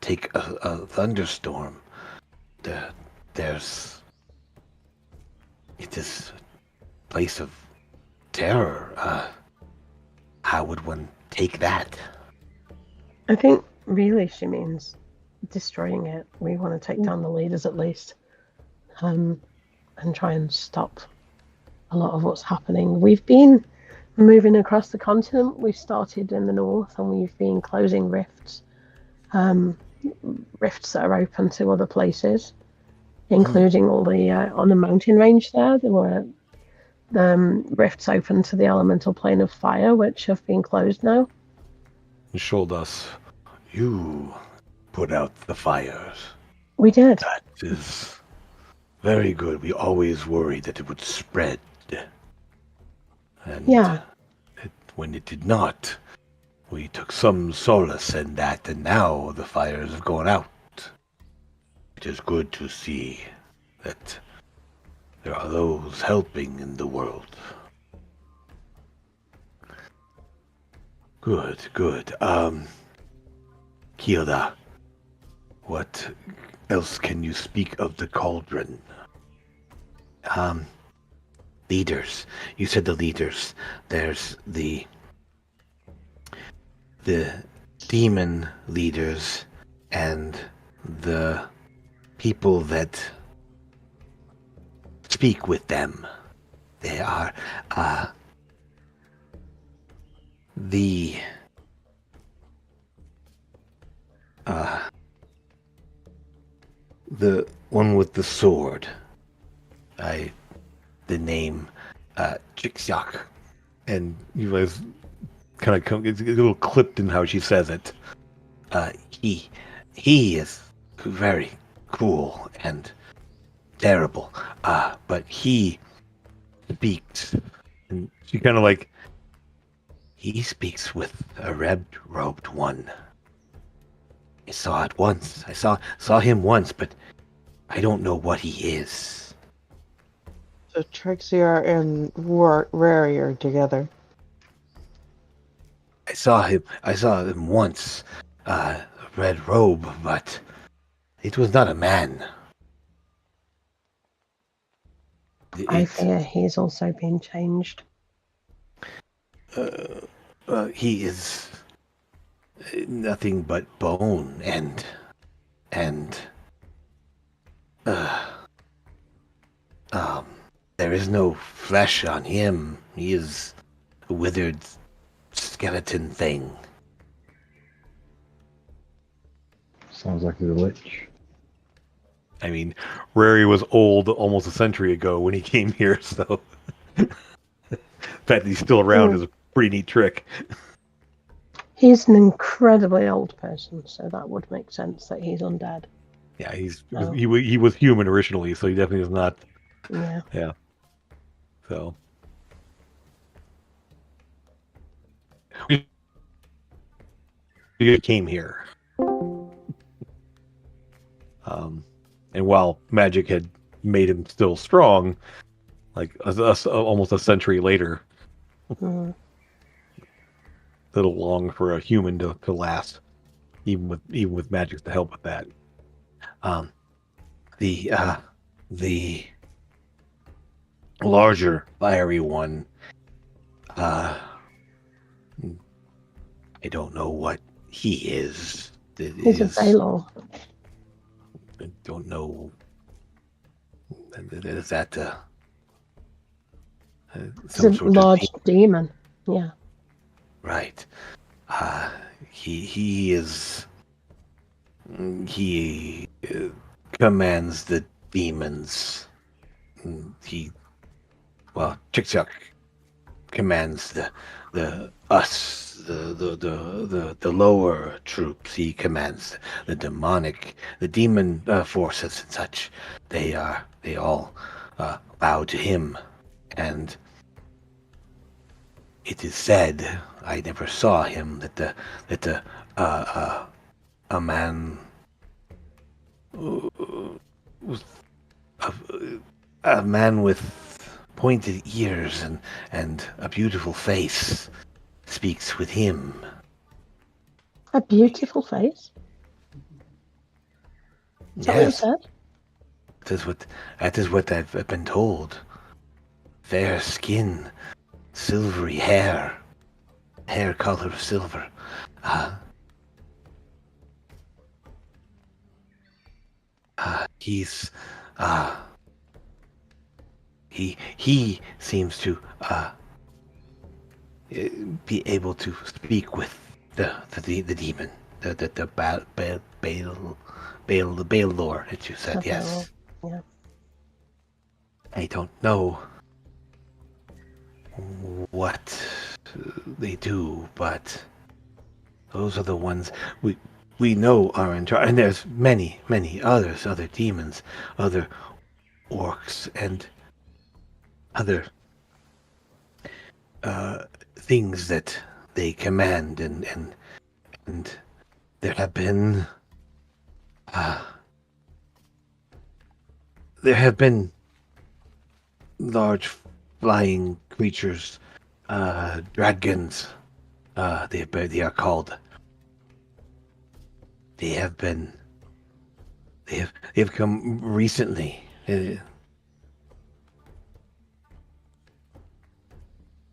take a thunderstorm. It is a place of terror. How would one take that? I think really she means destroying it. We want to take down the leaders at least, and try and stop a lot of what's happening. We've been moving across the continent. We started in the north, and we've been closing rifts, rifts that are open to other places, including all the on the mountain range there. There were rifts open to the elemental plane of fire, which have been closed now. Sholdas, you put out the fires. We did. That is very good. We always worried that it would spread. And Yeah. when it did not, we took some solace in that, and now the fires have gone out. It is good to see that there are those helping in the world. Good. Kilda, what else can you speak of the cauldron? Leaders. You said the leaders. There's the demon leaders and the people that speak with them. They are the one with the sword. The name Chixiak, and you guys kind of come. It's a little clipped in how she says it. He is very cool and terrible. But he speaks, and she kind of like. He speaks with a red-robed one. I saw it once. I saw him once, but I don't know what he is. So Trexiar and Rary are together. I saw him once. A red robe, but it was not a man. I fear he's also been changed. He is nothing but bone and there is no flesh on him. He is a withered skeleton thing. Sounds like he's a lich. I mean, Rary was old almost a century ago when he came here, so fact that he's still around is a pretty neat trick. He's an incredibly old person, so that would make sense that he's undead. Yeah, Oh. he was human originally, so he definitely is not. Yeah. Yeah. So. He came here. And while magic had made him still strong, like almost a century later, Mm. little long for a human to last, even with magic to help with that. The larger fiery one, I don't know what he is. He's a Baylor. I don't know. Is that He's some a sort large of demon. Yeah. right? He is. He commands the demons. Chick-Chuck commands the lower troops. He commands the demon forces and such. They all bow to him, and it is said, I never saw him, that a man was a man with pointed ears and a beautiful face speaks with him. A beautiful face. Is that what you Yes, said? that is what I've been told. Fair skin, silvery hair color of silver. He's he seems to be able to speak with the demon, the Baylor that you said. Okay, Yes. well, yeah. I don't know what they do, but those are the ones we know are in charge. And there's many other demons, other orcs, and other things that they command, and there have been large flying creatures, dragons. They are called. They have come recently.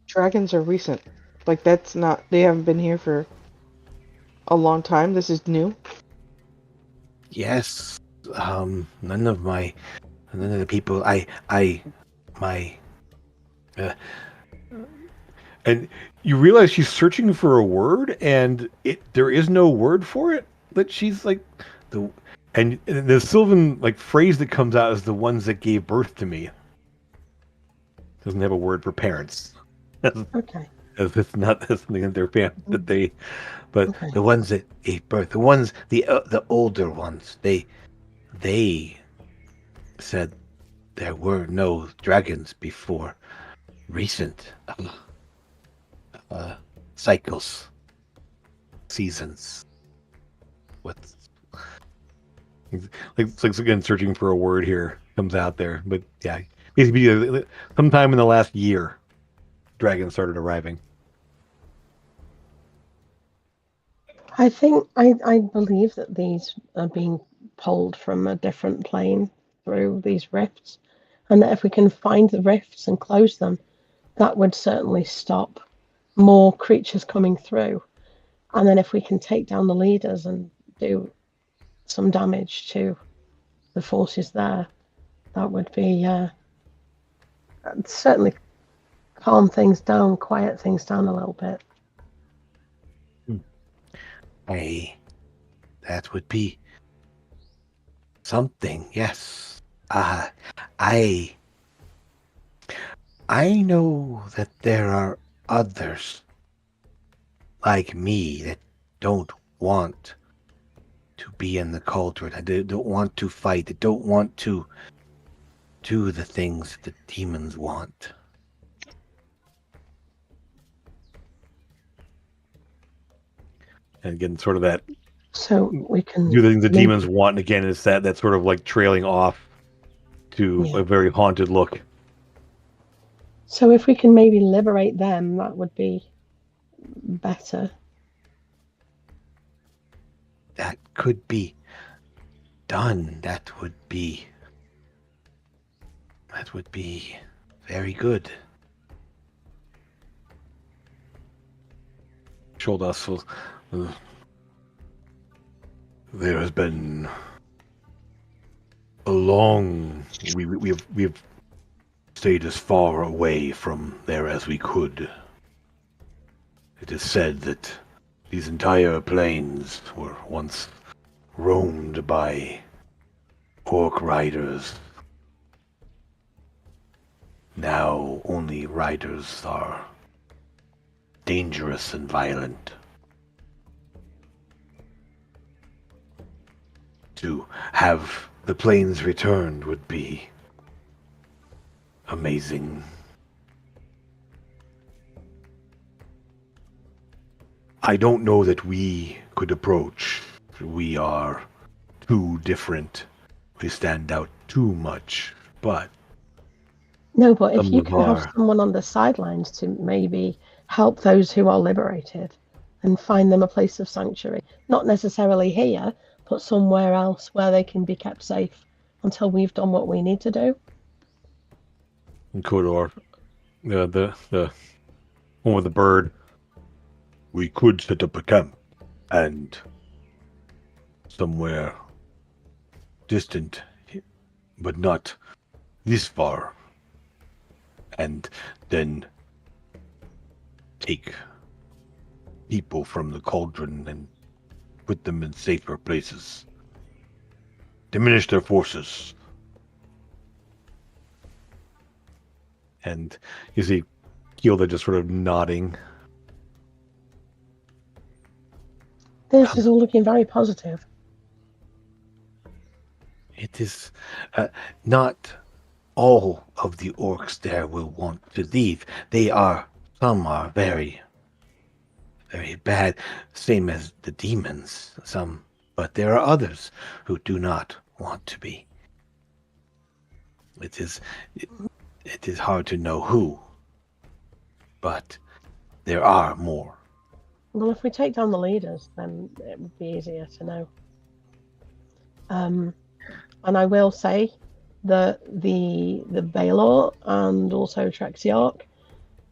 Dragons are recent. Like, that's not. They haven't been here for a long time. This is new. Yes. None of the people and you realize she's searching for a word, and there is no word for it. That she's like and the Sylvan like phrase that comes out is the ones that gave birth to me. Doesn't have a word for parents. Okay. As it's not something that their that they, but Okay. the ones that gave birth, the older ones, they said there were no dragons before recent cycles, seasons. What's like again searching for a word here comes out there, but yeah, basically sometime in the last year, dragons started arriving. I think I believe that these are being pulled from a different plane through these rifts, and that if we can find the rifts and close them, that would certainly stop more creatures coming through. And then if we can take down the leaders and do some damage to the forces there, that would be certainly calm things down, quiet things down a little bit. That would be something, yes. I I know that there are others like me that don't want to be in the cauldron. They don't want to fight. They don't want to do the things that the demons want. And again, sort of that So we can do the things the maybe- demons want. And again, it's that sort of like trailing off to Yeah. a very haunted look. So if we can maybe liberate them, that would be better. That could be done. That would be very good. Shoulders. There has been a long. We've stayed as far away from there as we could. It is said that these entire plains were once roamed by orc riders. Now only riders are dangerous and violent. To have the plains returned would be amazing. I don't know that we could approach. We are too different. We stand out too much. But No, but if some you of can have our- someone on the sidelines to maybe help those who are liberated and find them a place of sanctuary, not necessarily here, but somewhere else where they can be kept safe until we've done what we need to do. Kodor, the one with the bird. We could set up a camp and somewhere distant, but not this far, and then take people from the cauldron and put them in safer places. Diminish their forces. And you see Gilda just sort of nodding. This is all looking very positive. It is not all of the orcs there will want to leave. Some are very, very bad, same as the demons, but there are others who do not want to be. It is hard to know who, but there are more. Well, if we take down the leaders, then it would be easier to know. And I will say that the Baelor and also Trexiarch,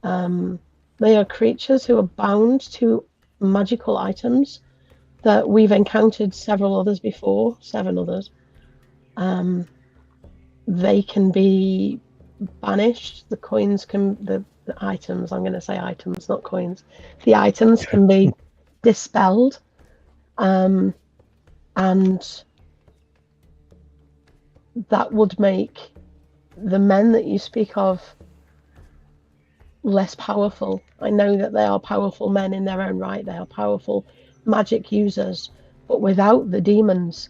they are creatures who are bound to magical items that we've encountered several others before, 7 others. They can be banished. The items, I'm going to say items, not coins. The items can be dispelled, and that would make the men that you speak of less powerful. I know that they are powerful men in their own right. They are powerful magic users, but without the demons,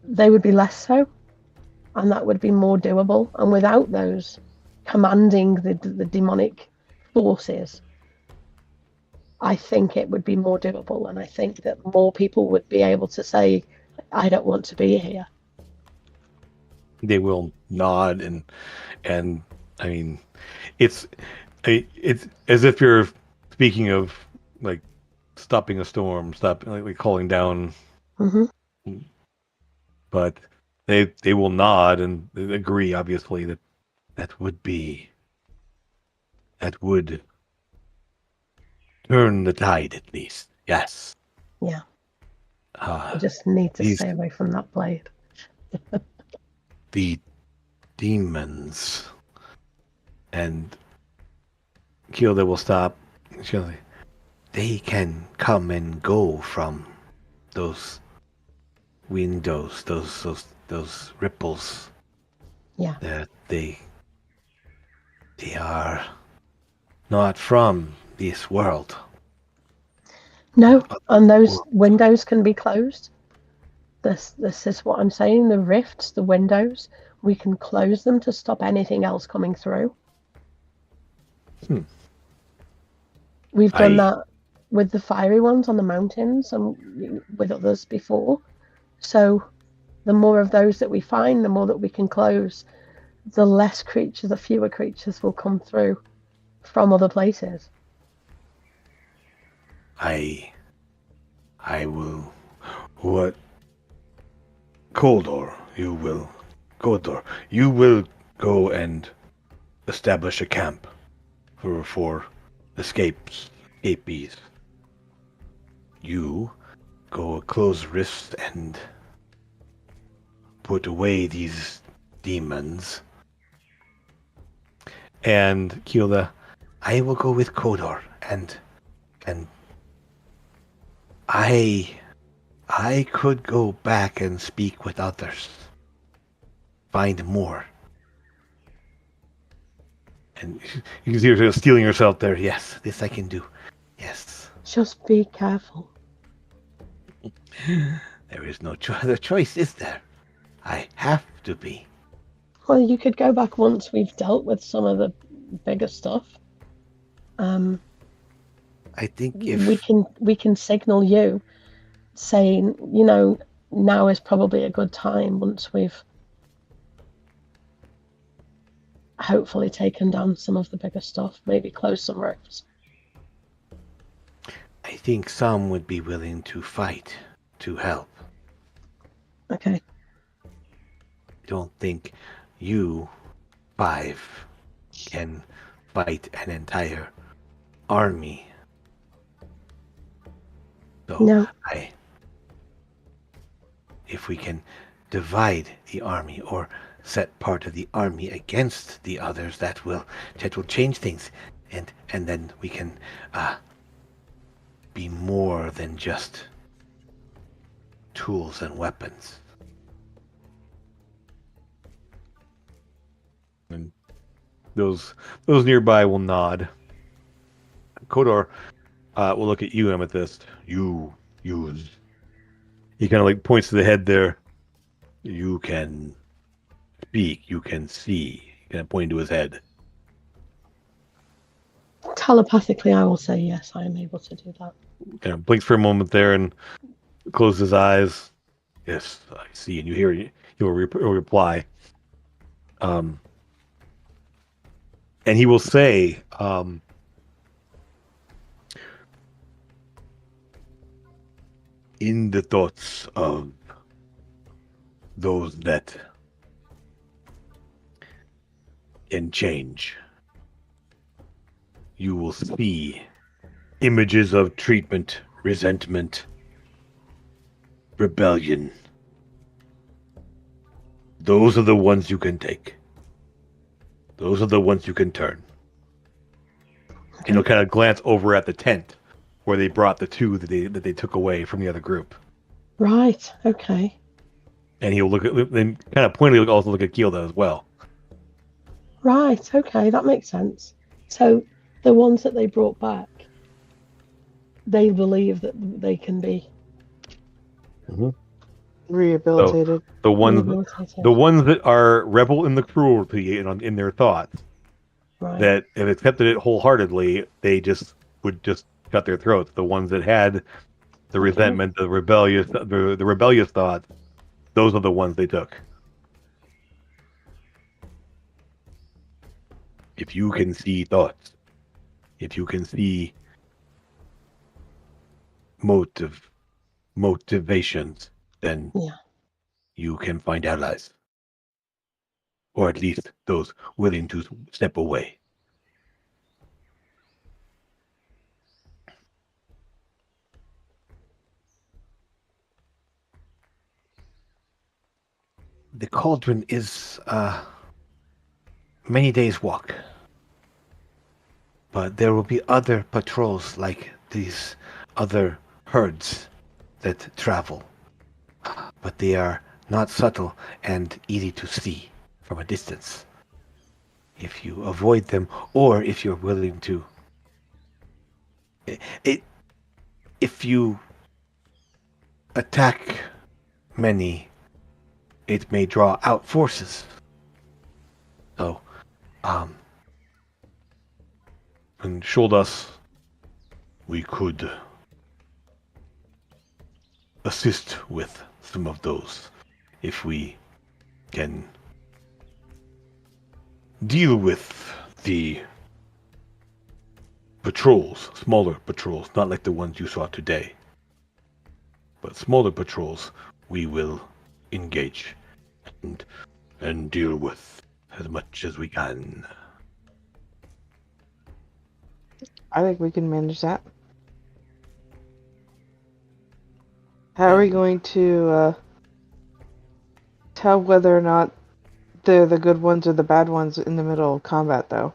they would be less so, and that would be more doable. And without those commanding the demonic forces, I think it would be more doable, and I think that more people would be able to say, I don't want to be here. They will nod and I mean, it's as if you're speaking of like stopping a storm, like calling down. Mm-hmm. But they will nod and agree, obviously, that would turn the tide at least. Yes. Yeah. I I just need to stay away from that blade. The demons and Gilda will stop. She'll say, they can come and go from those windows, those ripples. Yeah. That they They are not from this world. No, and those Well- windows can be closed. This is what I'm saying. The rifts, the windows, we can close them to stop anything else coming through. We've done that with the fiery ones on the mountains and with others before. So the more of those that we find, the more that we can close, the less creatures, the fewer creatures will come through from other places. I will. What? Kodor, you will go and establish a camp for escapees. You go close rifts and put away these demons. And Keola, I will go with Kodor, and I could go back and speak with others, find more. And you can see her stealing herself there. Yes, this I can do. Yes. Just be careful. There is no other choice, is there? I have to be. Well, you could go back once we've dealt with some of the bigger stuff. I think if we can signal you, saying, now is probably a good time once we've hopefully taken down some of the bigger stuff, maybe close some rifts. I think some would be willing to fight to help. Okay. I don't think you 5 can fight an entire army. So No. if we can divide the army or set part of the army against the others, that will change things, and then we can be more than just tools and weapons. And those nearby will nod. Kodor will look at you, Amethyst. You. He kind of like points to the head there. You can speak. You can see. Kind of pointing to his head. Telepathically, I will say yes, I am able to do that. Kind of blinks for a moment there and closes his eyes. Yes, I see. And you hear he'll reply. And he will say, in the thoughts of those that can change, you will see images of treatment, resentment, rebellion. Those are the ones you can take. Those are the ones you can turn. And he'll kind of glance over at the tent where they brought the two that they took away from the other group. Right, okay. And he'll look at, and kind of pointedly also look at Gilda as well. Right, okay, that makes sense. So the ones that they brought back, they believe that they can be Rehabilitated. The ones rehabilitated. the ones that are rebel in the cruelty in their thoughts, Right. that have accepted it wholeheartedly, they would just cut their throats. The ones that had the resentment, the rebellious thoughts, those are the ones they took. If you can see thoughts, if you can see motivations, then you can find allies. Or at least those willing to step away. The cauldron is many days' walk. But there will be other patrols like these other herds that travel. But they are not subtle and easy to see from a distance. if you avoid them, or if you're willing to. If you attack many, it may draw out forces. So, and showed us we could assist with some of those if we can deal with the patrols, smaller patrols, not like the ones you saw today, but smaller patrols we will engage and deal with as much as we can. I think we can manage that. How are we going to tell whether or not they're the good ones or the bad ones in the middle of combat, though?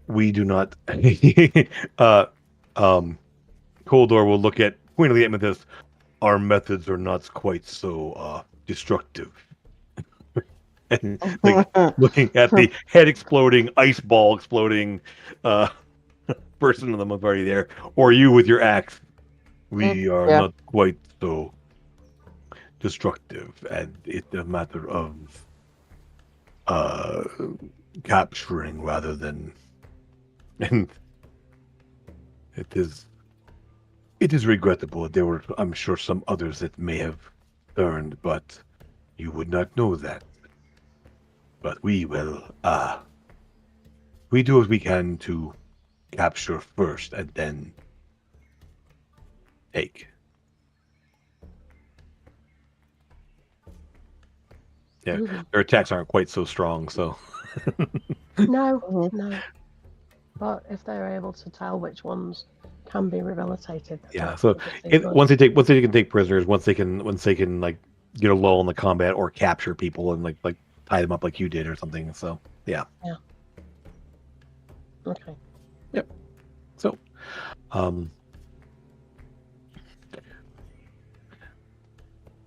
We do not. Koldor will look at pointedly at Amethyst. Our methods are not quite so destructive. And like looking at the head exploding, ice ball exploding, person of them was already there, or you with your axe. We are Yeah. not quite so destructive, and it's a matter of capturing rather than. And it is regrettable. There were, I'm sure, some others that may have earned, but you would not know that. But we will, we do what we can to capture first and then take. Yeah, their attacks aren't quite so strong, so. No, no. But if they're able to tell which ones can be rehabilitated, Yeah, so good. once they can take prisoners, once they can like get a lull in the combat or capture people and like tie them up like you did or something. So yeah. Yeah. Okay. Yep. So,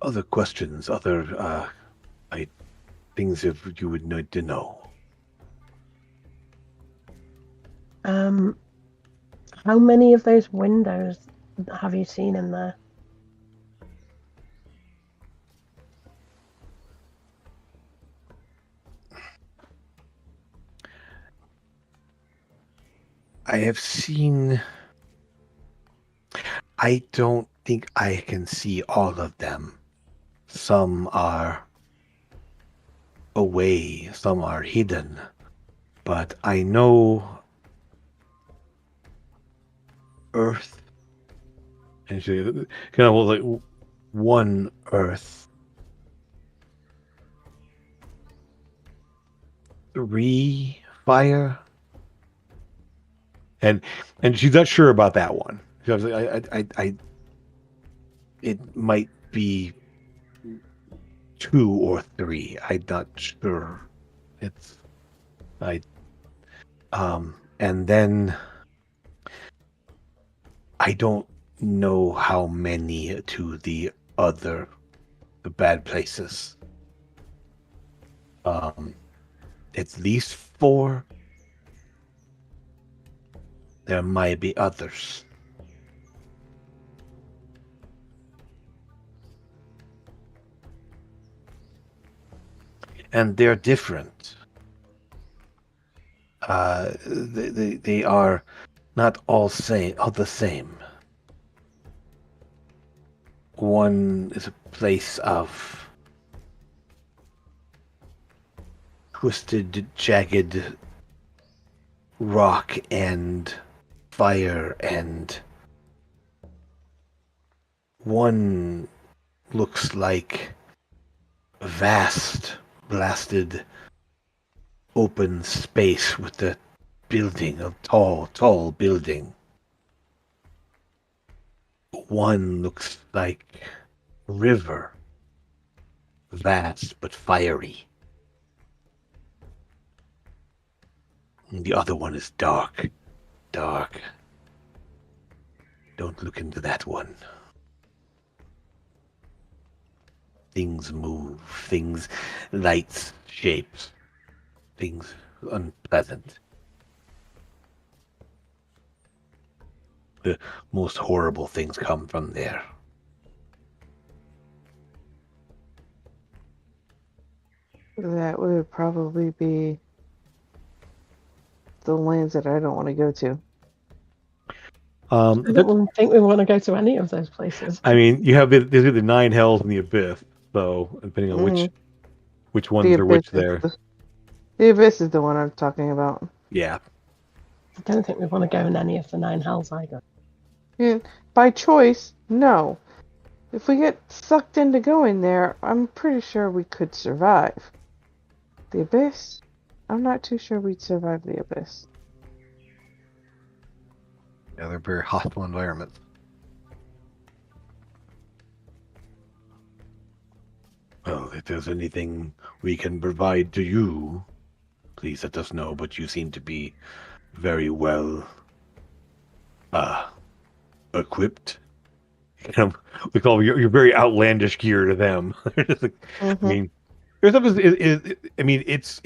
other questions, other things if you would need to know. How many of those windows have you seen in there? I have seen. I don't think I can see all of them. Some are away, some are hidden, but I know Earth, and she kind of like one Earth, 3 fire, and she's not sure about that one. She was like, I it might be 2 or 3. I'm not sure. It's and then I don't know how many to the bad places. At least 4. There might be others. And they're different. They are not all the same. One is a place of twisted, jagged rock and fire, and one looks like a vast, blasted, open space with a building, a tall building. One looks like a river, vast but fiery. And the other one is dark. Don't look into that one. things move, things, lights, shapes, things unpleasant. The most horrible things come from there. That would probably be the lands that I don't want to go to. I don't think we want to go to any of those places. I mean, you have there's the 9 hells and the abyss, so depending on which ones The are which abyss there. the abyss is the one I'm talking about. Yeah. I don't think we want to go in any of the 9 hells either. Yeah, by choice, no. If we get sucked into going there, I'm pretty sure we could survive. The abyss? I'm not too sure we'd survive the abyss. Yeah, they're very hostile environments. Well, if there's anything we can provide to you, please let us know. But you seem to be very well equipped. We call you're very outlandish gear to them. I mean, their stuff I mean, it's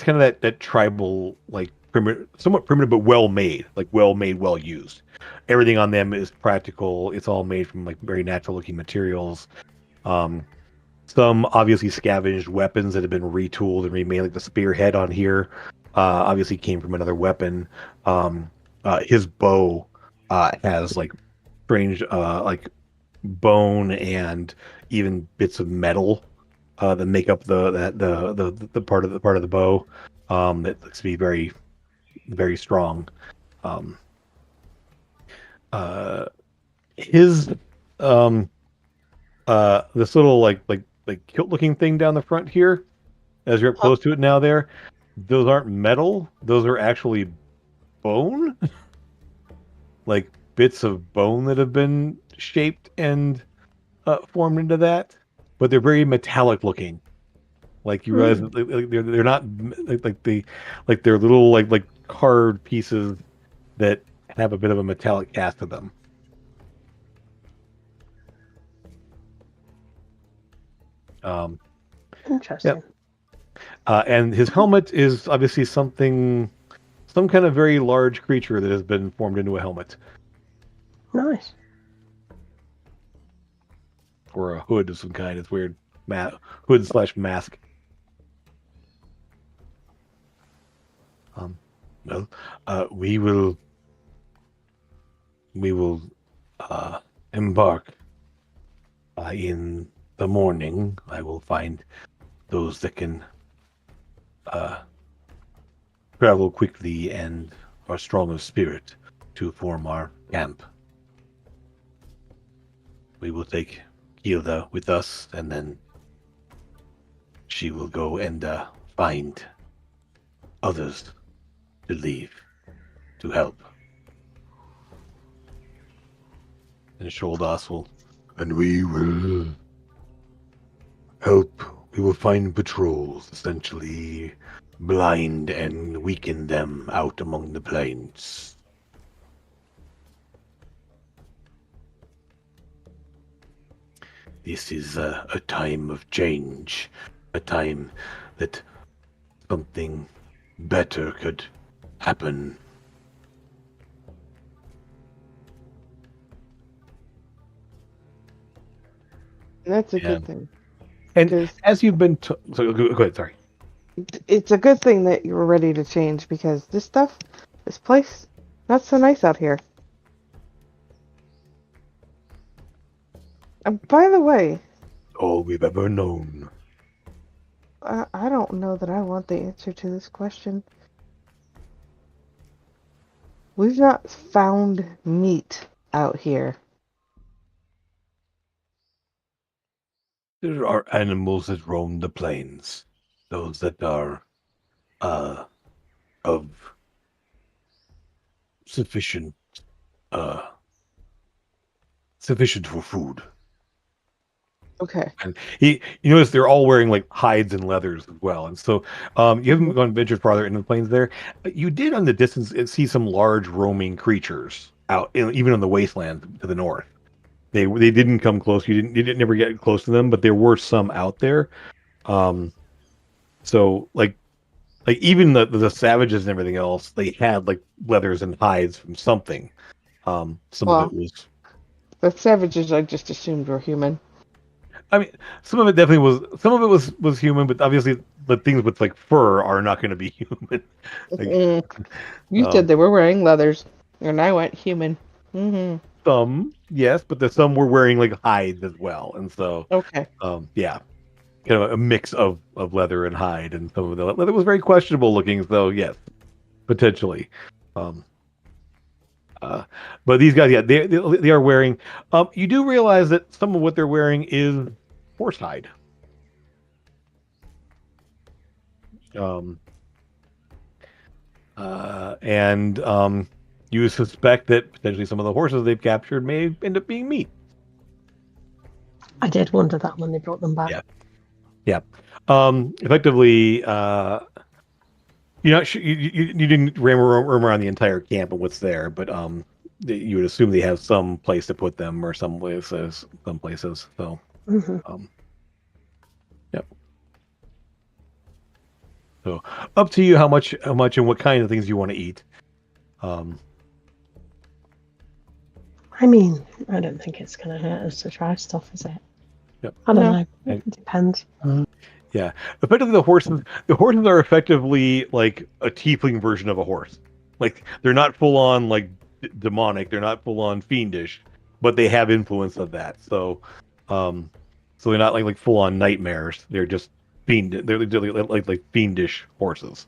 kind of that tribal, like primitive, somewhat primitive, but well made, well used. Everything on them is practical. It's all made from like very natural looking materials. Some obviously scavenged weapons that have been retooled and remade, like the spearhead on here, obviously came from another weapon. His bow has like strange like bone and even bits of metal that make up the part of the bow that looks to be very, very strong. His this little like kilt looking thing down the front here, as you're up close to it now there, those aren't metal, those are actually bone. Like bits of bone that have been shaped and formed into that, but they're very metallic looking. Like you realize they're not like they're little like carved pieces that have a bit of a metallic cast to them. Interesting. And his helmet is obviously some kind of very large creature that has been formed into a helmet. Nice. Or a hood of some kind. It's weird. Hood/mask. Well, we will embark in the morning. I will find those that can travel quickly and are strong of spirit to form our camp. We will take Hilda with us, and then she will go and find others to leave to help. And Sholdas will. And we will help. We will find patrols, essentially blind and weaken them out among the plains. This is a time of change, a time that something better could happen. That's a good thing. And Because as you've been, so go ahead. Sorry. it's a good thing that you were ready to change, because this place, not so nice out here. By the way, All we've ever known. I don't know that I want the answer to this question. We've not found meat out here. There are animals that roam the plains. Those that are of sufficient for food. Okay. And you notice they're all wearing like hides and leathers as well. And so you haven't gone ventured farther into the plains there. You did on the distance see some large roaming creatures out, even in the wasteland to the north. They didn't come close. You didn't never get close to them, but there were some out there. So like even the savages and everything else, they had like leathers and hides from something. Some of it Well, was. the savages I just assumed were human. I mean, some of it definitely was. Some of it was human, but obviously the things with like fur are not going to be human. Like, You said they were wearing leathers, and I went human. Mm-hmm. some, yes, but some were wearing like hides as well, and so Okay. yeah, kind of a mix of leather and hide, and some of the leather was very questionable looking. So yes, potentially. Um, but these guys, yeah, they are wearing. You do realize that some of what they're wearing is horse hide. And you suspect that potentially some of the horses they've captured may end up being meat. I did wonder that when they brought them back. Yeah. Yeah. Effectively, you're not sure, you didn't roam around the entire camp and what's there, but you would assume they have some place to put them or some places. So, yep. So up to you how much and what kind of things you want to eat. I mean, I don't think it's going to hurt us to try stuff, is it? Yep. I don't No. know. It depends. Yeah, effectively the horses are effectively like a tiefling version of a horse. Like they're not full on like demonic, they're not full on fiendish, but they have influence of that. So they're not like full on nightmares. They're just they're like fiendish horses.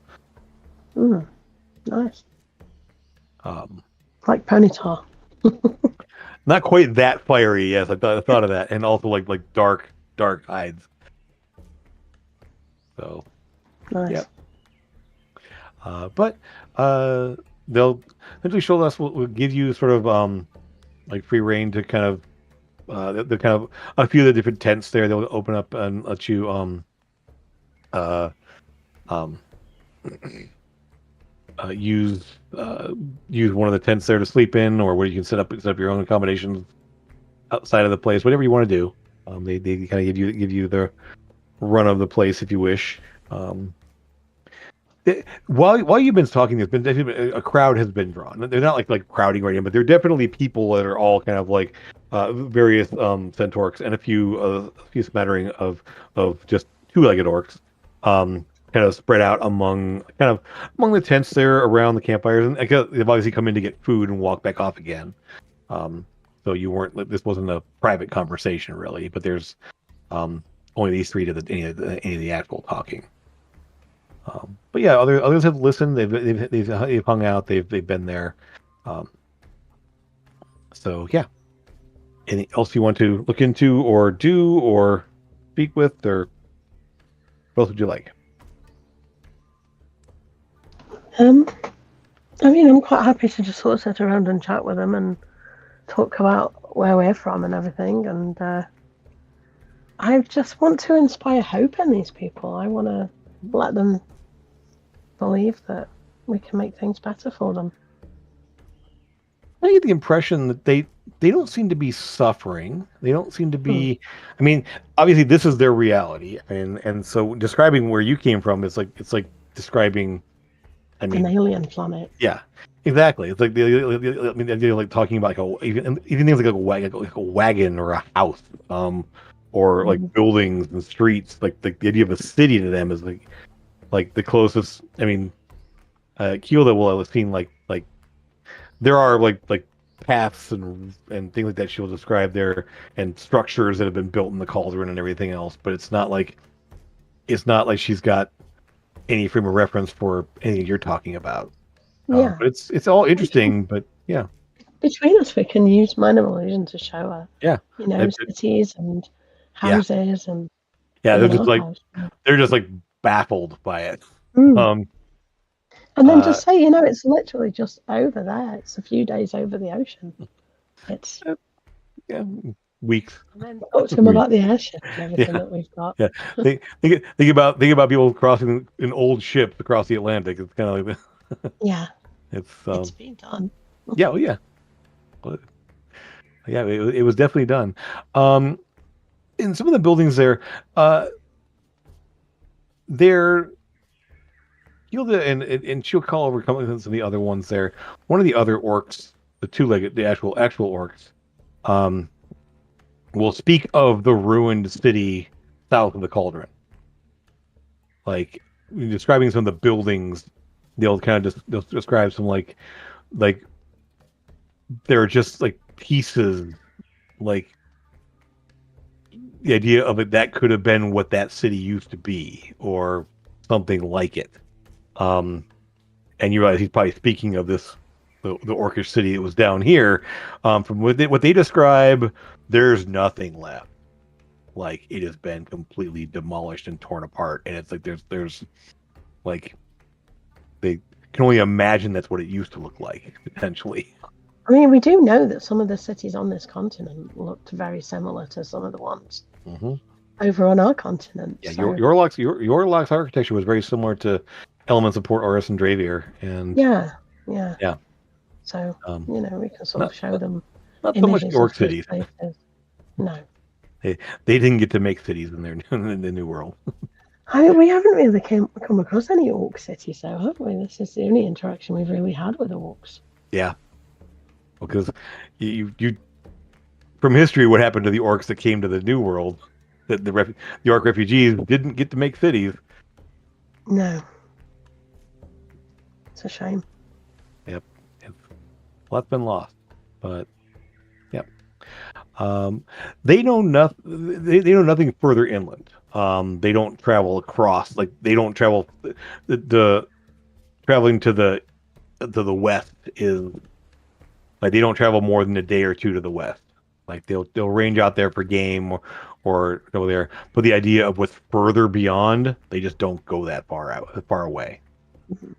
Nice. Um, Like ponytail. not quite that fiery. Yes, I thought of that, and also like dark hides. So, Nice. yep. But they'll eventually show us. Will give you sort of like free reign to kind of the kind of a few of the different tents there. They'll open up and let you use one of the tents there to sleep in, or where you can set up your own accommodations outside of the place, whatever you want to do. They kind of give you the run of the place if you wish. While you've been talking, there's been definitely a crowd has been drawn. They're not like crowding right in, but they're definitely people that are all kind of like various centaurs and a few smattering of just two-legged orcs, kind of spread out among the tents there around the campfires, and they've obviously come in to get food and walk back off again. So you weren't. This wasn't a private conversation really, but there's only these three to any of the actual talking. But yeah, others have listened. They've hung out. They've been there. So yeah. Anything else you want to look into or do or speak with, or what else would you like? I mean, I'm quite happy to just sort of sit around and chat with them and talk about where we're from and everything. And I just want to inspire hope in these people. I want to let them believe that we can make things better for them. I get the impression that they don't seem to be suffering. They don't seem to be. I mean, obviously, this is their reality, and so describing where you came from is like describing. I mean, an alien planet. Yeah, exactly. It's like they're like talking about like even things like a wagon or a house, or like buildings and streets. Like the idea of a city to them is like the closest. I mean, Keelda will have seen like there are like paths and things like that she'll describe there, and structures that have been built in the cauldron and everything else. But it's not like she's got any frame of reference for anything you're talking about. Yeah. But it's all interesting. But yeah. Between us, we can use minor illusion to show her. Yeah. Cities and houses and. Yeah, they're just like baffled by it. And then just say, it's literally just over there. It's a few days over the ocean. It's weeks. And then talk to them about the airship and everything that we've got. Yeah, think about people crossing an old ship across the Atlantic. It's kind of like yeah, it's been done. Yeah, well, yeah. Yeah, it was definitely done. In some of the buildings there, they're Hilda and she'll call over some of the other ones there. One of the other orcs, the two-legged, the actual orcs, um, will speak of the ruined city south of the cauldron. Like describing some of the buildings, they'll kind of they'll describe some like they're just like pieces, like the idea of it that could have been what that city used to be or something like it. And you realize he's probably speaking of the orcish city that was down here. From what they describe, there's nothing left. Like it has been completely demolished and torn apart, and it's like there's like they can only imagine that's what it used to look like potentially. I mean, we do know that some of the cities on this continent looked very similar to some of the ones over on our continent. Yeah, so... Yorlok's architecture was very similar to elements of Port Oris and Dravier, and yeah. So we can sort of show them not so much images York of those cities. places. No, they didn't get to make cities in the New World. I mean, we haven't really come across any orc cities, so have we? This is the only interaction we've really had with orcs. Yeah, because you from history, what happened to the orcs that came to the New World? That the orc refugees didn't get to make cities. No, it's a shame. Yep, a lot's been lost, but yep. They know nothing. They know nothing further inland. They don't travel across. Like they don't travel. The traveling to the west is like they don't travel more than a day or two to the west. Like they'll range out there for game or go there. But the idea of what's further beyond, they just don't go that far away. Mm-hmm.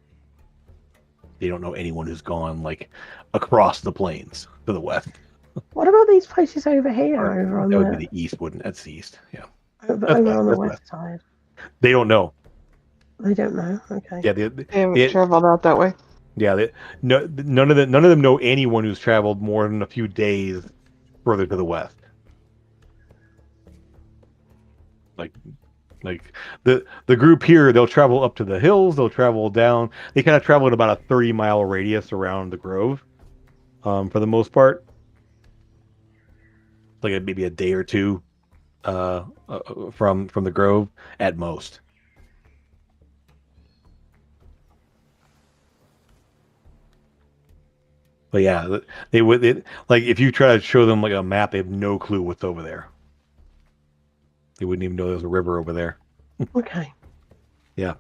They don't know anyone who's gone like across the plains to the west. What about these places over here? Over on that would be the east, wouldn't it? That's the east. Yeah. Over on the west side. They don't know. They don't know. Okay. Yeah, They haven't traveled out that way. Yeah, none of them know anyone who's traveled more than a few days further to the west. Like the group here, they'll travel up to the hills. They'll travel down. They kind of travel in about a 30-mile radius around the grove, for the most part. Like maybe a day or two, from the grove at most. But yeah, they would like if you try to show them like a map, they have no clue what's over there. They wouldn't even know there was a river over there. Okay. Yeah.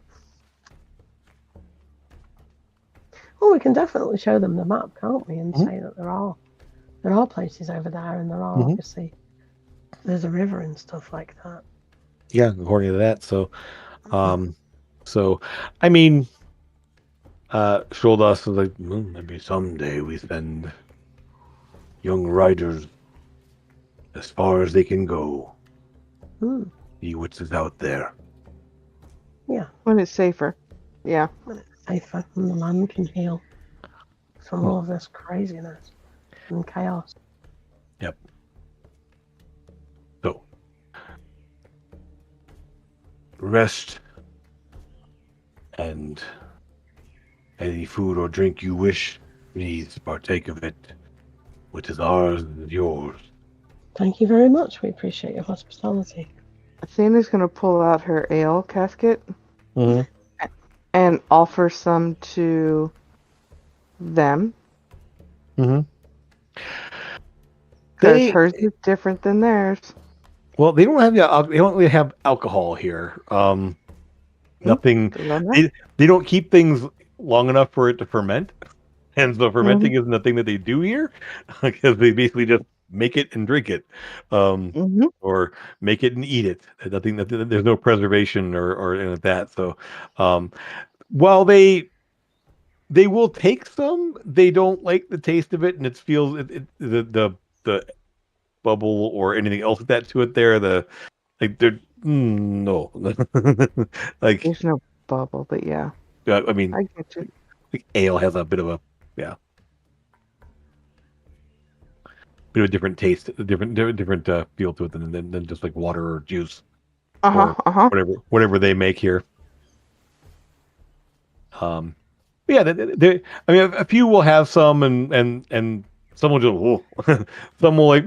Well, we can definitely show them the map, can't we? And say that there are places over there, and there are obviously there's a river and stuff like that. Yeah, according to that. So, so I mean, Sholdas was like, maybe someday we send young riders as far as they can go. See what's out there. Yeah. When it's safer. Yeah. When it's safer and the land can heal from all of this craziness and chaos. Yep. So, rest and any food or drink you wish, please partake of it. What is ours is yours. Thank you very much. We appreciate your hospitality. Athena's going to pull out her ale casket and offer some to them. Because hers is different than theirs. Well, they don't really have alcohol here. Nothing. They don't keep things long enough for it to ferment, and so fermenting isn't a thing that they do here, because they basically just make it and drink it, or make it and eat it. There's no preservation or anything like that. So, while they will take some, they don't like the taste of it, and it feels the bubble or anything else like that to it. They're no, like there's no bubble, but yeah. I mean, I get you. I think ale has a bit of a bit of a different taste, a different feel to it than just like water or juice Uh-huh, or uh-huh. whatever they make here. But yeah, I mean, a few will have some, and some will just, whoa. Some will like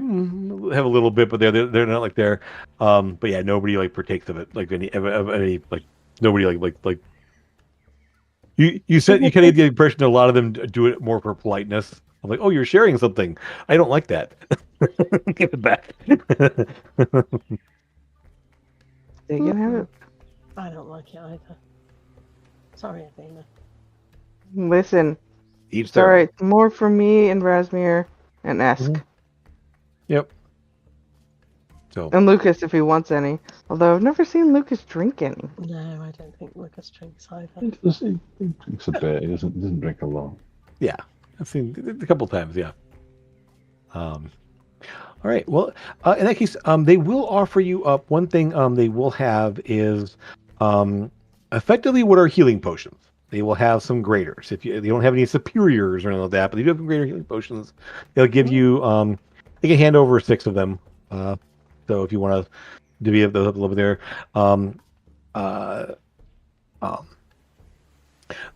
have a little bit, but they're not like there. But yeah, nobody like partakes of it, like of any like nobody like you said you kind of get the impression that a lot of them do it more for politeness. I'm like, oh, you're sharing something. I don't like that. Give it back. You can have it. I don't like it either. Sorry, Athena. Listen, Each it's their own. alright. More for me and Rasmir and Esk. Mhm. Yep. So And Lucas if he wants any. Although I've never seen Lucas drink any. No, I don't think Lucas drinks either. He drinks a bit. He doesn't drink a lot. yeah, I've seen it a couple times. Yeah. All right. Well, in that case, they will offer you up one thing. They will have is, effectively what are healing potions. They will have some graders. If they don't have any superiors or anything like that, but they do have some greater healing potions. They'll give you. They can hand over 6 of them. So if you want to be those up over there, uh, um,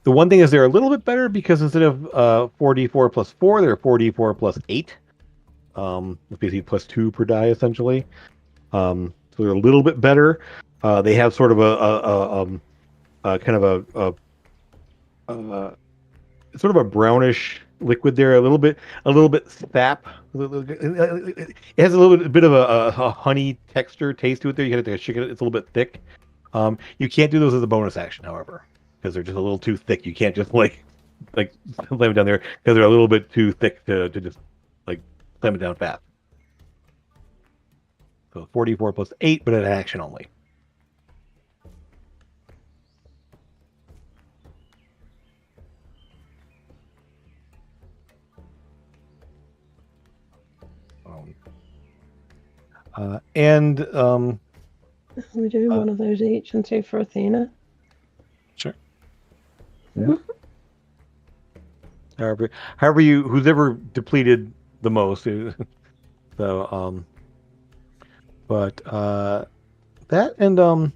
the one thing is they're a little bit better because instead of 4d4 plus 4, they're 4d4 plus 8. Basically plus 2 per die essentially. So they're a little bit better. They have sort of a kind of sort of a brownish liquid there, a little bit sap. It has a little bit of a honey texture taste to it there. You got to shake it. It's a little bit thick. You can't do those as a bonus action, however, because they're just a little too thick. You can't just like slam it down there because they're a little bit too thick to just like slam it down fast. So 44 plus 8, but an action only. And We're doing one of those each and 2 for Athena. sure. Yeah. However who's ever depleted the most. So but that and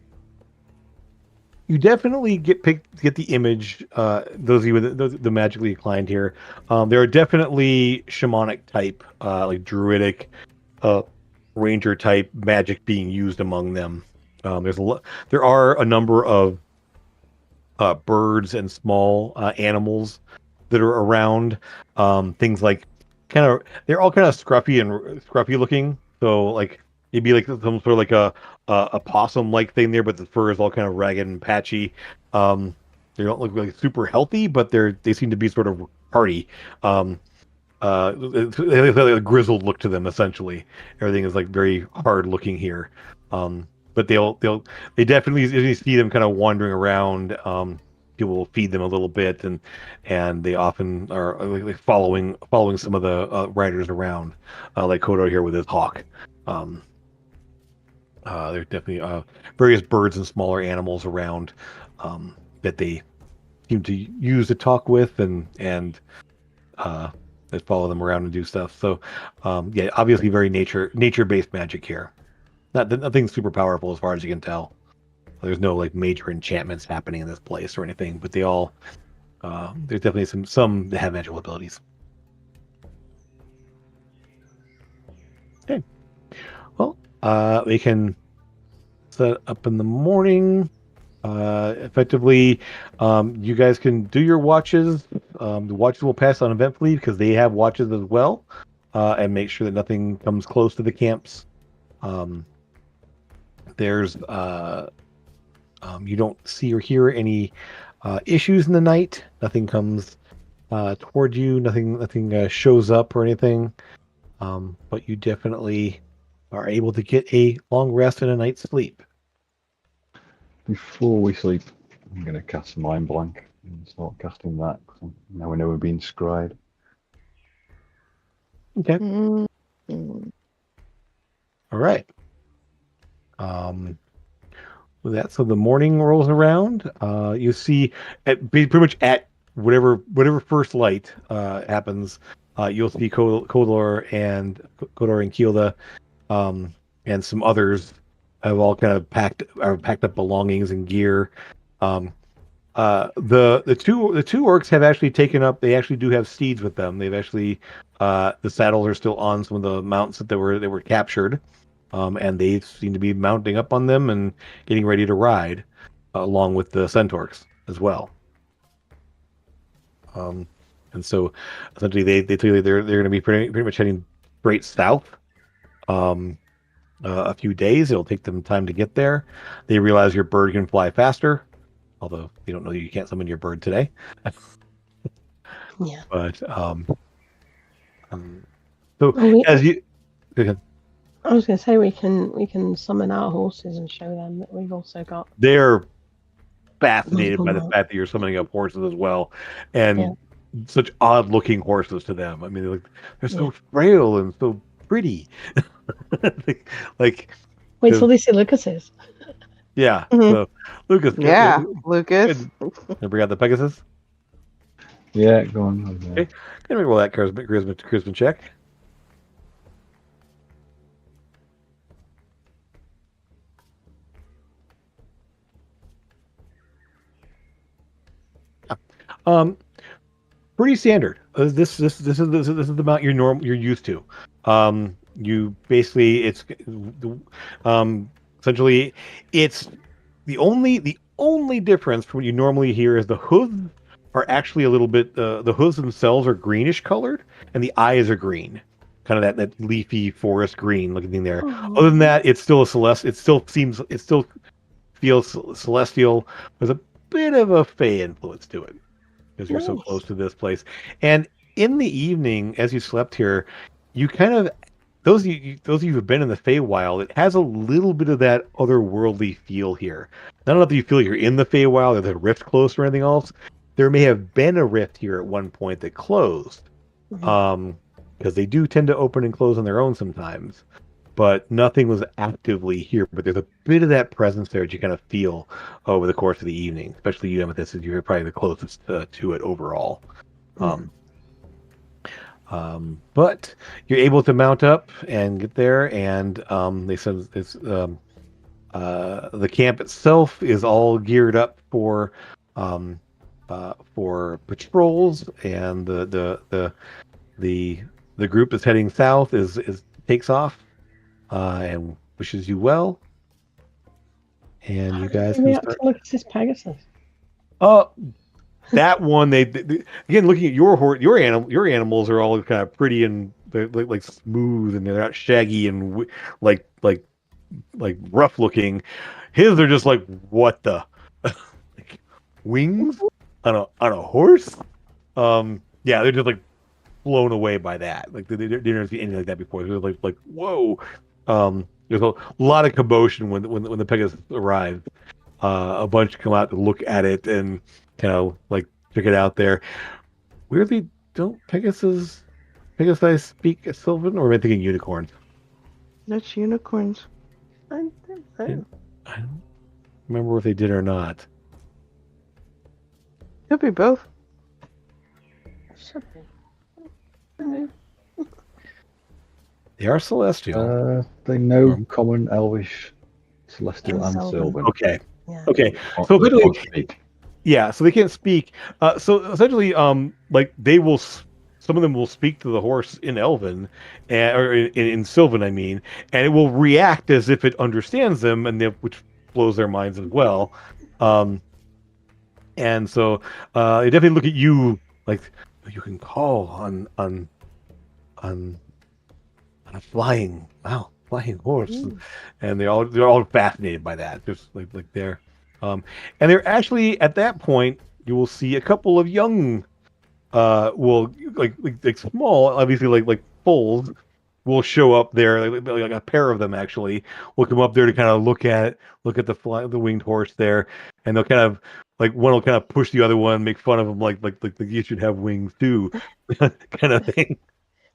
you definitely get the image. Those of you with the magically inclined here, there are definitely shamanic type, like druidic, ranger type magic being used among them. There are a number of birds and small animals that are around. Things like they're all kind of scruffy looking. So like it'd be like some sort of like a possum like thing there, but the fur is all kind of ragged and patchy. They don't look like super healthy, but they seem to be sort of hardy. They have a grizzled look to them essentially. Everything is like very hard looking here. But they definitely, you see them kind of wandering around. People will feed them a little bit, and they often are like following some of the riders around, like Kodo here with his hawk. There's definitely various birds and smaller animals around that they seem to use to talk with and that follow them around and do stuff. So yeah, obviously very nature-based magic here. Nothing super powerful as far as you can tell. There's no like major enchantments happening in this place or anything, but they all there's definitely some that have magical abilities. Okay. Well, we can set up in the morning. Effectively, you guys can do your watches. The watches will pass on eventfully because they have watches as well, and make sure that nothing comes close to the camps. There's you don't see or hear any issues in the night. Nothing comes toward you. Nothing shows up or anything. But you definitely are able to get a long rest and a night's sleep. Before we sleep, I'm going to cast Mind Blank and start casting that. Now we know we're being scried. Okay. Mm-hmm. All right. With that, so the morning rolls around. You see, pretty much at whatever first light happens, You'll see Kodor and Kilda, and some others have all kind of packed up belongings and gear. Um, the two orcs have actually taken up. They actually do have steeds with them. They've actually the saddles are still on some of the mounts that they were captured, and they seem to be mounting up on them and getting ready to ride, along with the centaurs as well. And so essentially they tell you they're going to be pretty much heading straight south. A few days. It'll take them time to get there. They realize your bird can fly faster, although they don't know you can't summon your bird today. Yeah. But Well, we- as you, go ahead. I was going to say we can summon our horses and show them that we've also got. They're fascinated by the Multiple fact that you're summoning up horses as well, and Yeah. such odd-looking horses to them. I mean, they're so Yeah. frail and so pretty. like Wait till they see Lucas's. yeah. Mhm. So Lucas, Yeah, Lucas. and bring out the Pegasus. Yeah, go on. Okay. Can we roll that charisma check? Pretty standard. This is the amount you're used to. You basically essentially it's the only difference from what you normally hear is the hooves are actually a little bit the hooves themselves are greenish colored and the eyes are green, kind of that leafy forest green looking thing there. Oh. Other than that, it's still it still feels celestial. There's a bit of a Fey influence to it because you're so Nice. close to this place. And in the evening, as you slept here, you kind of those of you who've been in the Feywild, it has a little bit of that otherworldly feel here. Not enough that you feel you're in the Feywild or the rift closed or anything else. There may have been a rift here at one point that closed, Mhm. because they do tend to open and close on their own sometimes. But nothing was actively here. But there's a bit of that presence there that you kind of feel over the course of the evening, especially you, Amethyst, as you're probably the closest to it overall. But you're able to mount up and get there, and they said it's the camp itself is all geared up for patrols, and the group that's heading south is takes off and wishes you well. And you guys Maybe can up to start. Lucas's Pegasus. That one they again looking at your animals are all kind of pretty and they're like smooth and they're not shaggy and like rough looking. His are just like what the like, wings on a horse. Yeah, they're just like blown away by that. Like they never seen anything like that before. They're like whoa. There's a lot of commotion when the Pegasus arrived. A bunch come out to look at it and kind of like check it out there. Weirdly, don't Pegasi speak Sylvan, or am I thinking unicorns? That's unicorns. I don't know. I don't remember if they did or not. Could be both. Should be. They are celestial. They know Common, Elvish, Celestial, And and Sylvan. Sylvan. Okay. Yeah. Okay. They So literally, can't speak. yeah. So they can't speak. So essentially, like they will. Some of them will speak to the horse in Elven, or in Sylvan, I mean, and it will react as if it understands them, which blows their minds as well. And so they definitely look at you like you can call on a flying horse, and they're all fascinated by that. Just like they're, and they're actually at that point you will see a couple of young, will like small, obviously like foals will show up there, like a pair of them actually will come up there to kind of look at the winged horse there, and they'll kind of like one will kind of push the other one, make fun of them like you should have wings too, kind of thing.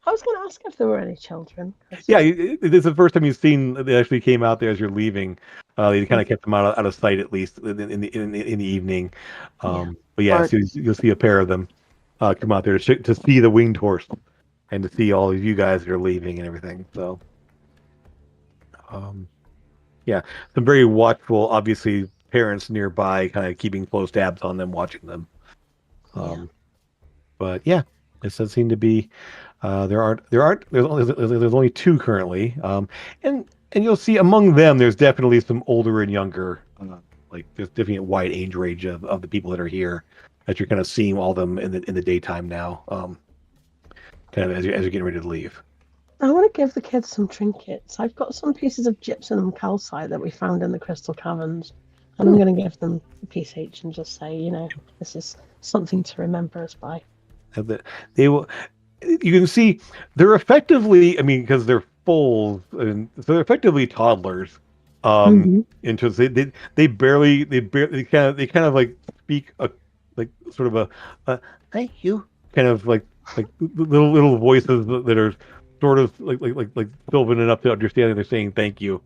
I was going to ask if there were any children. 'cause- Yeah, this is the first time you've seen they actually came out there as you're leaving. They kind of kept them out of sight at least in the evening. Yeah. But yeah, Art. so you'll see a pair of them come out there to see the winged horse. and to see all of you guys that are leaving and everything. So, yeah, some very watchful, obviously parents nearby, kind of keeping close tabs on them, watching them. But yeah, this does seem to be. There's only two currently, and you'll see among them there's definitely some older and younger, like there's definitely a wide age range of the people that are here, that you're kind of seeing all of them in the daytime now, kind of as you're getting ready to leave. I want to give the kids some trinkets. I've got some pieces of gypsum and calcite that we found in the crystal caverns, and I'm going to give them a piece each and just say, this is something to remember us by. They will. You can see they're effectively. I mean, because they're full, and so they're effectively toddlers. Into they barely kind of like speak a like sort of a thank you kind of like little voices that are sort of like Sylvan enough to understand that they're saying thank you,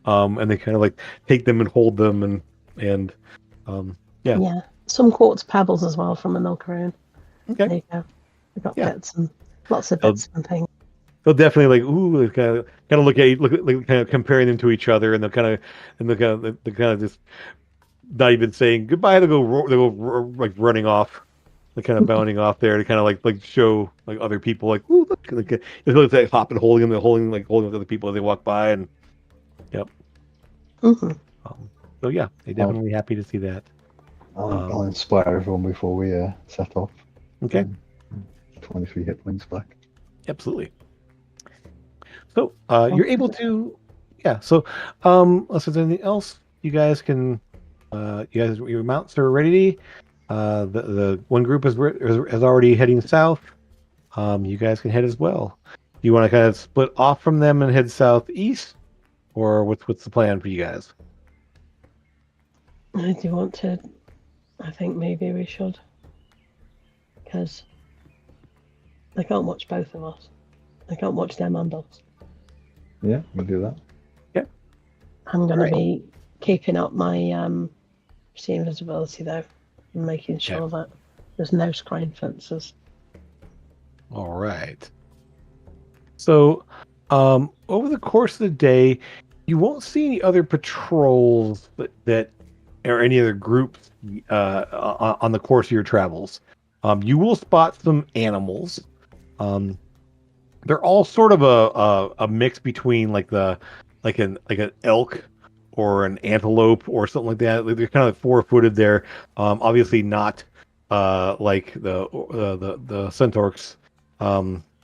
and they kind of like take them and hold them and yeah, some quartz pebbles as well from a milkaroon. Okay, there you go. We got bits and lots of bits and things. They'll definitely kind of look at kind of comparing them to each other, and they'll kind of just not even saying goodbye. They'll go like running off, like kind of bounding off there to kind of like show like other people like ooh look, it's like hopping, holding them, they're holding other people as they walk by, and yep. So yeah, they're definitely happy to see that. I'll inspire everyone before we set off. Okay. 23 hit points back. Absolutely. So you're able to, So unless there's anything else, you guys can, your mounts are ready. The one group is already heading south. You guys can head as well. You want to kind of split off from them and head southeast, or what's the plan for you guys? I do want to. I think maybe we should, because they can't watch both of us. They can't watch them and us. Yeah, we'll do that. Yeah. I'm going to be keeping up my see invisibility though, and making sure that there's no screen fences. All right. So, over the course of the day, you won't see any other patrols that or any other groups on the course of your travels. You will spot some animals. They're all sort of a mix between like an elk or an antelope or something like that. They're kind of 4-footed there. Obviously not like the centaurs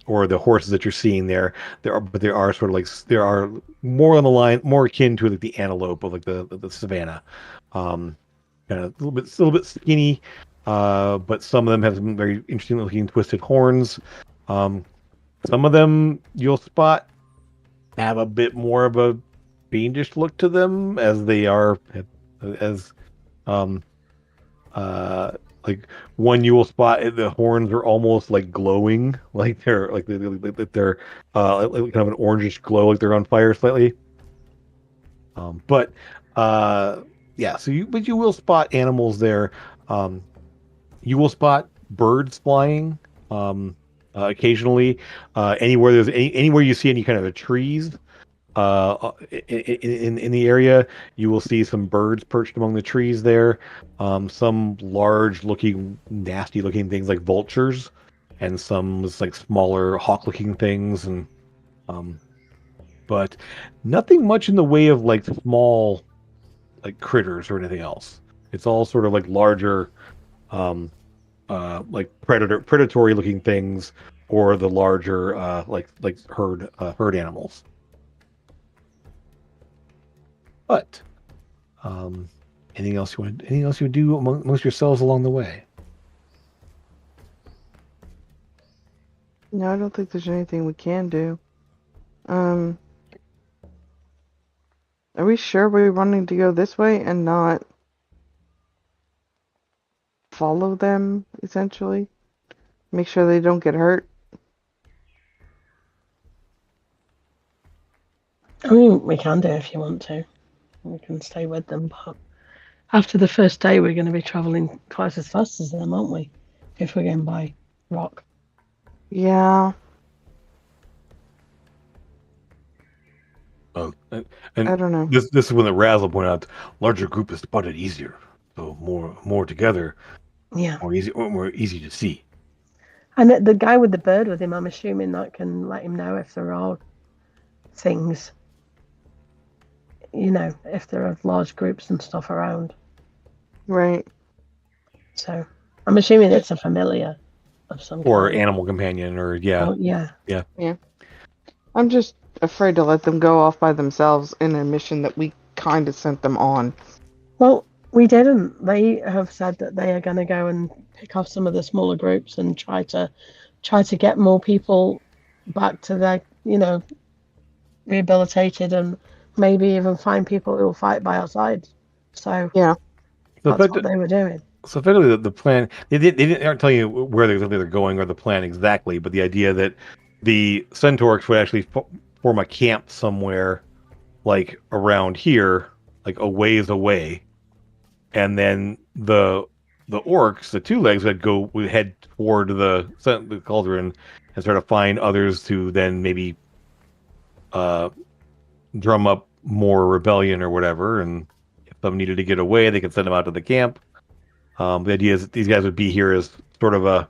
or the horses that you're seeing there. But there are sort of like there are more on the line, more akin to like the antelope of like the savannah. Kind of a little bit skinny, but some of them have some very interesting looking twisted horns. Some of them you'll spot have a bit more of a fiendish look to them, as they are like one you will spot the horns are almost like glowing, like they're like they're kind of an orangish glow, like they're on fire slightly. So you will spot animals there. You will spot birds flying occasionally. Anywhere you see any kind of trees in the area, you will see some birds perched among the trees there. Some large looking, nasty looking things like vultures, and some like smaller hawk looking things, and but nothing much in the way of like small like critters or anything else. It's all sort of like larger like predatory looking things, or the larger like herd animals. But anything else you would do amongst yourselves along the way? No, I don't think there's anything we can do. Are we sure we're wanting to go this way and not follow them, essentially? Make sure they don't get hurt? I mean, we can do if you want to. We can stay with them, but after the first day, we're going to be travelling twice as fast as them, aren't we? If we're going by rock. Yeah. And I don't know. this is when the Razzle pointed out larger group is spotted easier, so more together, Yeah. more easy to see. And the guy with the bird with him, I'm assuming that can let him know if there are things, if there are large groups and stuff around. Right. So I'm assuming it's a familiar of some Or kind. animal companion, or yeah. Oh, yeah. I'm just afraid to let them go off by themselves in a mission that we kind of sent them on. Well, we didn't. They have said that they are going to go and pick off some of the smaller groups and try to get more people back to their, rehabilitated, and maybe even find people who will fight by our side. So Yeah. So that's what they were doing. So effectively, the plan they aren't telling you where they're going or the plan exactly, but the idea that the Centaurs would actually form a camp somewhere, like around here, like a ways away, and then the orcs, the two legs, would head toward the cauldron and try to find others to then maybe drum up more rebellion or whatever, and if some needed to get away, they could send them out to the camp. The idea is that these guys would be here as sort of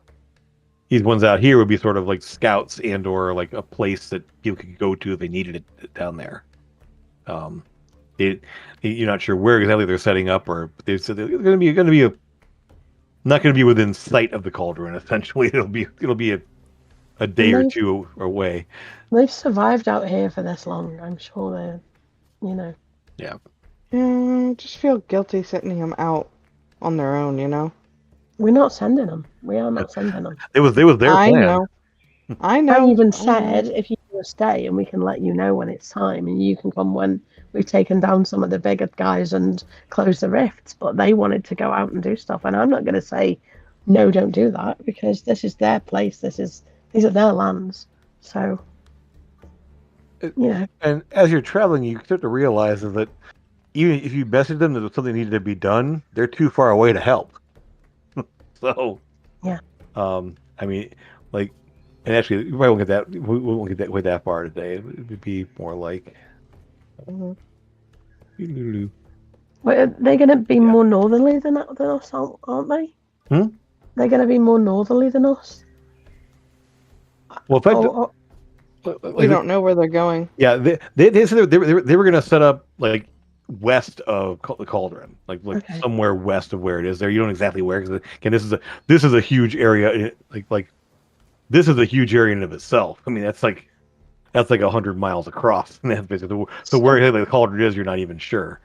these ones out here would be sort of like scouts and or like a place that people could go to if they needed it down there. You're not sure where exactly they're setting up, or they're going to be not going to be within sight of the cauldron. Essentially, it'll be a day or two away. They've survived out here for this long. I'm sure they're, Yeah. Yeah, I just feel guilty sending them out on their own, We're not sending them. We are not sending them. It was their I plan. know. I know. I even said if you want to stay and we can let you know when it's time and you can come when we've taken down some of the bigger guys and close the rifts, but they wanted to go out and do stuff, and I'm not going to say no, don't do that, because this is their place. These are their lands. So And as you're traveling, you start to realize that even if you message them that something needed to be done, they're too far away to help. So, yeah. I mean, like, and actually, we probably won't get that. We won't get that way that far today. It would be more like. Mhm. Well, are they going to be more northerly than us, aren't they? They're going to be more northerly than us. Well, in fact, We don't know where they're going. Yeah, they said they were going to set up like west of the cauldron, like Okay. somewhere west of where it is. There, you don't exactly where, because again, this is a huge area. Like this is a huge area in and of itself. I mean, that's like 100 miles across. And that's basically so where the cauldron is, you're not even sure.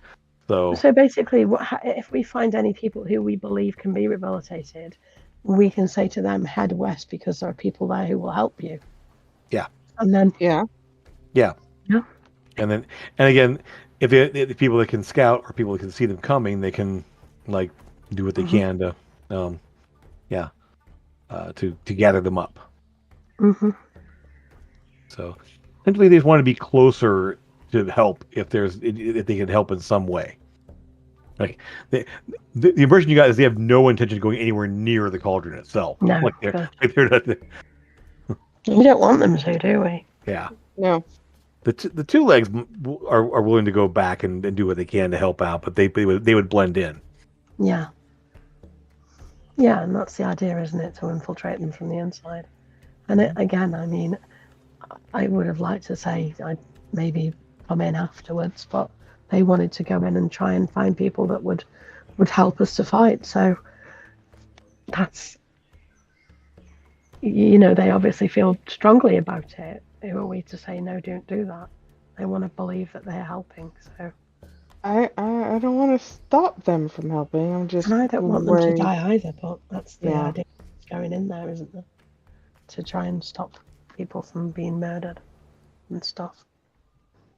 So basically, if we find any people who we believe can be rehabilitated, we can say to them, head west, because there are people there who will help you. Yeah. And then Yeah. And again, if the people that can scout or people that can see them coming, they can like do what they can to to gather them up. Mm-hmm. So essentially, they just want to be closer to help if they can help in some way. Like the impression you got is they have no intention of going anywhere near the cauldron itself. No, like they're not. We don't want them to, do we? Yeah. No. The two legs are willing to go back and do what they can to help out, but they would blend in. Yeah. Yeah, and that's the idea, isn't it? To infiltrate them from the inside. And again, I mean, I would have liked to say I'd maybe come in afterwards, but they wanted to go in and try and find people that would help us to fight. So that's, they obviously feel strongly about it. Who are we to say no, don't do that? They want to believe that they're helping. So I don't want to stop them from helping. I'm just. and I don't want them worried. to die either. But that's the Yeah. idea going in there, isn't there? To try and stop people from being murdered and stuff.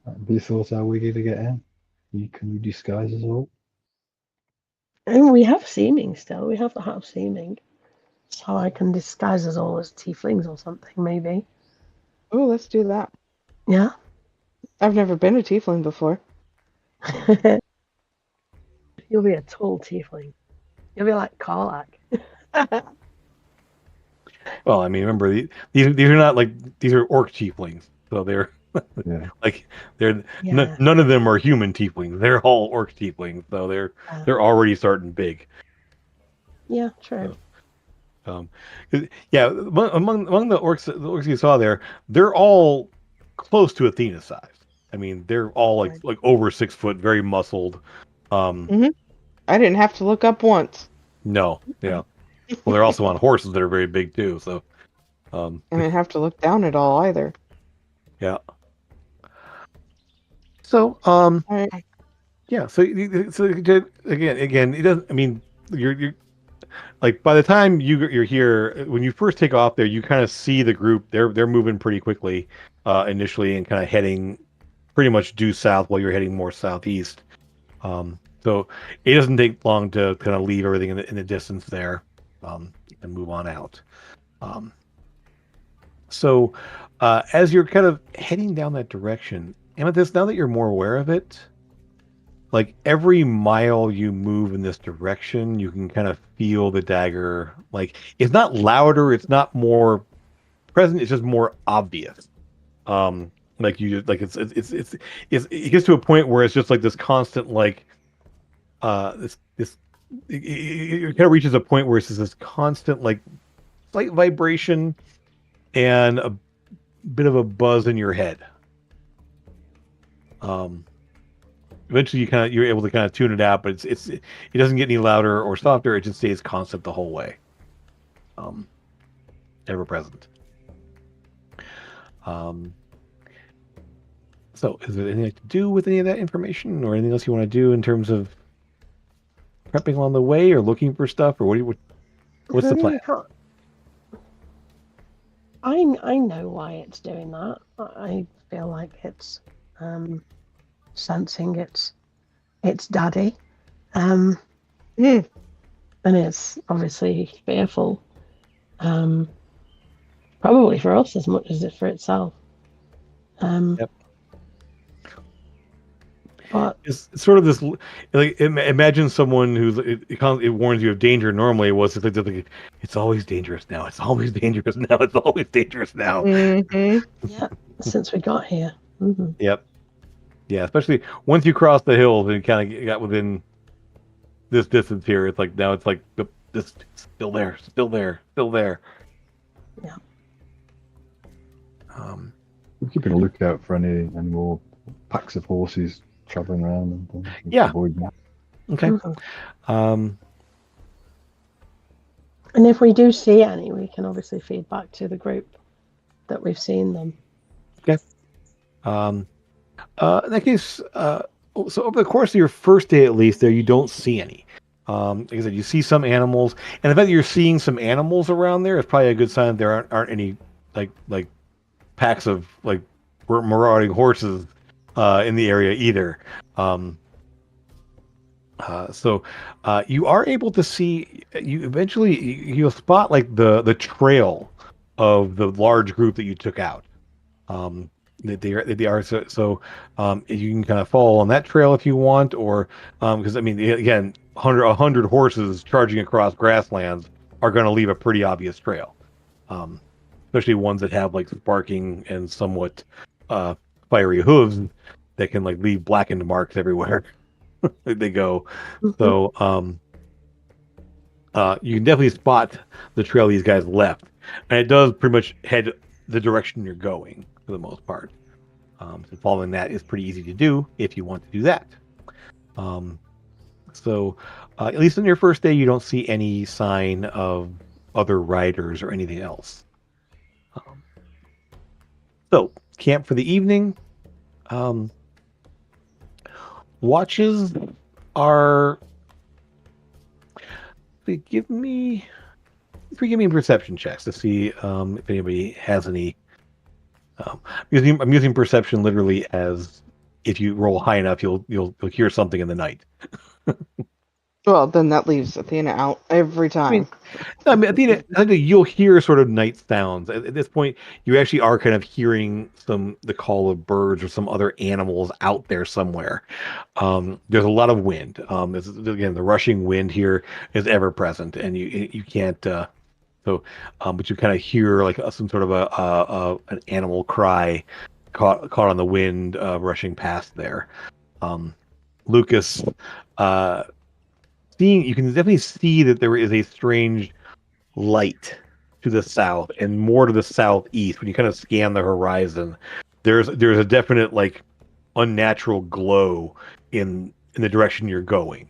Have you thought how we're going to get in? Can you disguise us all? And we have seeming still. We have the hat of seeming. So I can disguise us all as tieflings or something, maybe. Oh, let's do that. Yeah. I've never been a tiefling before. You'll be a tall tiefling. You'll be like Karlak. Well, I mean, remember these are not like these are orc tieflings, so they're Yeah. Like they're Yeah. none of them are human tieflings. They're all orc tieflings, so they're already starting big. Yeah, true. Um, yeah, among the orcs you saw there, they're all close to Athena size. I mean, they're all like over 6 foot, very muscled. I didn't have to look up once. No, yeah. Well, they're also on horses that are very big too. So, I didn't have to look down at all either. yeah. So, Alright. yeah. So again, it doesn't. I mean, you're like by the time you're here, when you first take off there, you kind of see the group. They're moving pretty quickly initially and kind of heading pretty much due south while you're heading more southeast. So it doesn't take long to kind of leave everything in the distance there and move on out. So as you're kind of heading down that direction, Amethyst, now that you're more aware of it, like every mile you move in this direction, you can kind of feel the dagger. Like it's not louder, it's not more present, it's just more obvious. Like you like it gets to a point where it's just like this constant like this it kind of reaches a point where it's just this constant like slight vibration and a bit of a buzz in your head. Eventually you're able to kind of tune it out, but it doesn't get any louder or softer. It just stays constant the whole way. Ever present. So is there anything to do with any of that information or anything else you want to do in terms of prepping along the way or looking for stuff or what's the plan? I know why it's doing that. I feel like it's sensing its daddy, and it's obviously fearful, probably for us as much as it for itself. Yep. But it's sort of this like imagine someone who's it warns you of danger. Normally it was like it's always dangerous now, it's always dangerous now, it's always dangerous now. Yeah, since we got here. Yep. Yeah, especially once you cross the hills and you kind of got within this distance here, it's like now it's like this still there. Yeah. We're keeping a lookout for any more packs of horses traveling around and things. Yeah. Avoid them. Okay. And if we do see any, we can obviously feed back to the group that we've seen them. Okay. In that case, so over the course of your first day, at least, there you don't see any. Like I said, you see some animals, and the fact that you're seeing some animals around there is probably a good sign that there aren't any like packs of like marauding horses in the area either. So you are able to see. You eventually you'll spot like the trail of the large group that you took out. They are so you can kind of follow on that trail if you want, or because I mean again, 100 horses charging across grasslands are going to leave a pretty obvious trail, especially ones that have like sparking and somewhat fiery hooves that can like leave blackened marks everywhere they go. So you can definitely spot the trail these guys left, and it does pretty much head the direction you're going for the most part. So following that is pretty easy to do if you want to do that. So at least on your first day, you don't see any sign of other riders or anything else. So camp for the evening. Watches are. Give me perception checks to see if anybody has any. I'm using perception literally as if you roll high enough, you'll hear something in the night. Well, then that leaves Athena out every time. I mean, Athena, you'll hear sort of night sounds. At this point, you actually are kind of hearing the call of birds or some other animals out there somewhere. There's a lot of wind. Again, the rushing wind here is ever present, and you can't. But you kind of hear like some sort of an animal cry caught on the wind rushing past there. Lucas, you can definitely see that there is a strange light to the south and more to the southeast. When you kind of scan the horizon, there's a definite like unnatural glow in the direction you're going.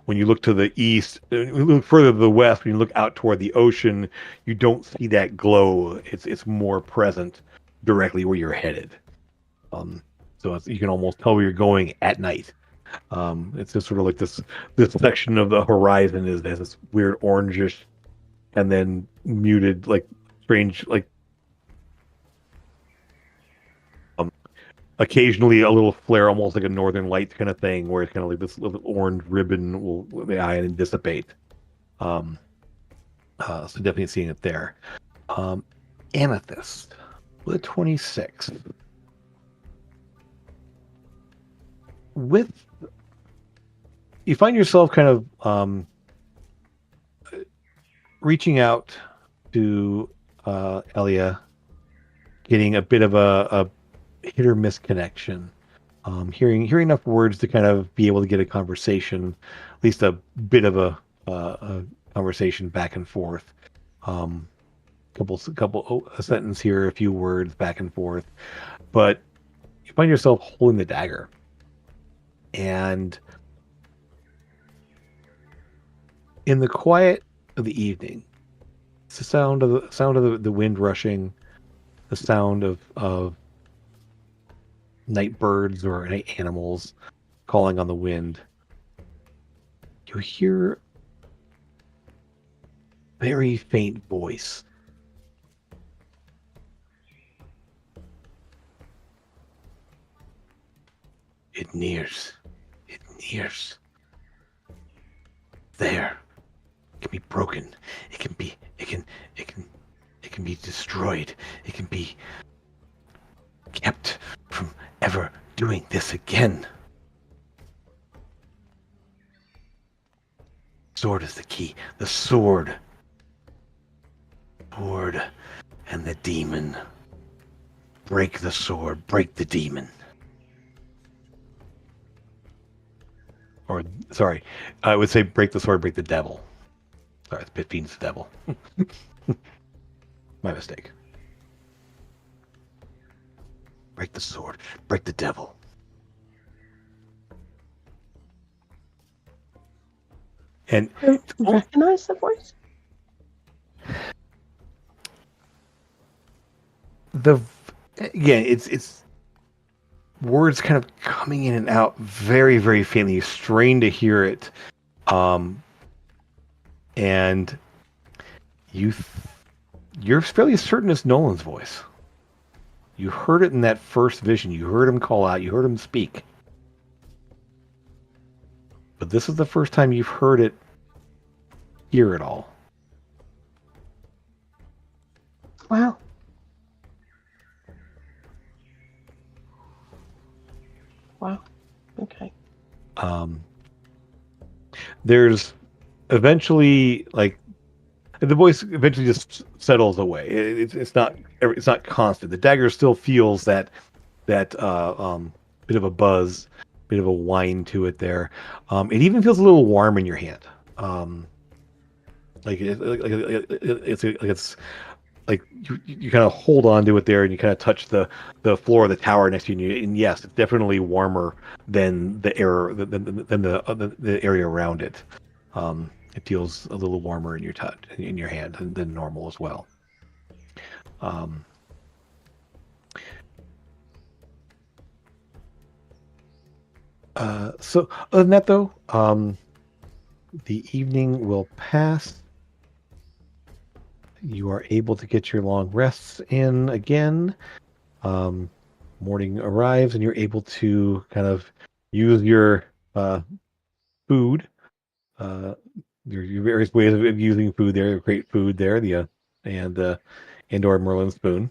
When you look to the east, when you look further to the west, when you look out toward the ocean, you don't see that glow. It's more present directly where you're headed. So you can almost tell where you're going at night. It's just sort of like this section of the horizon has this weird orangish and then muted, like strange, like occasionally a little flare, almost like a northern light kind of thing, where it's kind of like this little orange ribbon will the eye and dissipate. So definitely seeing it there. Amethyst, the 26. With you find yourself kind of reaching out to Elia, getting a bit of a hit or miss connection. Hearing enough words to kind of be able to get a conversation, at least a bit of a conversation back and forth. A sentence here, a few words back and forth, but you find yourself holding the dagger, and in the quiet of the evening, it's the sound of the wind rushing, the sound of night birds or night animals calling on the wind. You hear a very faint voice. It nears. It nears. There. It can be broken. It can be destroyed. It can be kept from ever doing this again. Sword is the key. The sword. Sword and the demon. Break the sword. Break the demon. Or, sorry, I would say break the sword, break the devil. Sorry, the pit fiend's the devil. My mistake. Break the sword, break the devil. And recognize the voice? It's words kind of coming in and out very, very faintly. You strain to hear it, and you're fairly certain it's Nolan's voice. You heard it in that first vision. You heard him call out. You heard him speak. But this is the first time you've heard it, hear it all. Wow. Wow. Okay. There's eventually, like, the voice eventually just settles away. It's not constant. The dagger still feels that bit of a buzz, bit of a whine to it there. It even feels a little warm in your hand. It's like you kind of hold on to it there, and you kind of touch the floor of the tower next to you, and yes, it's definitely warmer than the air than the area around it. It feels a little warmer in your touch, in your hand, than normal as well. So other than that, though, the evening will pass. You are able to get your long rests in again. Morning arrives, and you're able to kind of use your food, your various ways of using food there. Great food there, and/or Merlin spoon.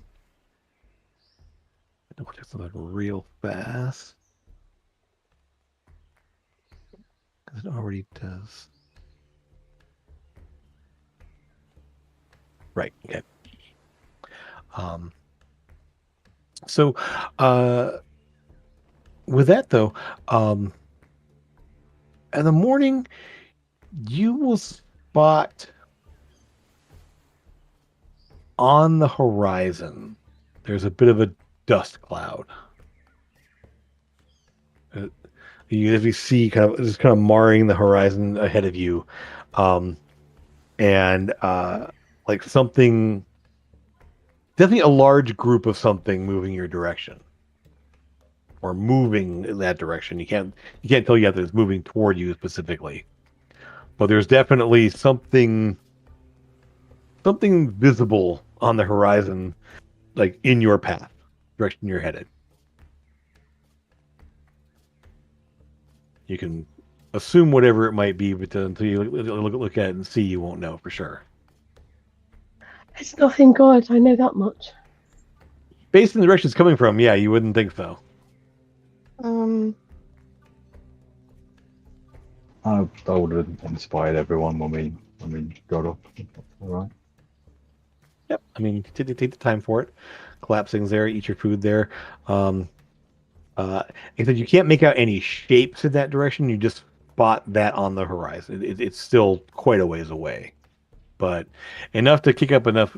I'll check something real fast. It already does. Right. Okay. So, with that though, in the morning, you will spot on the horizon. There's a bit of a dust cloud. You see kind of just kind of marring the horizon ahead of you, and like something, definitely a large group of something moving your direction, or moving in that direction. You can't tell yet that it's moving toward you specifically, but there's definitely something visible on the horizon, like in your path, direction you're headed. You can assume whatever it might be, but until you look at it and see, you won't know for sure. It's nothing good, I know that much. Based on the direction it's coming from, yeah, you wouldn't think so. I would have inspired everyone when we got up. All right. Yep. I mean, take the time for it. Collapse things there. Eat your food there. Except you can't make out any shapes in that direction. You just spot that on the horizon. It's still quite a ways away, but enough to kick up enough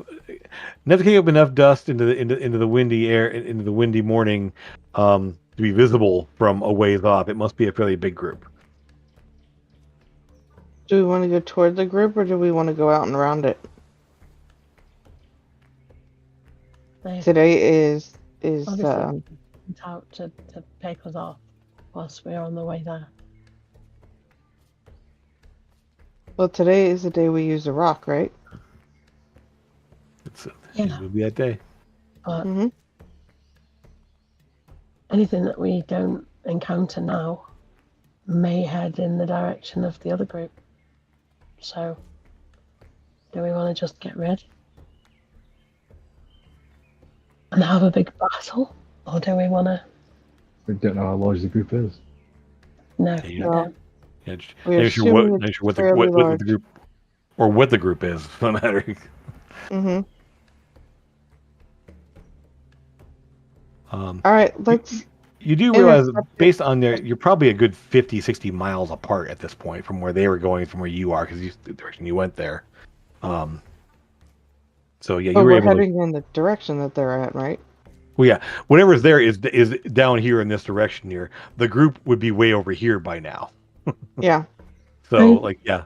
dust into the windy air, into the windy morning, to be visible from a ways off. It must be a fairly big group. Do we want to go toward the group, or do we want to go out and around it? Today is Obviously out to pick us off whilst we're on the way there. well, today is the day we use the rock, right? Yeah. It'll be that day. But Mm-hmm. anything that we don't encounter now may head in the direction of the other group. So, do we want to just get ready and have a big battle, or do we want to? We don't know how large the group is. No, Yeah. we don't. Yeah, We're not sure what, assuming not it's sure what fairly the large. group, or what the group is. No matter. Mm-hmm. All right, let's. You do realize, intercept based on their, you're probably a good 50, 60 miles apart at this point from where they were going, from where you are, because the direction you went there. So yeah, you But were we're able heading in the direction that they're at, right? Well, yeah, whatever's there is down here in this direction here. The group would be way over here by now. Yeah. So, Right. yeah.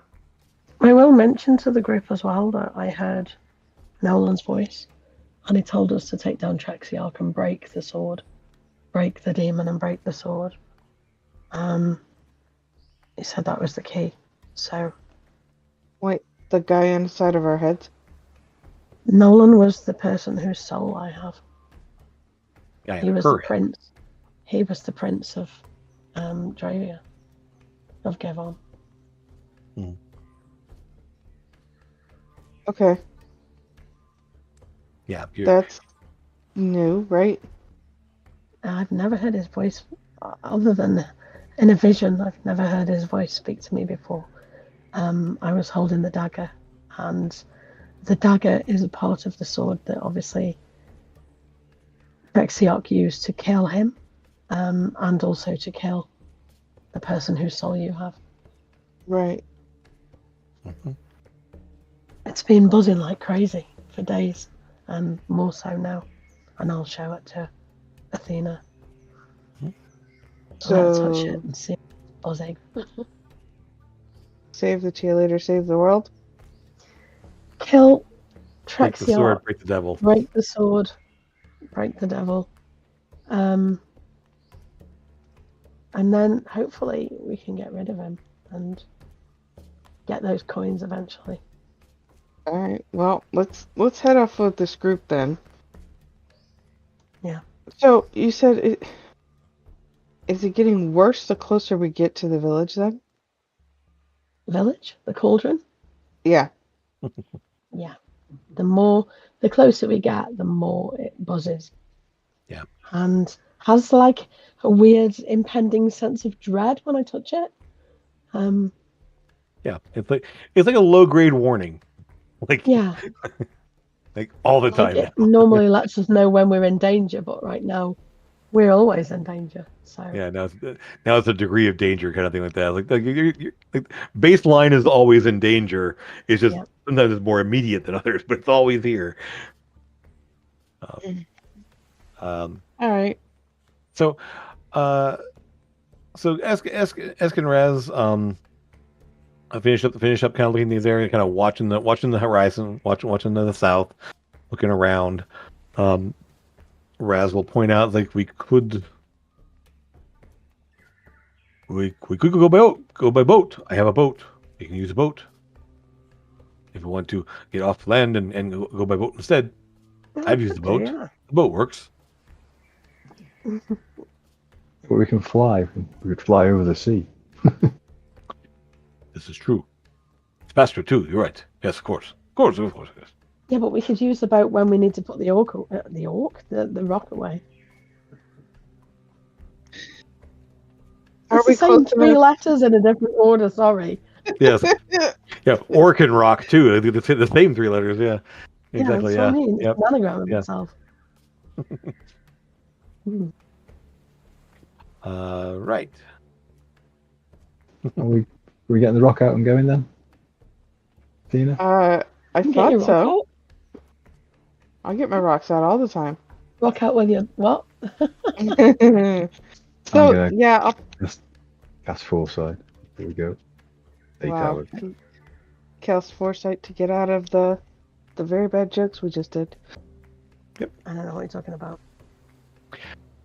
I will mention to the group as well that I heard Nolan's voice, and he told us to take down Trexiarch and break the sword, break the demon and break the sword. He said that was the key. So Wait, the guy inside of our heads? Nolan was the person whose soul I have. Yeah, He was the prince. He was the prince of Dravia, of Gevon. Okay. Yeah, That's new, right? I've never heard his voice other than in a vision. I've never heard his voice speak to me before. I was holding the dagger, and the dagger is a part of the sword that obviously Trexiarch used to kill him, and also to kill the person whose soul you have. Right. Mm-hmm. It's been buzzing like crazy for days, and more so now. And I'll show it to Athena. So, I'll touch it and see it buzzing. Save the cheerleader, save the world? Kill break the sword, Trexiarch, break the devil. break the sword, break the devil. And then hopefully we can get rid of him and get those coins eventually. All right. Well, let's head off with this group then. Yeah. So you said is it getting worse the closer we get to the village then? Village? The cauldron? Yeah. Yeah. The closer we get, the more it buzzes. Yeah. And has like a weird impending sense of dread when I touch it. Yeah, it's like a low grade warning. Like, Yeah. like all the Like, time. it normally lets us know when we're in danger, but right now we're always in danger. So Yeah, now it's a degree of danger kind of thing like that. Like baseline is always in danger. It's just yeah. sometimes it's more immediate than others, but it's always here. Um, All right. so, uh, Esk and Raz, I finish up, kind of looking in these areas, kind of watching the horizon, watching to the south, looking around. Um, Raz will point out like we could go by boat. I have a boat. You can use a boat if you want to get off land and go by boat instead. I've used the boat. Yeah. The boat works. But we can fly. We could fly over the sea. This is true. It's faster too. You're right. Yes, of course. Yes. Yeah, but we could use the boat when we need to put the rock away. Are It's we the same close three enough? letters in a different order. Sorry. Yes. Yeah. Orc and rock too. The same three letters. Yeah. Exactly. Yeah, that's Yeah. what I mean. Yep. It's an anagram of Yeah. itself. Hmm. Right. Are we getting the rock out and going then? Tina? I Get thought your rock so. out. I get my rocks out all the time. Rock out with you. What? So gonna- yeah, Just cast foresight. Here we go. 8 wow. hours. Cast foresight to get out of the very bad jokes we just did. I don't know what you're talking about.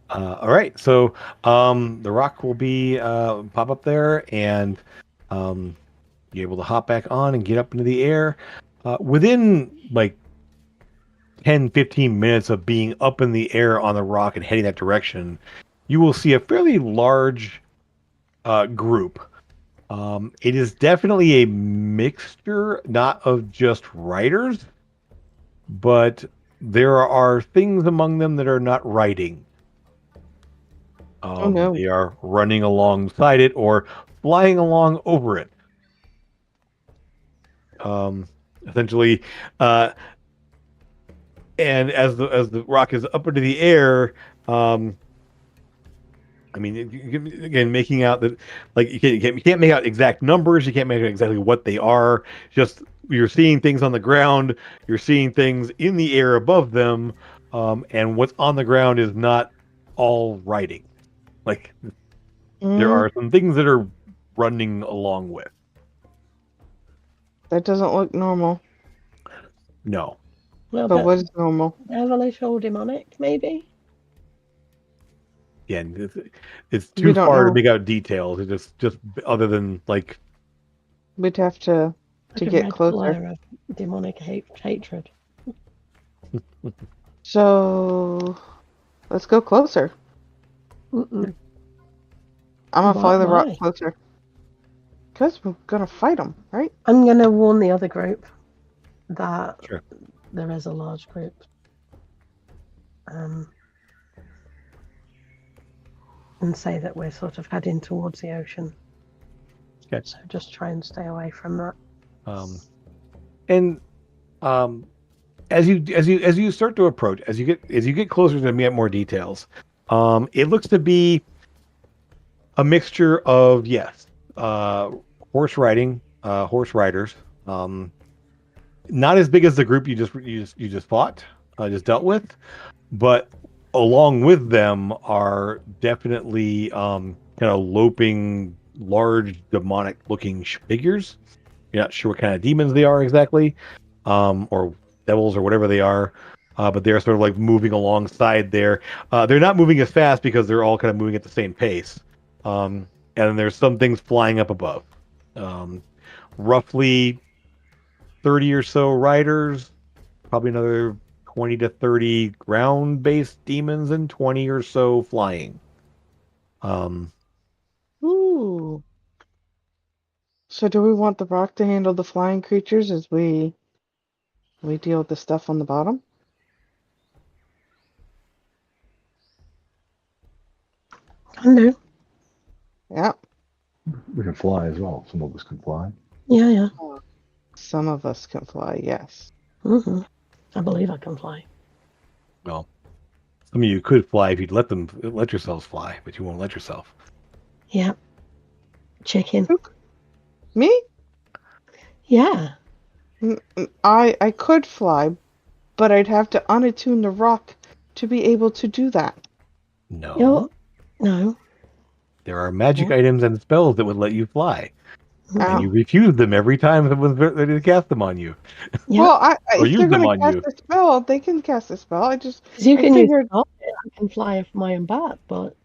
All right. So the rock will be pop up there, and you're able to hop back on and get up into the air. Within like 10, 15 minutes of being up in the air on the rock and heading that direction, you will see a fairly large group. It is definitely a mixture, not of just riders, but there are things among them that are not riding. Oh, no. They are running alongside it or flying along over it. Essentially, and as the rock is up into the air, I mean, again, making out that like you can't make out exact numbers, you can't make out exactly what they are. Just you're seeing things on the ground, you're seeing things in the air above them, and what's on the ground is not all riding. Like there Mm, are some things that are running along with. that doesn't look normal. No. Well, But what is normal? devilish or demonic, maybe? Again, it's We too don't far to know. make out details. It's just other than like We'd have to Like a get red closer. glare of demonic hatred. So let's go closer. Mm-mm. I'm gonna fly the rock Why? closer. Because we're gonna fight them, right? I'm going to warn the other group that Sure. there is a large group. And say that we're sort of heading towards the ocean. Okay. So just try and stay away from that. And as you start to approach, as you get closer to get more details, it looks to be a mixture of horse riders, not as big as the group you just fought, just dealt with, but along with them are definitely kind of loping, large demonic looking figures. You're not sure what kind of demons they are exactly, or devils or whatever they are, but they're sort of like moving alongside there. They're not moving as fast because they're all kind of moving at the same pace. And then there's some things flying up above. Roughly 30 or so riders, probably another 20 to 30 ground-based demons, and 20 or so flying. Ooh. So do we want the rock to handle the flying creatures as we deal with the stuff on the bottom? Can do. Yeah. We can fly as well. Some of us can fly. Yeah. Some of us can fly, yes. Mm-hmm. I believe I can fly. Well, some of you could fly if you'd let yourselves fly, but you won't let yourself. Yeah. Chicken. Me? Yeah. I could fly, but I'd have to unattune the rock to be able to do that. No. No. There are magic What? items and spells that would let you fly. Mm. And you refuse them every time someone's ready to cast them on you. Yeah. Well, Or if use they're them going on to cast you. a spell, they can cast a spell. Because you I can use figured- the carpet. I can fly off my own back, but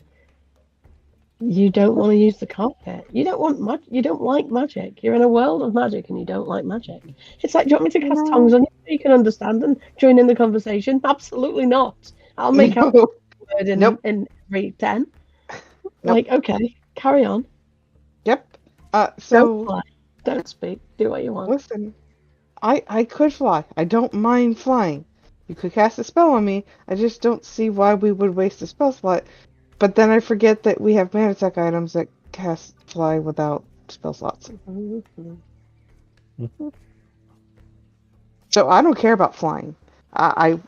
you don't want to use the carpet. You don't want you don't like magic. You're in a world of magic and you don't like magic. It's like, do you want me to cast No. tongues on you so you can understand and join in the conversation? Absolutely not. I'll make out No. a word in, Nope. in every 10. Nope. Like, okay, carry on. Yep. Don't So fly. Don't speak. Do what you want. listen, I could fly. I don't mind flying. You could cast a spell on me. I just don't see why we would waste a spell slot. But then I forget that we have mana tech items that cast fly without spell slots. So I don't care about flying. I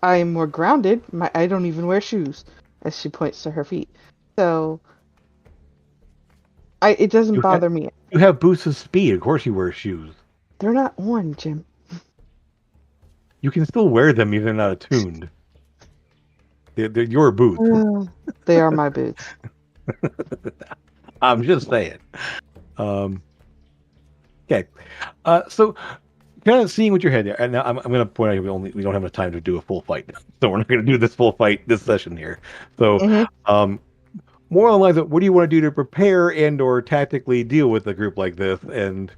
am more grounded. I don't even wear shoes, as she points to her feet. So it doesn't bother me. You have boosts of speed. Of course you wear shoes. They're not on, Jim. You can still wear them even not attuned. They're your boots. They are my boots. I'm just saying. Okay. So kind of seeing what your head there, and now I'm going to point out we don't have enough time to do a full fight, so we're not going to do this full fight this session here. So, more on the lines of what do you want to do to prepare and or tactically deal with a group like this, and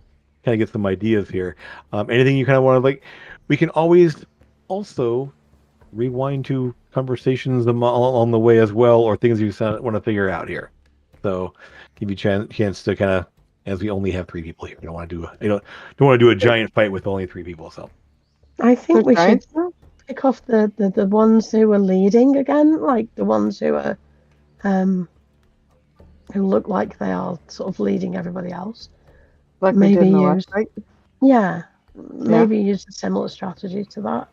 kind of get some ideas here. Anything you kind of want to like, we can always also rewind to conversations along the way as well, or things you want to figure out here. So, give you a chance to kind of, as we only have 3 people here, we don't want to don't want to do a giant fight with only 3 people. So, I think we should Giants? pick off the ones who are leading again, like the ones who are who look like they are sort of leading everybody else. Like we did Maybe in the use, last fight. yeah, maybe use a similar strategy to that.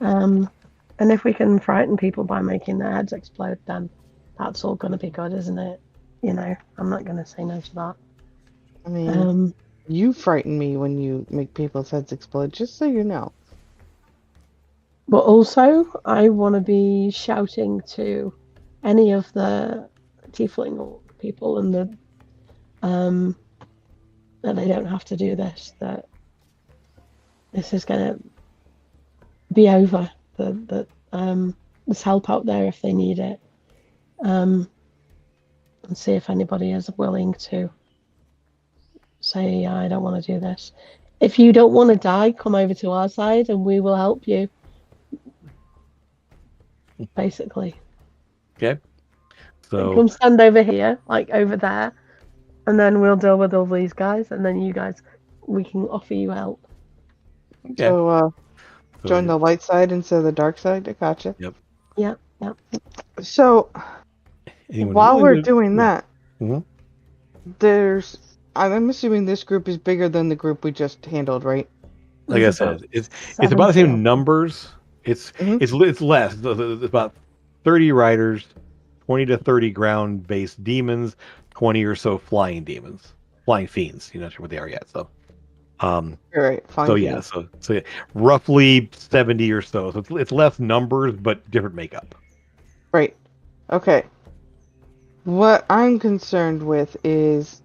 And if we can frighten people by making their heads explode, then that's all going to be good, isn't it? You know, I'm not going to say no to that. I mean, you frighten me when you make people's heads explode, just so you know. But also, I want to be shouting to any of the tiefling people and the that they don't have to do this. That this is going to be over. That there's help out there if they need it. And see if anybody is willing to say, yeah, I don't want to do this. If you don't want to die, come over to our side and we will help you. Basically. okay. So come stand over here, like over there, and then we'll deal with all these guys, and then you guys, we can offer you help. okay. So, join the light side instead of the dark side. I gotcha. Yep. Yep. Yep. So, Anyone while willing we're to- doing that, Mhm. I'm assuming this group is bigger than the group we just handled, right? like I There's said, about it's about the 70 same of them. numbers. It's less. It's about 30 riders, 20 to 30 ground-based demons, 20 or so flying demons, flying fiends. You're not sure what they are yet. So, All right, fine. so yeah, so yeah, roughly 70 or so. So it's less numbers, but different makeup. Right. Okay. What I'm concerned with is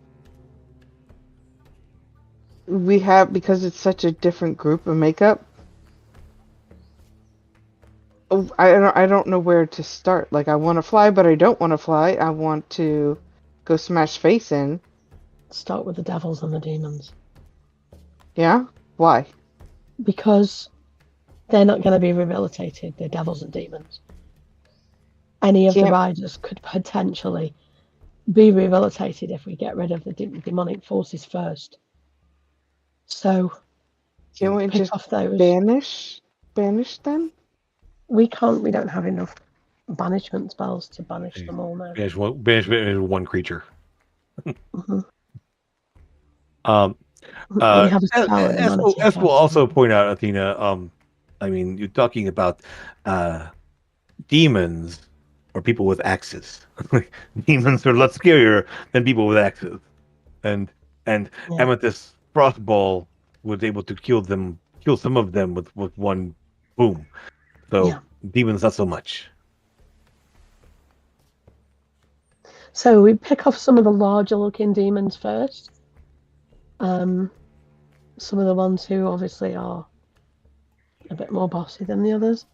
because it's such a different group of makeup. I don't know where to start. Like, I want to fly, but I don't want to fly. I want to go smash face in. Start with the devils and the demons. Yeah? Why? Because they're not going to be rehabilitated. They're devils and demons. Any of the riders could potentially be rehabilitated if we get rid of the demonic forces first. So, Can we pick just off those. banish them? We can't. We don't have enough banishment spells to banish them all now. Banishment is one creature. Mm-hmm. We have a spell at the as we'll also point out, Athena, I mean, you're talking about demons or people with axes. Demons are a lot scarier than people with axes. And and Yeah. Amethyst Frostball was able to kill some of them with one boom. So Yeah. demons not so much. So we pick off some of the larger looking demons first. Some of the ones who obviously are a bit more bossy than the others.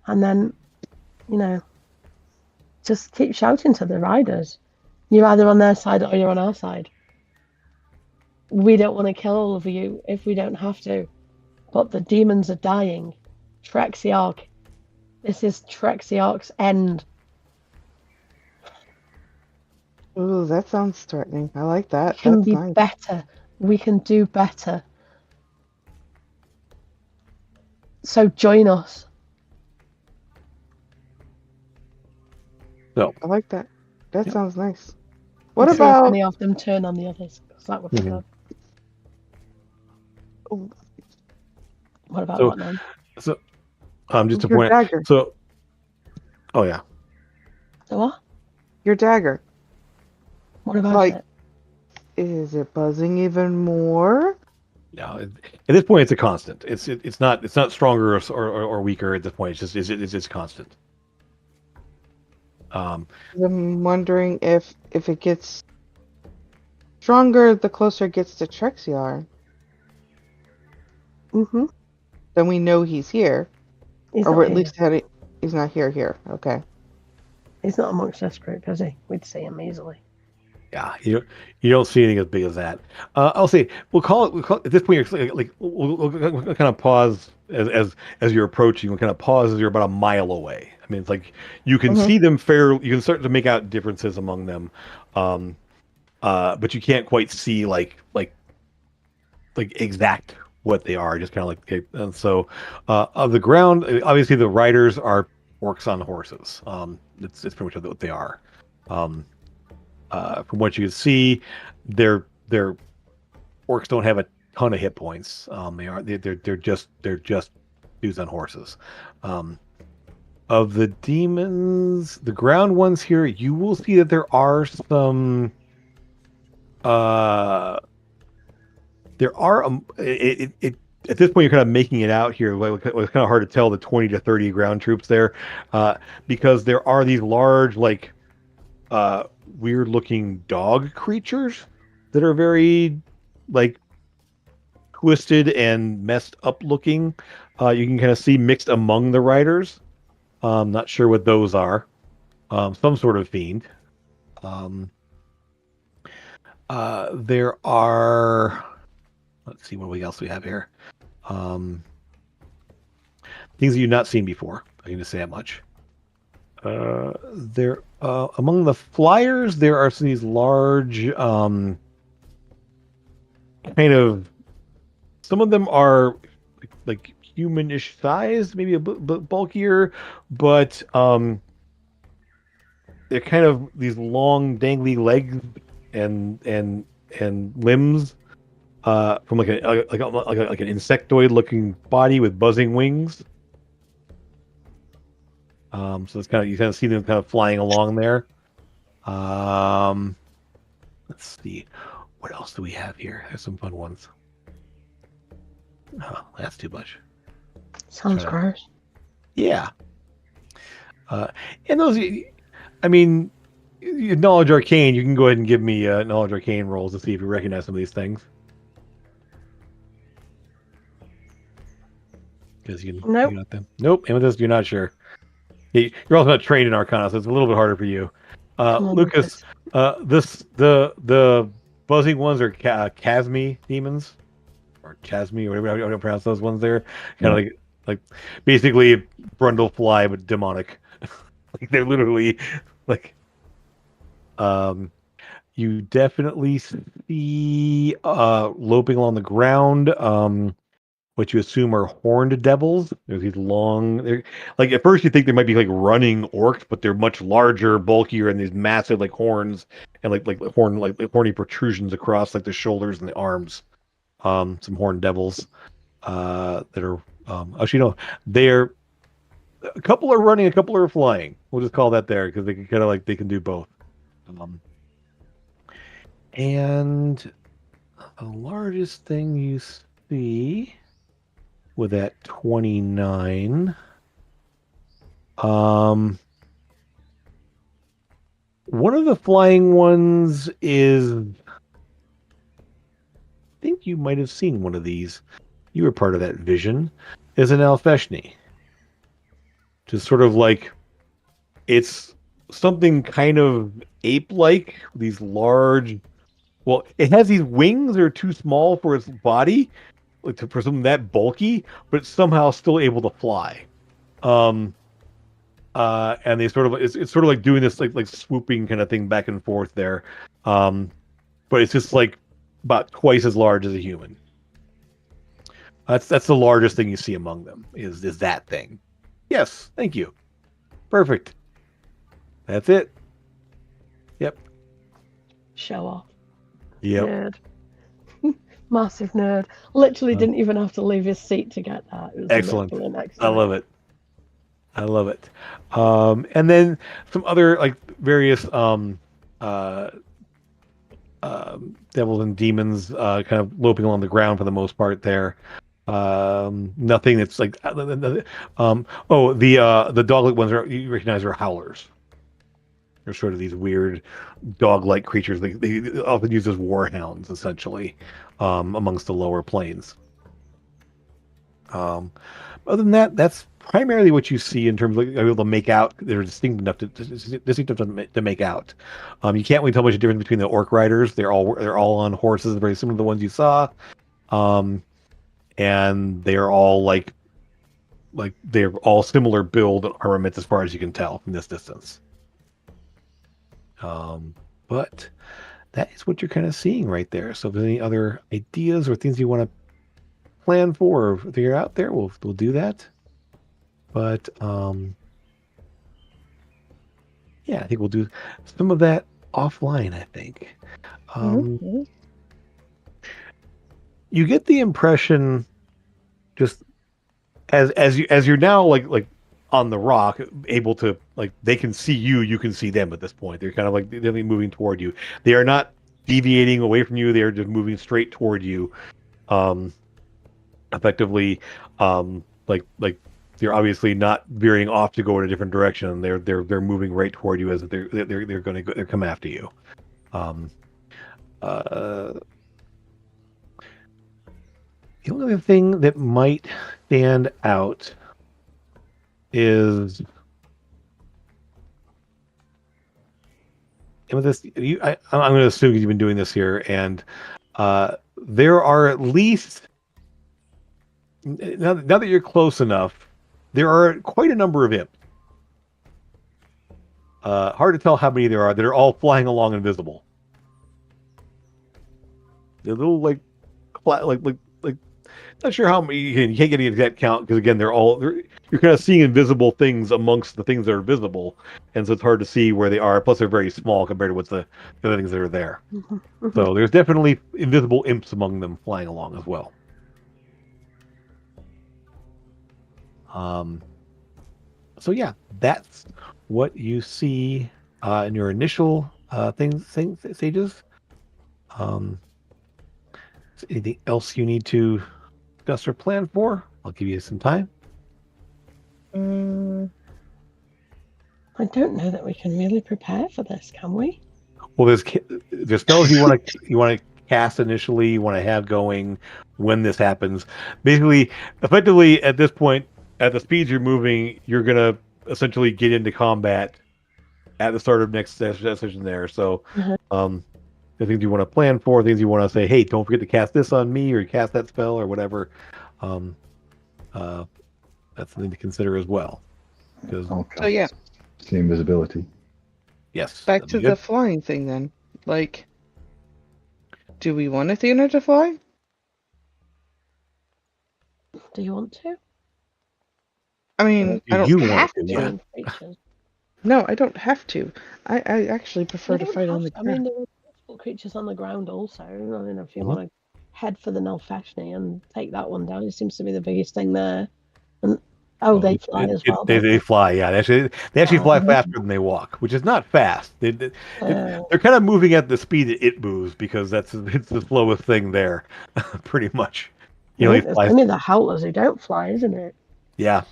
And then, just keep shouting to the riders. You're either on their side or you're on our side. We don't want to kill all of you if we don't have to. But the demons are dying. Trexiarch. This is Trexiarch's end. Ooh, that sounds threatening. I like that. We can That's be nice. better. We can do better. So join us. So I like that. That Yep. sounds nice. What See if about any of them turn on the others? Because that would be Mhm. good. oh, What about So- what now? so just to your point out. dagger? So oh yeah. So what? Your dagger. What about Like- it? Is it buzzing even more? No, at this point it's a constant. It's not stronger or weaker at this point. It's just constant. I'm wondering if it gets stronger the closer it gets to Trexiar. Mm-hmm. Then we know he's here. He's Or not we're at here. least he's not here. Okay. He's not amongst this group, is he? We'd see him easily. Yeah, you don't see anything as big as that. I'll say we'll call it at this point. We'll kind of pause as you're approaching. We'll kind of pause as you're about a mile away. I mean, it's like you can Mhm. see them You can start to make out differences among them, but you can't quite see like exact what they are. Just kind of like okay, and so of the ground. Obviously, the riders are orcs on horses. It's pretty much what they are. From what you can see, their orcs don't have a ton of hit points. They're just dudes on horses. Of the demons, the ground ones here, you will see that there are some. There are at this point you're kind of making it out here. It's kind of hard to tell the 20 to 30 ground troops there, because there are these large weird looking dog creatures that are very like twisted and messed up looking. You can kind of see mixed among the riders. Not sure what those are. Some sort of fiend. There are, let's see what else we have here. Things that you've not seen before. I can just say that much. There among the flyers there are these large kind of, some of them are like humanish sized, maybe a bit bulkier, but they're kind of these long dangly legs and limbs from like an insectoid looking body with buzzing wings. So it's kind of, you kind of see them kind of flying along there. Let's see, what else do we have here? There's some fun ones. Oh, that's too much. Sounds Try to- gross. Yeah. And those, I mean, knowledge arcane. You can go ahead and give me knowledge arcane rolls to see if you recognize some of these things. Because Nope. you got them. Nope. Amethyst, you're not sure. You're also not trained in Arcana, so it's a little bit harder for you. Come on, Lucas, the buzzing ones are Chasmi demons, or Chasmi, or whatever I pronounce those ones there. Kind of like basically Brundlefly, but demonic. Like they're literally like. You definitely see loping along the ground. What you assume are horned devils. There's these long, they're like, at first you think they might be like running orcs, but they're much larger, bulkier, and these massive like horns and like horny protrusions across like the shoulders and the arms. Some horned devils that are Actually, no, they're a couple are running, a couple are flying. We'll just call that there because they can kind of they can do both. And the largest thing you see with that 29. One of the flying ones is, I think you might have seen one of these. You were part of that vision. Is an Alfeshni. Just sort of it's something kind of ape-like. These large. Well, it has these wings that are too small for its body, for something that bulky, but it's somehow still able to fly. And they sort of it's sort of like doing this like swooping kind of thing back and forth there. But it's just about twice as large as a human. That's the largest thing you see among them is that thing. Yes, thank you. Perfect. That's it. Yep. Show off. Yep. Nerd. Massive nerd. Literally didn't even have to leave his seat to get that. It was Excellent. excellent. I love it. I love it. And then some other various devils and demons kind of loping along the ground for the most part there. Nothing that's the dog-like ones you recognize are howlers. They're sort of these weird dog-like creatures. They often used as warhounds, essentially, amongst the lower planes. Other than that, that's primarily what you see in terms of able to make out. They're distinct enough to make out. You can't really tell much difference between the orc riders. They're all on horses, very similar to the ones you saw. And they are all they're all similar build armaments as far as you can tell from this distance. But that is what you're kind of seeing right there. So if there's any other ideas or things you want to plan for or figure out there, we'll do that. But yeah, I think we'll do some of that offline, I think. You get the impression, just as you're now like on the rock, able to they can see you, you can see them at this point. They're kind of they're moving toward you. They are not deviating away from you. They are just moving straight toward you. Effectively, they're obviously not veering off to go in a different direction. They're moving right toward you as they're going to come after you. The only other thing that might stand out is with this. I'm going to assume you've been doing this here, and there are at least now that you're close enough, there are quite a number of imps. Hard to tell how many there are that are all flying along invisible. They're little not sure how many. You can't get any exact count because again, you're kind of seeing invisible things amongst the things that are visible, and so it's hard to see where they are. Plus, they're very small compared to what's the other things that are there. So there's definitely invisible imps among them flying along as well. So yeah, that's what you see in your initial stages. Anything else you need to discuss or plan for? I'll give you some time. I don't know that we can really prepare for this, can we? Well, there's spells you want to cast initially. You want to have going when this happens. Basically, effectively, at this point, at the speeds you're moving, you're gonna essentially get into combat at the start of next session there. So, the things you want to plan for, things you want to say, hey, don't forget to cast this on me or cast that spell or whatever. That's something to consider as well. So yeah, see invisibility. Yes. Back to the flying thing then. Do we want Athena to fly? Do you want to? I mean, I don't have to. Yeah. No, I don't have to. I actually prefer to fight on the ground. I mean, there are creatures on the ground also. I don't know if you want to head for the Nalfashni and take that one down. It seems to be the biggest thing there. And they fly as well. They fly, yeah. They actually fly Oh. faster than they walk, which is not fast. They're kind of moving at the speed that it moves because it's the slowest thing there, pretty much. You know, he It's flies. only the howlers who don't fly, isn't it? Yeah.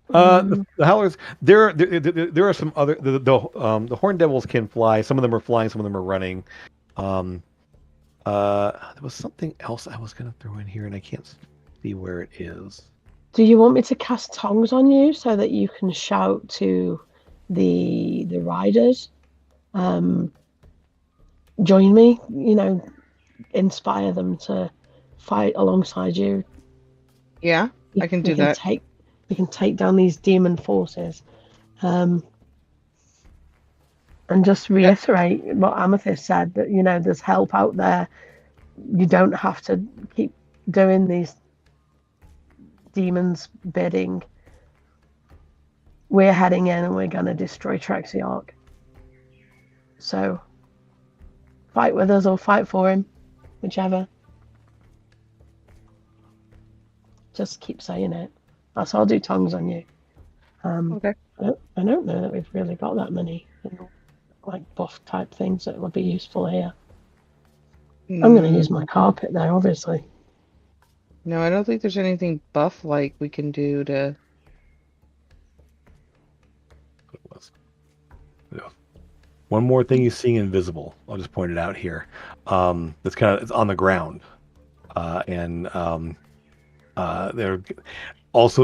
The howlers. There are some other the horned devils can fly. Some of them are flying. Some of them are running. There was something else I was gonna throw in here, and I can't see where it is. Do you want me to cast tongues on you so that you can shout to the riders? Join me. You know, inspire them to fight alongside you. Yeah, I can do that. We can take down these demon forces. And just reiterate what Amethyst said, that, you know, there's help out there. You don't have to keep doing these demons' bidding. We're heading in and we're going to destroy Trexiarch. So, fight with us or fight for him, whichever. Just keep saying it. So I'll do tongues on you. Okay. I don't know that we've really got that many, like buff type things that would be useful here. I'm going to use my carpet there, obviously. No, I don't think there's anything buff like we can do to. One more thing you see invisible. I'll just point it out here. It's on the ground, and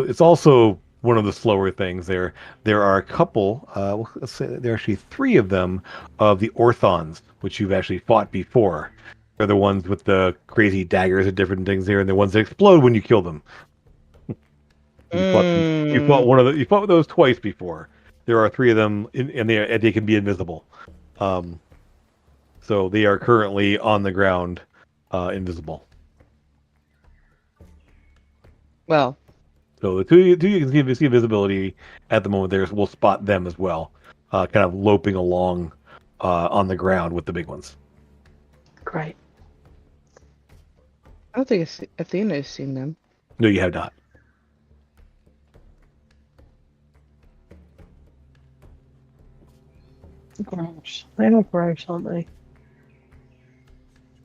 it's also one of the slower things. There are a couple. Let's say there are actually 3 of them of the Orthons, which you've actually fought before. They're the ones with the crazy daggers and different things there, and the ones that explode when you kill them. You fought those twice before. There are 3 of them, and they can be invisible. So they are currently on the ground, invisible. Well. So the two you can see visibility at the moment. We'll spot them as well, kind of loping along on the ground with the big ones. Great. I don't think Athena has seen them. No, you have not. Gross. They are gross, aren't they?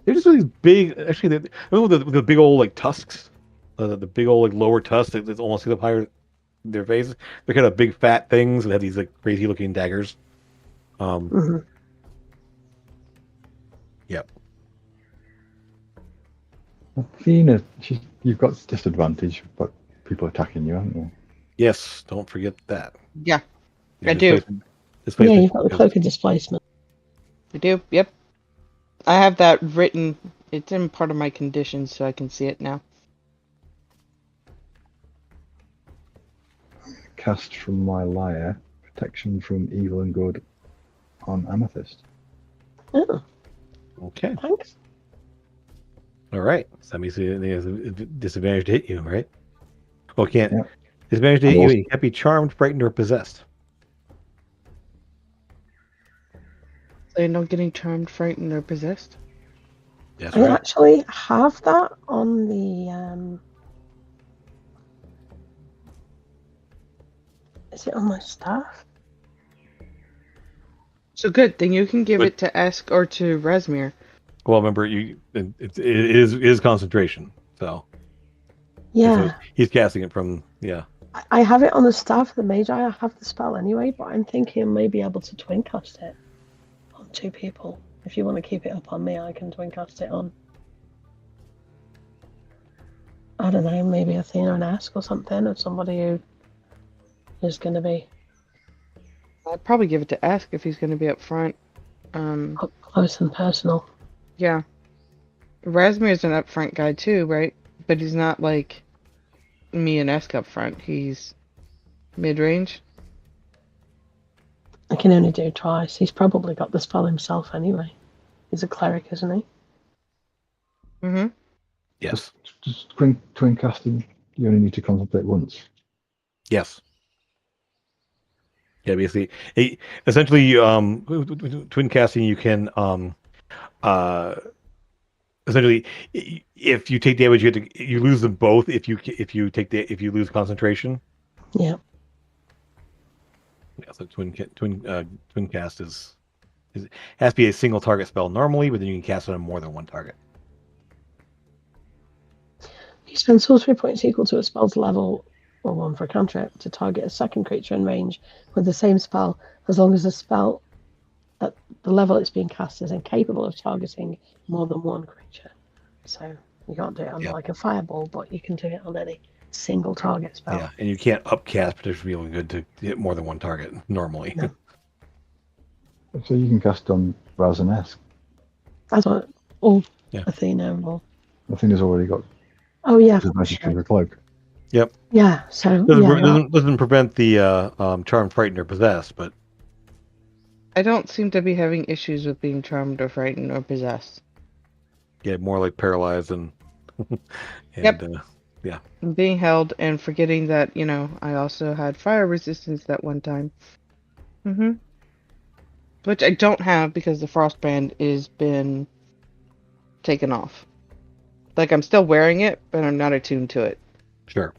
They're just these big. Actually, the big old like tusks, the big old like lower tusks. It's almost up higher their faces. They're kind of big fat things that have these like crazy looking daggers. Yep. Athena, you've got disadvantage, but people attacking you, haven't you? Yes, don't forget that. Yeah, I do. Yeah, you've got the cloak of displacement. I do, yep. I have that written. It's in part of my conditions, so I can see it now. Cast from my lyre, protection from evil and good on Amethyst. Oh. Okay. Thanks. All right. So that means he has a disadvantage to hit you, right? Well, can't. Yeah. Disadvantage to hit you. He can't be charmed, frightened, or possessed. So you're not getting charmed, frightened, or possessed? That's I right. actually have that on the. Is it on my staff? So good. Then you can give it to Esk or to Razmir. Well, remember, it is concentration. So Yeah. he's casting it from I have it on the staff of the mage. I have the spell anyway, but I'm thinking I may be able to twin cast it on 2 people. If you want to keep it up on me, I can twin cast it on. I don't know, maybe Athena and Ask or something, or somebody who is going to be I'd probably give it to Esk if he's going to be up front. up close and personal. Yeah. Razmir's an up front guy too, right? But he's not like me and Esk up front. He's mid-range. I can only do twice. He's probably got the spell himself anyway. He's a cleric, isn't he? Mm-hmm. Yes. Just twin casting, you only need to contemplate once. Yes. Yeah, basically, essentially, twin casting, you can essentially, if you take damage, you lose them both. If you lose concentration. Yeah. Yeah, so twin cast has to be a single target spell normally, but then you can cast it on more than one target. You spend sorcery points equal to a spell's level or one for a cantrip to target a second creature in range with the same spell, as long as the spell at the level it's being cast is incapable of targeting more than one creature. So you can't do it on like a fireball, but you can do it on any single target spell. Yeah, and you can't upcast, but it's really good to hit more than one target normally. No. So you can cast on Razanesque. That's what all Yeah. Athena or Athena's already got oh yeah, the magic of the cloak. Yep. yeah. So Doesn't prevent the charm, frighten, or possess, but I don't seem to be having issues with being charmed or frightened or possessed. yeah, more like paralyzed and Yep. Yeah. Being held and forgetting that, I also had fire resistance that one time. Which I don't have because the frostband is been taken off. Like, I'm still wearing it, but I'm not attuned to it. Sure.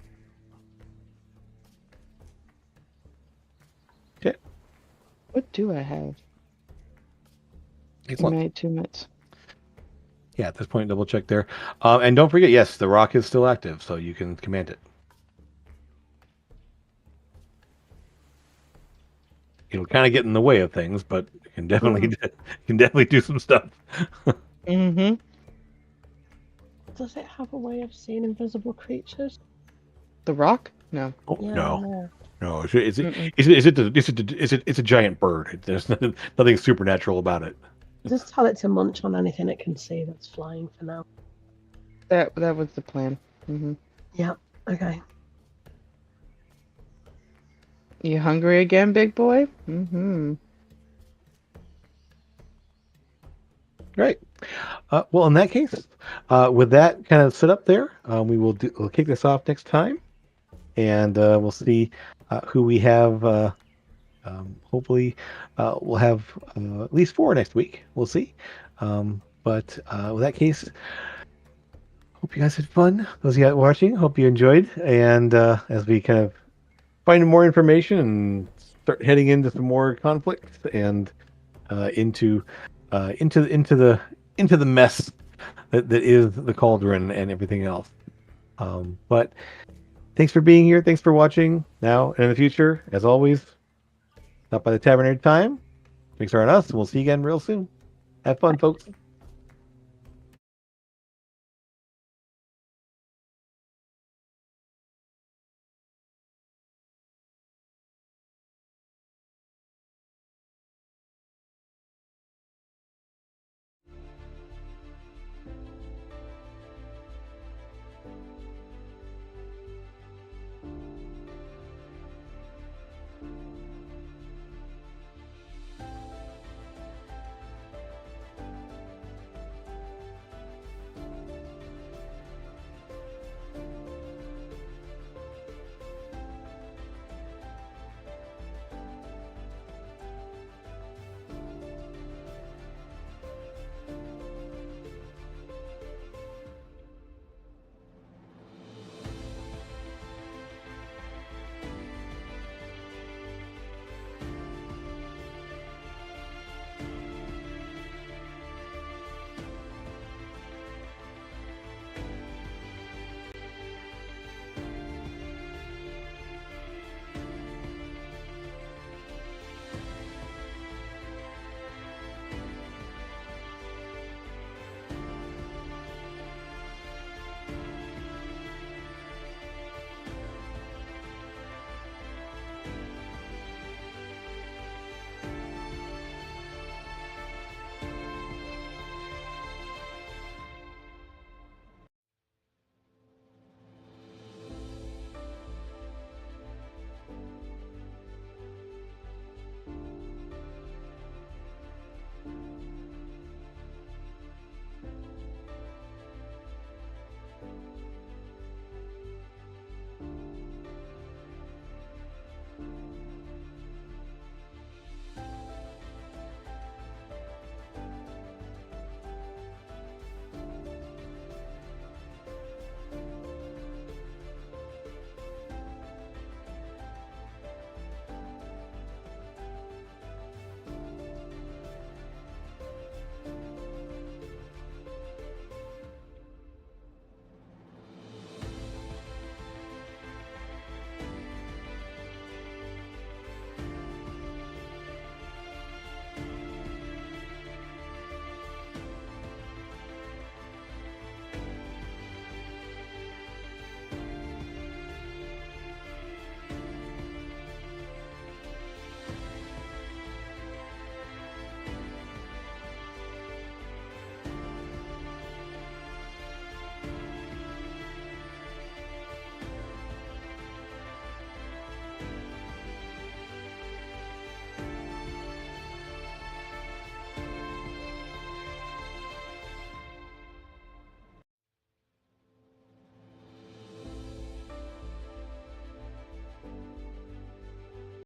Okay. What do I have Excellent. in my attunements? Yeah, at this point, double check there. And don't forget, yes, the rock is still active, so you can command it. It'll kind of get in the way of things, but it can definitely do some stuff. Mm-hmm. Does it have a way of seeing invisible creatures? The rock? No. Oh, Yeah, no. It's a giant bird. There's nothing supernatural about it. Just tell it to munch on anything it can see that's flying for now. That was the plan. Mm-hmm. Yeah. Okay. You hungry again, big boy? Mm-hmm. Right. Well, in that case, with that kind of set up there, we'll kick this off next time, and we'll see who we have. Hopefully, we'll have at least 4 next week. We'll see. But with that case, hope you guys had fun. Those of you watching, hope you enjoyed. And as we kind of find more information and start heading into some more conflicts and into the mess that is the cauldron and everything else. But thanks for being here. Thanks for watching. Now and in the future, as always, stop by the tavern every time. Drinks are on us, and we'll see you again real soon. Have fun, folks.